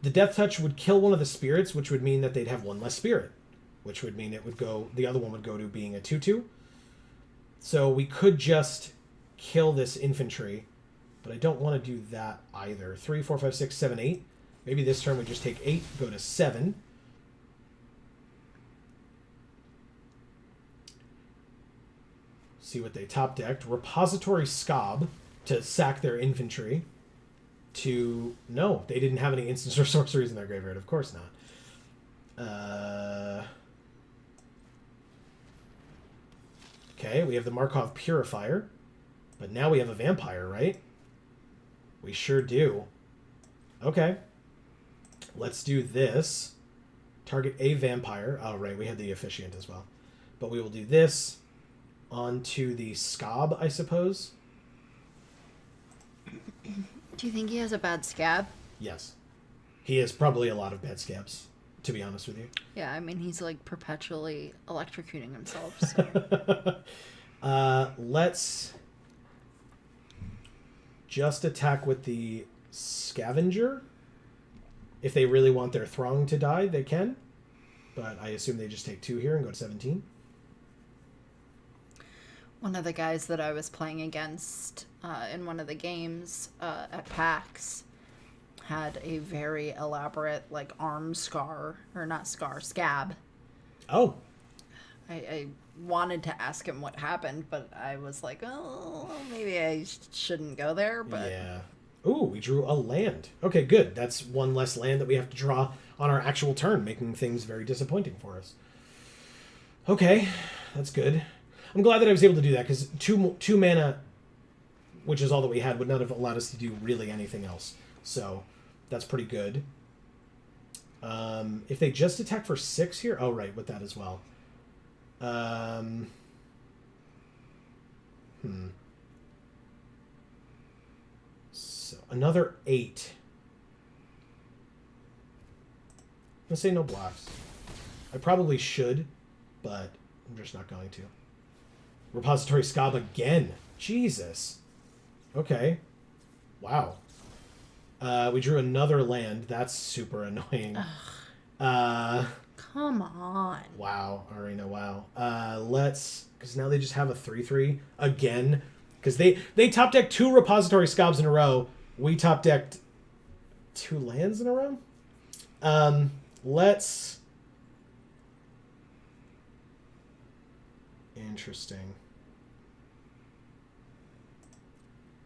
The Death Touch would kill one of the spirits, which would mean that they'd have 1 less spirit, which would mean it would go, the other one would go to being a 2/2. So we could just kill this infantry, but I don't want to do that either. 3, 4, 5, 6, 7, 8. Maybe this turn we just take 8, go to 7. See what they top decked. Repository Scob to sack their infantry. To... No, they didn't have any instants or sorceries in their graveyard. Of course not. Okay, we have the Markov Purifier. But now we have a Vampire, right? We sure do. Okay. Let's do this. Target a Vampire. Oh, right, we had the Officiant as well. But we will do this onto the Scob, I suppose. Do you think he has a bad scab? Yes. He has probably a lot of bad scabs, to be honest with you. Yeah, I mean, he's like perpetually electrocuting himself. So. Let's just attack with the Scavenger. If they really want their Throng to die, they can. But I assume they just take 2 here and go to 17. One of the guys that I was playing against in one of the games at PAX had a very elaborate, like, arm scar, or not scar, scab. Oh. I wanted to ask him what happened, but I was like, oh, maybe I shouldn't go there. But yeah. Ooh, we drew a land. Okay, good. That's one less land that we have to draw on our actual turn, making things very disappointing for us. Okay, that's good. I'm glad that I was able to do that, because two mana, which is all that we had, would not have allowed us to do really anything else. So that's pretty good. If they just attack for 6 here... Oh, right, with that as well. So another 8. Let's say no blocks. I probably should, but I'm just not going to. Repository Scob again. Jesus. Okay. Wow. We drew another land. That's super annoying. Come on. Wow, Arena, wow. Let's... Because now they just have a 3/3 again. Because they top-decked 2 Repository Scobs in a row. We top-decked 2 lands in a row? Let's... Interesting.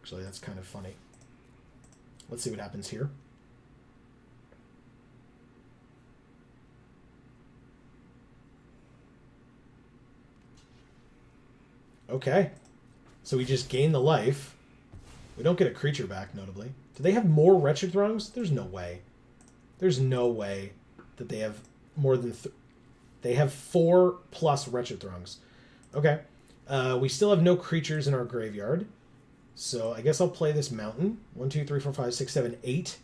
Actually, that's kind of funny. Let's see what happens here. Okay. So we just gain the life. We don't get a creature back, notably. Do they have more Wretched Throngs? There's no way. There's no way that they have more than... They have 4 plus Wretched Throngs. Okay. We still have no creatures in our graveyard. So I guess I'll play this mountain. 1, 2, 3, 4, 5, 6, 7, 8.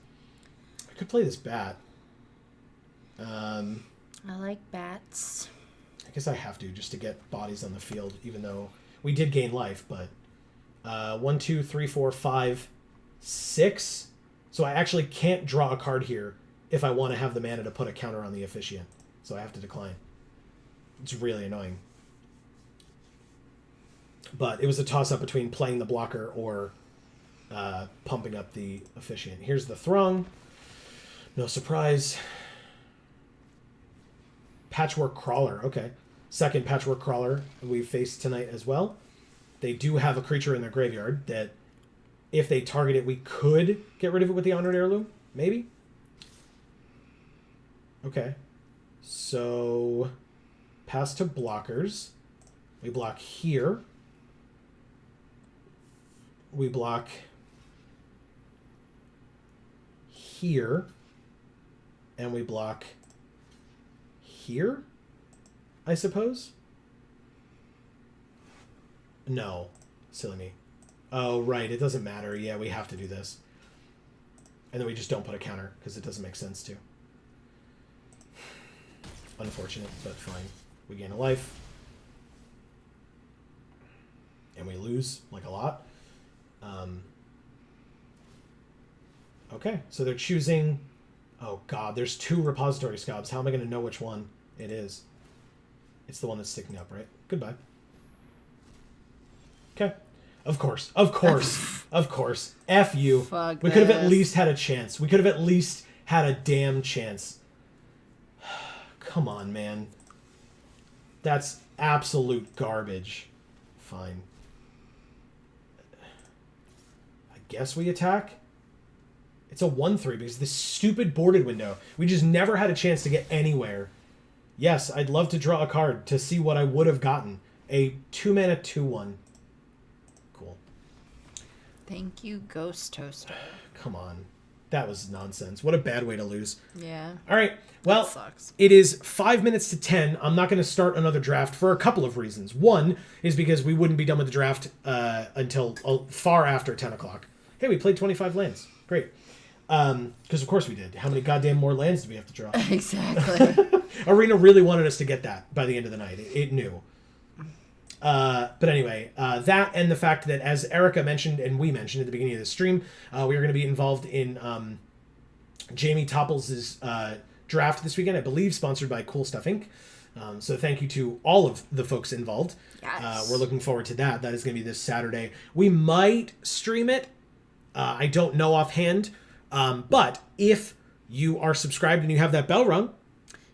I could play this bat. I like bats. I guess I have to, just to get bodies on the field, even though we did gain life, but 1, 2, 3, 4, 5, 6. So I actually can't draw a card here if I want to have the mana to put a counter on the Officiant. So I have to decline. It's really annoying. But it was a toss-up between playing the blocker or pumping up the Officiant. Here's the Throng. No surprise. Patchwork Crawler. Okay. Second Patchwork Crawler we faced tonight as well. They do have a creature in their graveyard that if they target it, we could get rid of it with the Honored Heirloom. Maybe? Okay. So, pass to blockers. We block here. We block here. And we block here, I suppose? No. Silly me. Oh, right. It doesn't matter. Yeah, we have to do this. And then we just don't put a counter, because it doesn't make sense to. Unfortunate, but fine. We gain a life. And we lose, like, a lot. Okay, so they're choosing... Oh, God, there's 2 Repository Scobs. How am I going to know which one it is? It's the one that's sticking up, right? Goodbye. Okay. Of course. Of course. Of course. F you. Fuck we could have at this. least had a chance. We could have at least had a damn chance. Come on, man. That's absolute garbage. Fine. I guess we attack? It's a 1/3 because this stupid boarded window. We just never had a chance to get anywhere. Yes, I'd love to draw a card to see what I would have gotten. A 2-mana 2/1. Cool. Thank you, Ghost Toaster. Come on. That was nonsense. What a bad way to lose. Yeah. All right. Well, That sucks. it is 5 minutes to 10. I'm not going to start another draft for a couple of reasons. One is because we wouldn't be done with the draft until far after 10 o'clock. Hey, we played 25 lands. Great. Because of course we did. How many goddamn more lands do we have to draw? Exactly. Arena really wanted us to get that by the end of the night. It knew. But anyway, that and the fact that, as Erica mentioned and we mentioned at the beginning of the stream, we are going to be involved in Jamie Topples' draft this weekend, I believe, sponsored by Cool Stuff Inc. So thank you to all of the folks involved. Yes. We're looking forward to that. That is going to be this Saturday. We might stream it. I don't know offhand. But if you are subscribed and you have that bell rung,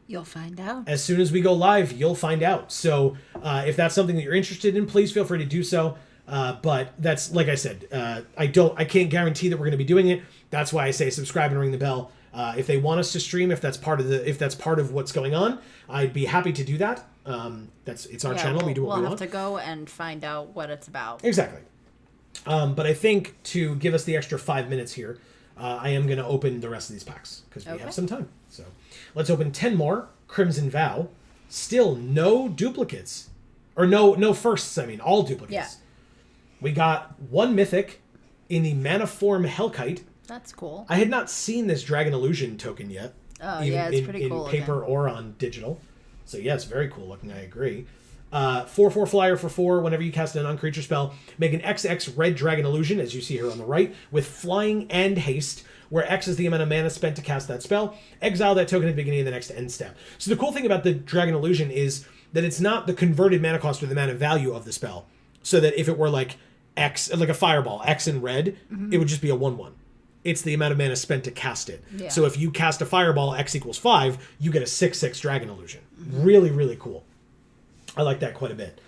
You'll find out. as soon as we go live, you'll find out. So if that's something that you're interested in, please feel free to do so. But that's, like I said, I can't guarantee that we're going to be doing it. That's why I say subscribe and ring the bell. If they want us to stream, if that's part of what's going on, I'd be happy to do that. It's our channel. We do what we want. We'll have to go and find out what it's about. Exactly. But I think to give us the extra 5 minutes here, I am going to open the rest of these packs because we have some time. So let's open 10 more. Crimson Vow. Still no duplicates. Or no firsts, I mean. All duplicates. Yeah. We got one mythic in the Maniform Hellkite. That's cool. I had not seen this Dragon Illusion token yet. Oh, yeah, it's pretty cool. In paper or on digital. So, yes, very cool looking, I agree. 4/4 flyer for 4. Whenever you cast a non-creature spell, make an XX red Dragon Illusion, as you see here on the right, with flying and haste, where X is the amount of mana spent to cast that spell. Exile that token at the beginning of the next end step. So the cool thing about the Dragon Illusion is that it's not the converted mana cost or the mana value of the spell. So that if it were like X, like a fireball, X in red, it would just be a 1/1. It's the amount of mana spent to cast it. Yeah. So if you cast a fireball, X equals 5, you get a 6/6 Dragon Illusion. Really, really cool. I like that quite a bit.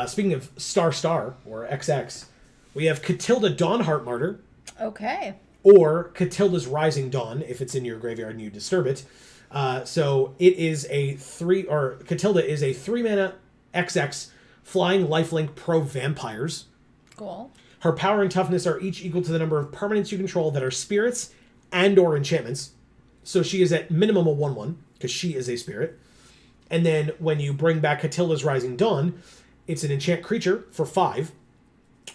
Speaking of Star, or XX, we have Catilda Dawnheart Martyr. Okay. Or Catilda's Rising Dawn, if it's in your graveyard and you disturb it. So it is Catilda is a 3-mana XX flying lifelink pro vampires. Cool. Her power and toughness are each equal to the number of permanents you control that are spirits and or enchantments. So she is at minimum a 1/1, because she is a spirit. And then when you bring back Catilda's Rising Dawn, it's an enchant creature for 5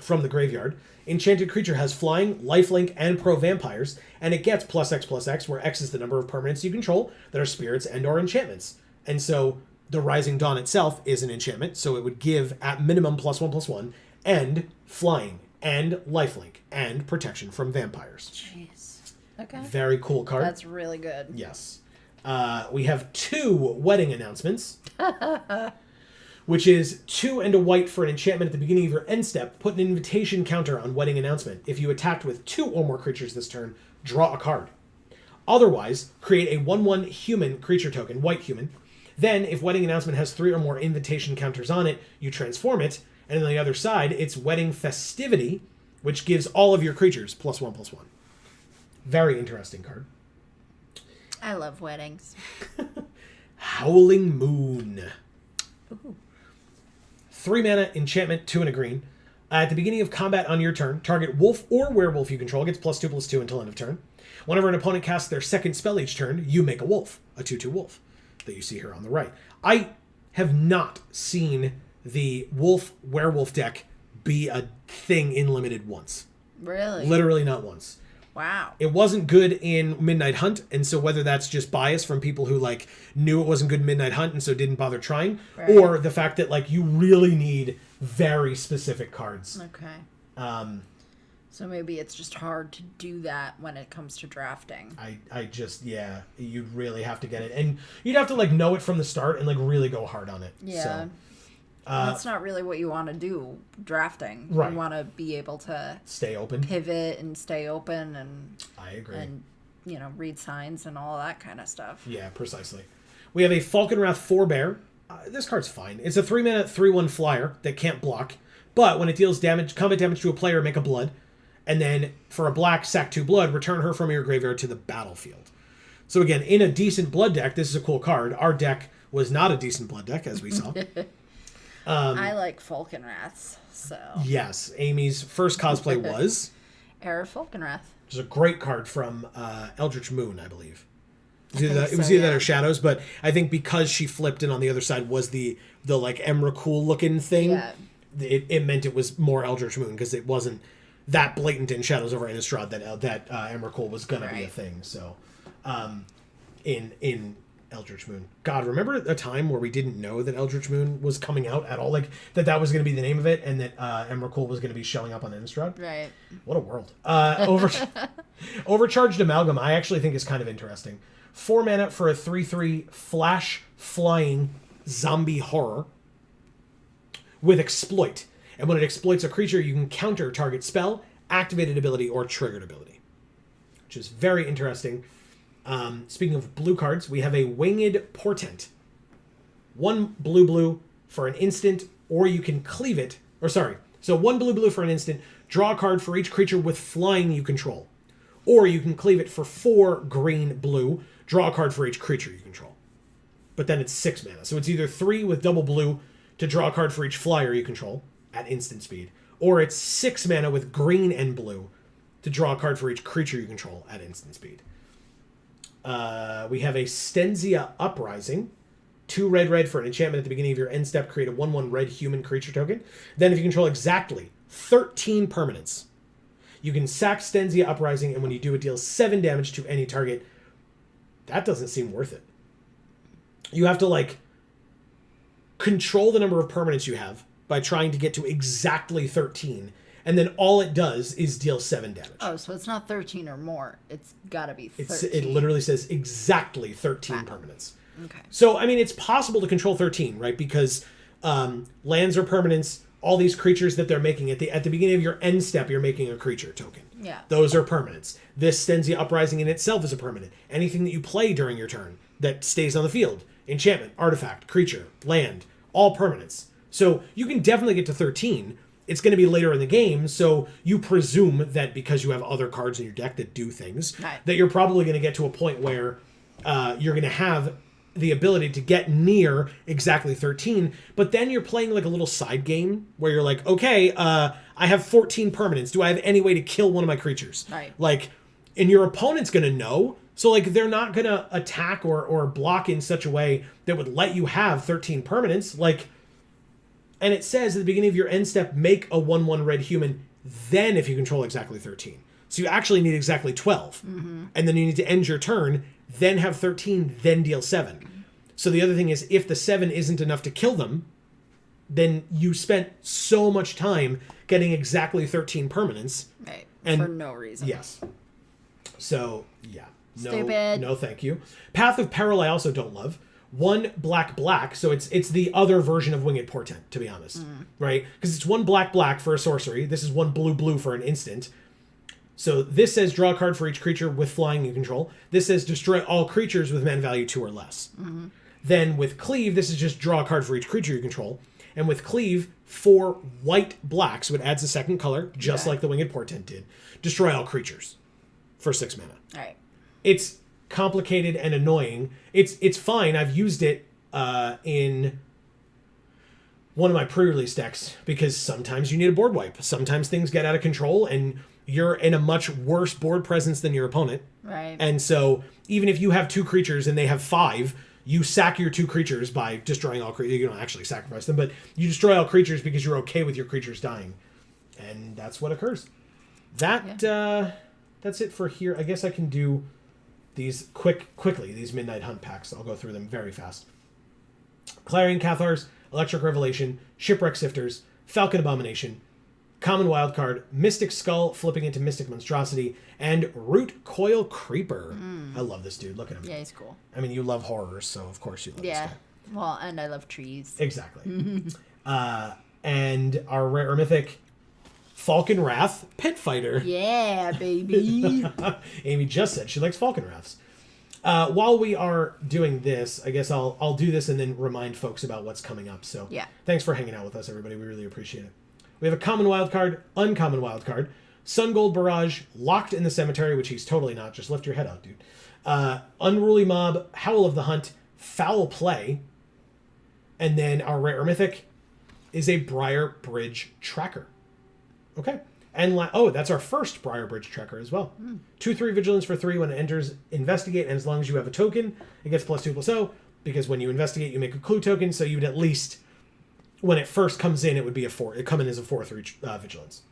from the graveyard. Enchanted creature has flying, lifelink, and pro vampires, and it gets +X/+X, where X is the number of permanents you control that are spirits and or enchantments. And so the Rising Dawn itself is an enchantment, so it would give at minimum +1/+1, and flying, and lifelink, and protection from vampires. Jeez. Okay. Very cool card. That's really good. Yes. We have 2 wedding announcements, which is 2 and a white for an enchantment at the beginning of your end step. Put an invitation counter on wedding announcement. If you attacked with 2 or more creatures this turn, draw a card. Otherwise, create a 1/1 human creature token, white human. Then, if wedding announcement has 3 or more invitation counters on it, you transform it. And on the other side, it's wedding festivity, which gives all of your creatures +1/+1. Very interesting card. I love weddings. Howling Moon. Ooh. 3 mana enchantment, 2 and a green. At the beginning of combat on your turn, target wolf or werewolf you control gets +2/+2 until end of turn. Whenever an opponent casts their second spell each turn, you make a wolf, a 2/2 wolf that you see here on the right. I have not seen the wolf werewolf deck be a thing in limited once. Really? Literally not once. Wow. It wasn't good in Midnight Hunt, and so whether that's just bias from people who like knew it wasn't good in Midnight Hunt and so didn't bother trying, right, or the fact that like you really need very specific cards. Okay. So maybe it's just hard to do that when it comes to drafting. I just, yeah, you'd really have to get it, and you'd have to like know it from the start and like really go hard on it. Yeah. So, that's not really what you want to do drafting. Right. You want to be able to stay open, pivot and stay open, and I agree. And read signs and all that kind of stuff. Yeah, precisely. We have a Falconwrath Forebear. This card's fine. It's a 3-mana 3/1 flyer that can't block, but when it deals combat damage to a player, make a blood, and then for a black, sack 2 blood, return her from your graveyard to the battlefield. So again, in a decent blood deck, this is a cool card. Our deck was not a decent blood deck, as we saw. I like Falconwraths, so... Yes, Amy's first cosplay was... Era Falconwrath. Which is a great card from Eldritch Moon, I believe. It was so, either that or Shadows, but I think because she flipped and on the other side was the like Emrakul looking thing, yeah, it meant it was more Eldritch Moon because it wasn't that blatant in Shadows over Innistrad that Emrakul was gonna be a thing. So, in Eldritch Moon, God, remember a time where we didn't know that Eldritch Moon was coming out at all, like that was going to be the name of it, and that Emrakul was going to be showing up on Innistrad. Right. What a world. Overcharged Amalgam, I actually think is kind of interesting. 4 mana for a 3/3 flash flying zombie horror with exploit. And when it exploits a creature, you can counter target spell, activated ability, or triggered ability. Which is very interesting. Speaking of blue cards, we have a Winged Portent. 1 blue for an instant, or you can cleave it. Or sorry, So 1 blue for an instant. Draw a card for each creature with flying you control. Or you can cleave it for 4 green-blue. Draw a card for each creature you control. But then it's 6 mana. So it's either 3 with double blue to draw a card for each flyer you control at instant speed. Or it's 6 mana with green and blue to draw a card for each creature you control at instant speed. We have a Stenzia Uprising. 2 red for an enchantment at the beginning of your end step. Create a 1/1 red human creature token. Then if you control exactly 13 permanents, you can sack Stenzia Uprising, and when you do, it deals 7 damage to any target. That doesn't seem worth it. You have to, like, control the number of permanents you have by trying to get to exactly 13, and then all it does is deal 7 damage. Oh, so it's not 13 or more. It's got to be 13. It literally says exactly 13 permanents. Okay. So, I mean, it's possible to control 13, right? Because lands are permanents. All these creatures that they're making at the beginning of your end step, you're making a creature token. Yeah. Those are permanents. This Stenzia Uprising in itself is a permanent. Anything that you play during your turn that stays on the field, enchantment, artifact, creature, land, all permanents. So you can definitely get to 13. It's going to be later in the game, so you presume that because you have other cards in your deck that do things, right, that you're probably going to get to a point where you're going to have the ability to get near exactly 13, but then you're playing like a little side game where you're like, okay, I have 14 permanents. Do I have any way to kill one of my creatures? Right. Like, and your opponent's going to know. So, like, they're not going to attack or block in such a way that would let you have 13 permanents. Like, and it says at the beginning of your end step, make a 1/1 red human, then if you control exactly 13. So you actually need exactly 12. Mm-hmm. And then you need to end your turn, then have 13, then deal 7. So the other thing is, if the 7 isn't enough to kill them, then you spent so much time getting exactly 13 permanents. Right. And for no reason. Yes. So, yeah. Stupid. No, thank you. Path of Peril I also don't love. 1 black, so it's the other version of Winged Portent, to be honest. Right? Because it's 1 black for a sorcery. This is 1 blue for an instant. So this says draw a card for each creature with flying you control. This says destroy all creatures with mana value 2 or less. Mm-hmm. Then with Cleave, this is just draw a card for each creature you control. And with Cleave, 4 black, so it adds a second color, just like the Winged Portent did. Destroy all creatures for 6 mana. All right. It's complicated and annoying. It's fine. I've used it in one of my pre-release decks because sometimes you need a board wipe. Sometimes things get out of control and you're in a much worse board presence than your opponent. Right. And so even if you have 2 creatures and they have 5, you sack your 2 creatures by destroying all creatures. You don't actually sacrifice them, but you destroy all creatures because you're okay with your creatures dying. And that's what occurs. That's it for here. I guess I can do these quickly, these Midnight Hunt packs. I'll go through them very fast. Clarion Cathars, Electric Revelation, Shipwreck Sifters, Falcon Abomination, Common Wildcard, Mystic Skull flipping into Mystic Monstrosity, and Root Coil Creeper. I love this dude. Look at him. Yeah, he's cool. I mean, you love horrors, so of course you love this guy. Well, and I love trees. Exactly. And our rare or mythic Falcon Wrath Pit Fighter. Yeah, baby. Amy just said she likes Falcon Wraths. While we are doing this, I guess I'll do this and then remind folks about what's coming up. So yeah. Thanks for hanging out with us, everybody. We really appreciate it. We have a common wild card, uncommon wild card, Sun Gold Barrage, Locked in the Cemetery, which he's totally not. Just lift your head out, dude. Unruly Mob, Howl of the Hunt, Foul Play, and then our rare or mythic is a Briar Bridge Tracker. Okay. And that's our first Briar Bridge Tracker as well. 2/3 Vigilance for 3 when it enters Investigate, and as long as you have a token, it gets +2/+0, because when you investigate, you make a clue token, so you would at least, when it first comes in, it would be a 4. It come in as a 4/3 Vigilance.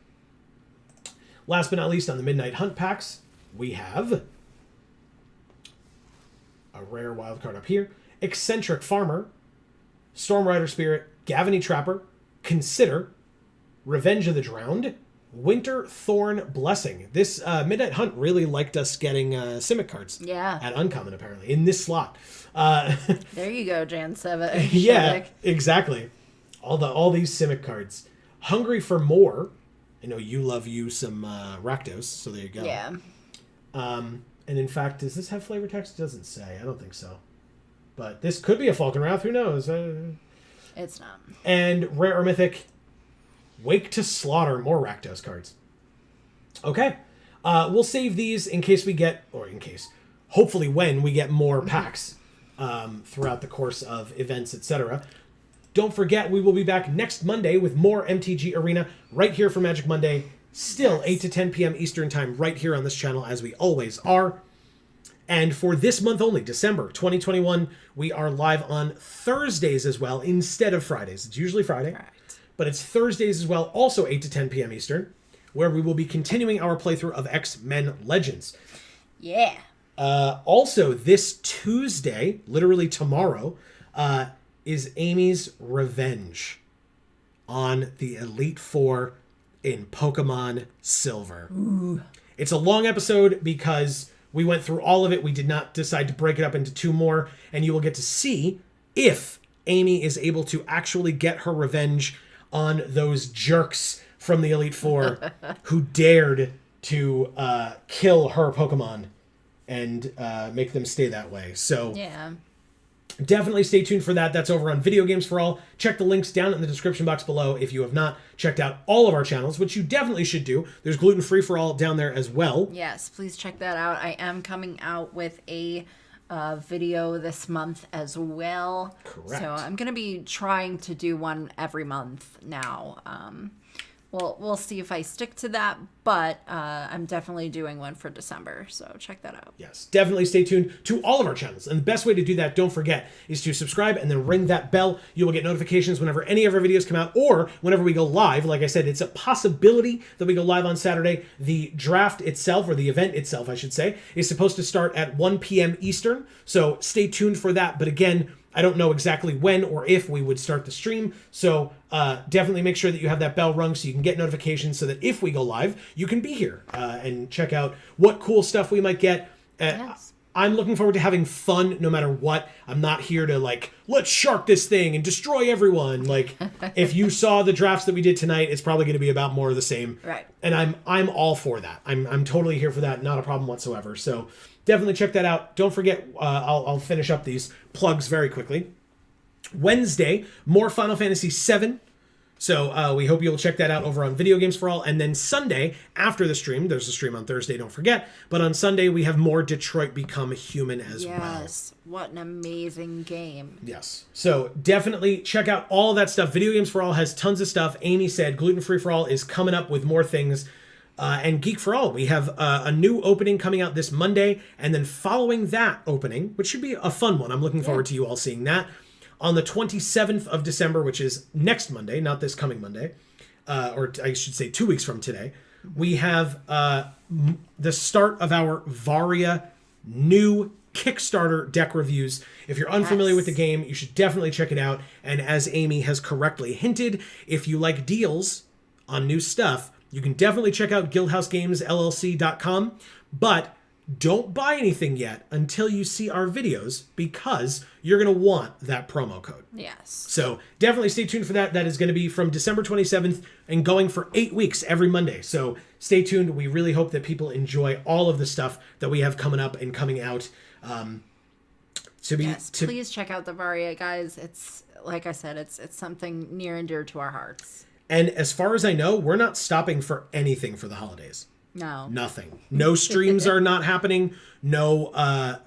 Last but not least, on the Midnight Hunt packs, we have a rare wildcard up here. Eccentric Farmer, Stormrider Spirit, Gavany Trapper, Consider, Revenge of the Drowned, Winter Thorn Blessing. This Midnight Hunt really liked us getting Simic cards. Yeah. At Uncommon, apparently, in this slot. There you go, Jan Seva. Yeah, exactly. All these Simic cards. Hungry for More. I know you love some Rakdos, so there you go. Yeah. And in fact, does this have flavor text? It doesn't say. I don't think so. But this could be a Falcon Wrath. Who knows? It's not. And rare or mythic, Wake to Slaughter, more Rakdos cards. Okay. We'll save these in case we get, or in case, hopefully when we get more packs throughout the course of events, etc. Don't forget, we will be back next Monday with more MTG Arena right here for Magic Monday. Still 8 to 10 p.m. Eastern Time right here on this channel, as we always are. And for this month only, December 2021, we are live on Thursdays as well, instead of Fridays. It's usually Friday, but it's Thursdays as well, also 8 to 10 p.m. Eastern, where we will be continuing our playthrough of X-Men Legends. Yeah. Also, this Tuesday, literally tomorrow, is Amy's revenge on the Elite Four in Pokemon Silver. Ooh. It's a long episode because we went through all of it. We did not decide to break it up into 2 more, and you will get to see if Amy is able to actually get her revenge on those jerks from the Elite Four who dared to kill her Pokemon and make them stay that way. So yeah. Definitely stay tuned for that. That's over on Video Games for All. Check the links down in the description box below if you have not checked out all of our channels, which you definitely should do. There's Gluten Free for All down there as well. Yes, please check that out. I am coming out with a video this month as well. Correct. So I'm going to be trying to do one every month now. We'll see if I stick to that, but I'm definitely doing one for December, so check that out. Yes, definitely stay tuned to all of our channels. And the best way to do that, don't forget, is to subscribe and then ring that bell. You will get notifications whenever any of our videos come out or whenever we go live. Like I said, it's a possibility that we go live on Saturday. The draft itself, or the event itself, I should say, is supposed to start at 1 p.m. Eastern, so stay tuned for that. But again, I don't know exactly when or if we would start the stream, so definitely make sure that you have that bell rung so you can get notifications so that if we go live, you can be here and check out what cool stuff we might get. Yes. I'm looking forward to having fun no matter what. I'm not here to, like, let's shark this thing and destroy everyone. Like, if you saw the drafts that we did tonight, it's probably going to be about more of the same. Right. And I'm all for that. I'm totally here for that. Not a problem whatsoever. So definitely check that out. Don't forget, I'll finish up these plugs very quickly. Wednesday, more Final Fantasy VII. So we hope you'll check that out over on Video Games for All. And then Sunday, after the stream, there's a stream on Thursday, don't forget. But on Sunday, we have more Detroit Become Human as well. Yes, what an amazing game. Yes. So definitely check out all that stuff. Video Games for All has tons of stuff. Amy said Gluten Free for All is coming up with more things. And Geek for All, we have a new opening coming out this Monday. And then following that opening, which should be a fun one. I'm looking forward to you all seeing that. On the 27th of December, which is next Monday, not this coming Monday, or I should say 2 weeks from today, we have the start of our Varia new Kickstarter deck reviews. If you're unfamiliar with the game, you should definitely check it out. And as Amy has correctly hinted, if you like deals on new stuff, you can definitely check out guildhousegamesllc.com. But don't buy anything yet until you see our videos, because you're going to want that promo code. Yes. So definitely stay tuned for that. That is going to be from December 27th and going for 8 weeks every Monday. So stay tuned. We really hope that people enjoy all of the stuff that we have coming up and coming out. Please check out the Varia, guys. It's, like I said, it's something near and dear to our hearts. And as far as I know, we're not stopping for anything for the holidays. No. Nothing. No streams are not happening. No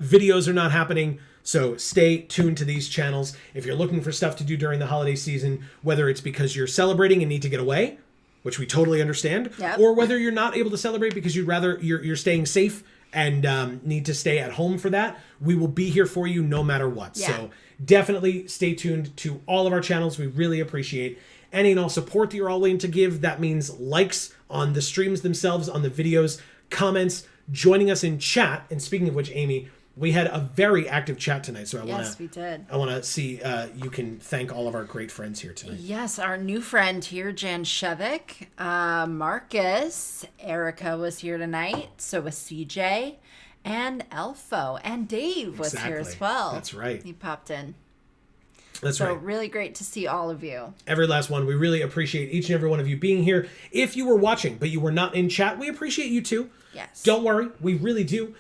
videos are not happening. So stay tuned to these channels. If you're looking for stuff to do during the holiday season, whether it's because you're celebrating and need to get away, which we totally understand, or whether you're not able to celebrate because you're staying safe and need to stay at home for that, we will be here for you no matter what. Yeah. So definitely stay tuned to all of our channels. We really appreciate any and all support that you're all willing to give. That means likes on the streams themselves, on the videos, comments, joining us in chat. And speaking of which, Amy, we had a very active chat tonight. So we did. I want to see you can thank all of our great friends here tonight. Yes, our new friend here, Jan Shevik, Marcus, Erica was here tonight. So was CJ and Elfo, and Dave was here as well. That's right. He popped in. That's right. So really great to see all of you. Every last one. We really appreciate each and every one of you being here. If you were watching, but you were not in chat, we appreciate you too. Yes. Don't worry. We really do.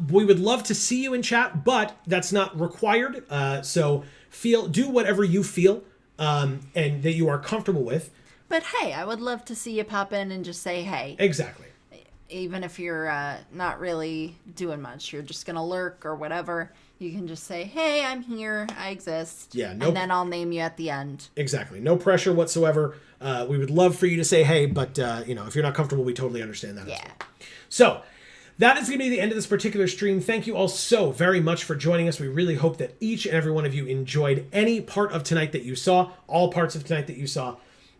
We would love to see you in chat, but that's not required. So do whatever you feel and that you are comfortable with. But hey, I would love to see you pop in and just say hey. Exactly. Even if you're not really doing much, you're just going to lurk or whatever. You can just say, hey, I'm here. I exist. Yeah, and then I'll name you at the end. Exactly. No pressure whatsoever. We would love for you to say hey, but, if you're not comfortable, we totally understand that as well. So that is going to be the end of this particular stream. Thank you all so very much for joining us. We really hope that each and every one of you enjoyed any part of tonight that you saw, all parts of tonight that you saw.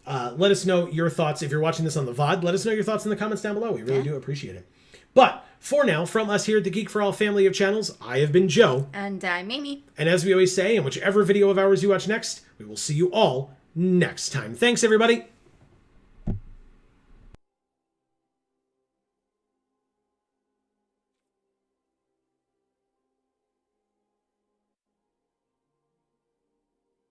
Let us know your thoughts. If you're watching this on the VOD, let us know your thoughts in the comments down below. We really do appreciate it. But for now, from us here at the Geek for All family of channels, I have been Joe. And I'm Amy. And as we always say, in whichever video of ours you watch next, we will see you all next time. Thanks, everybody.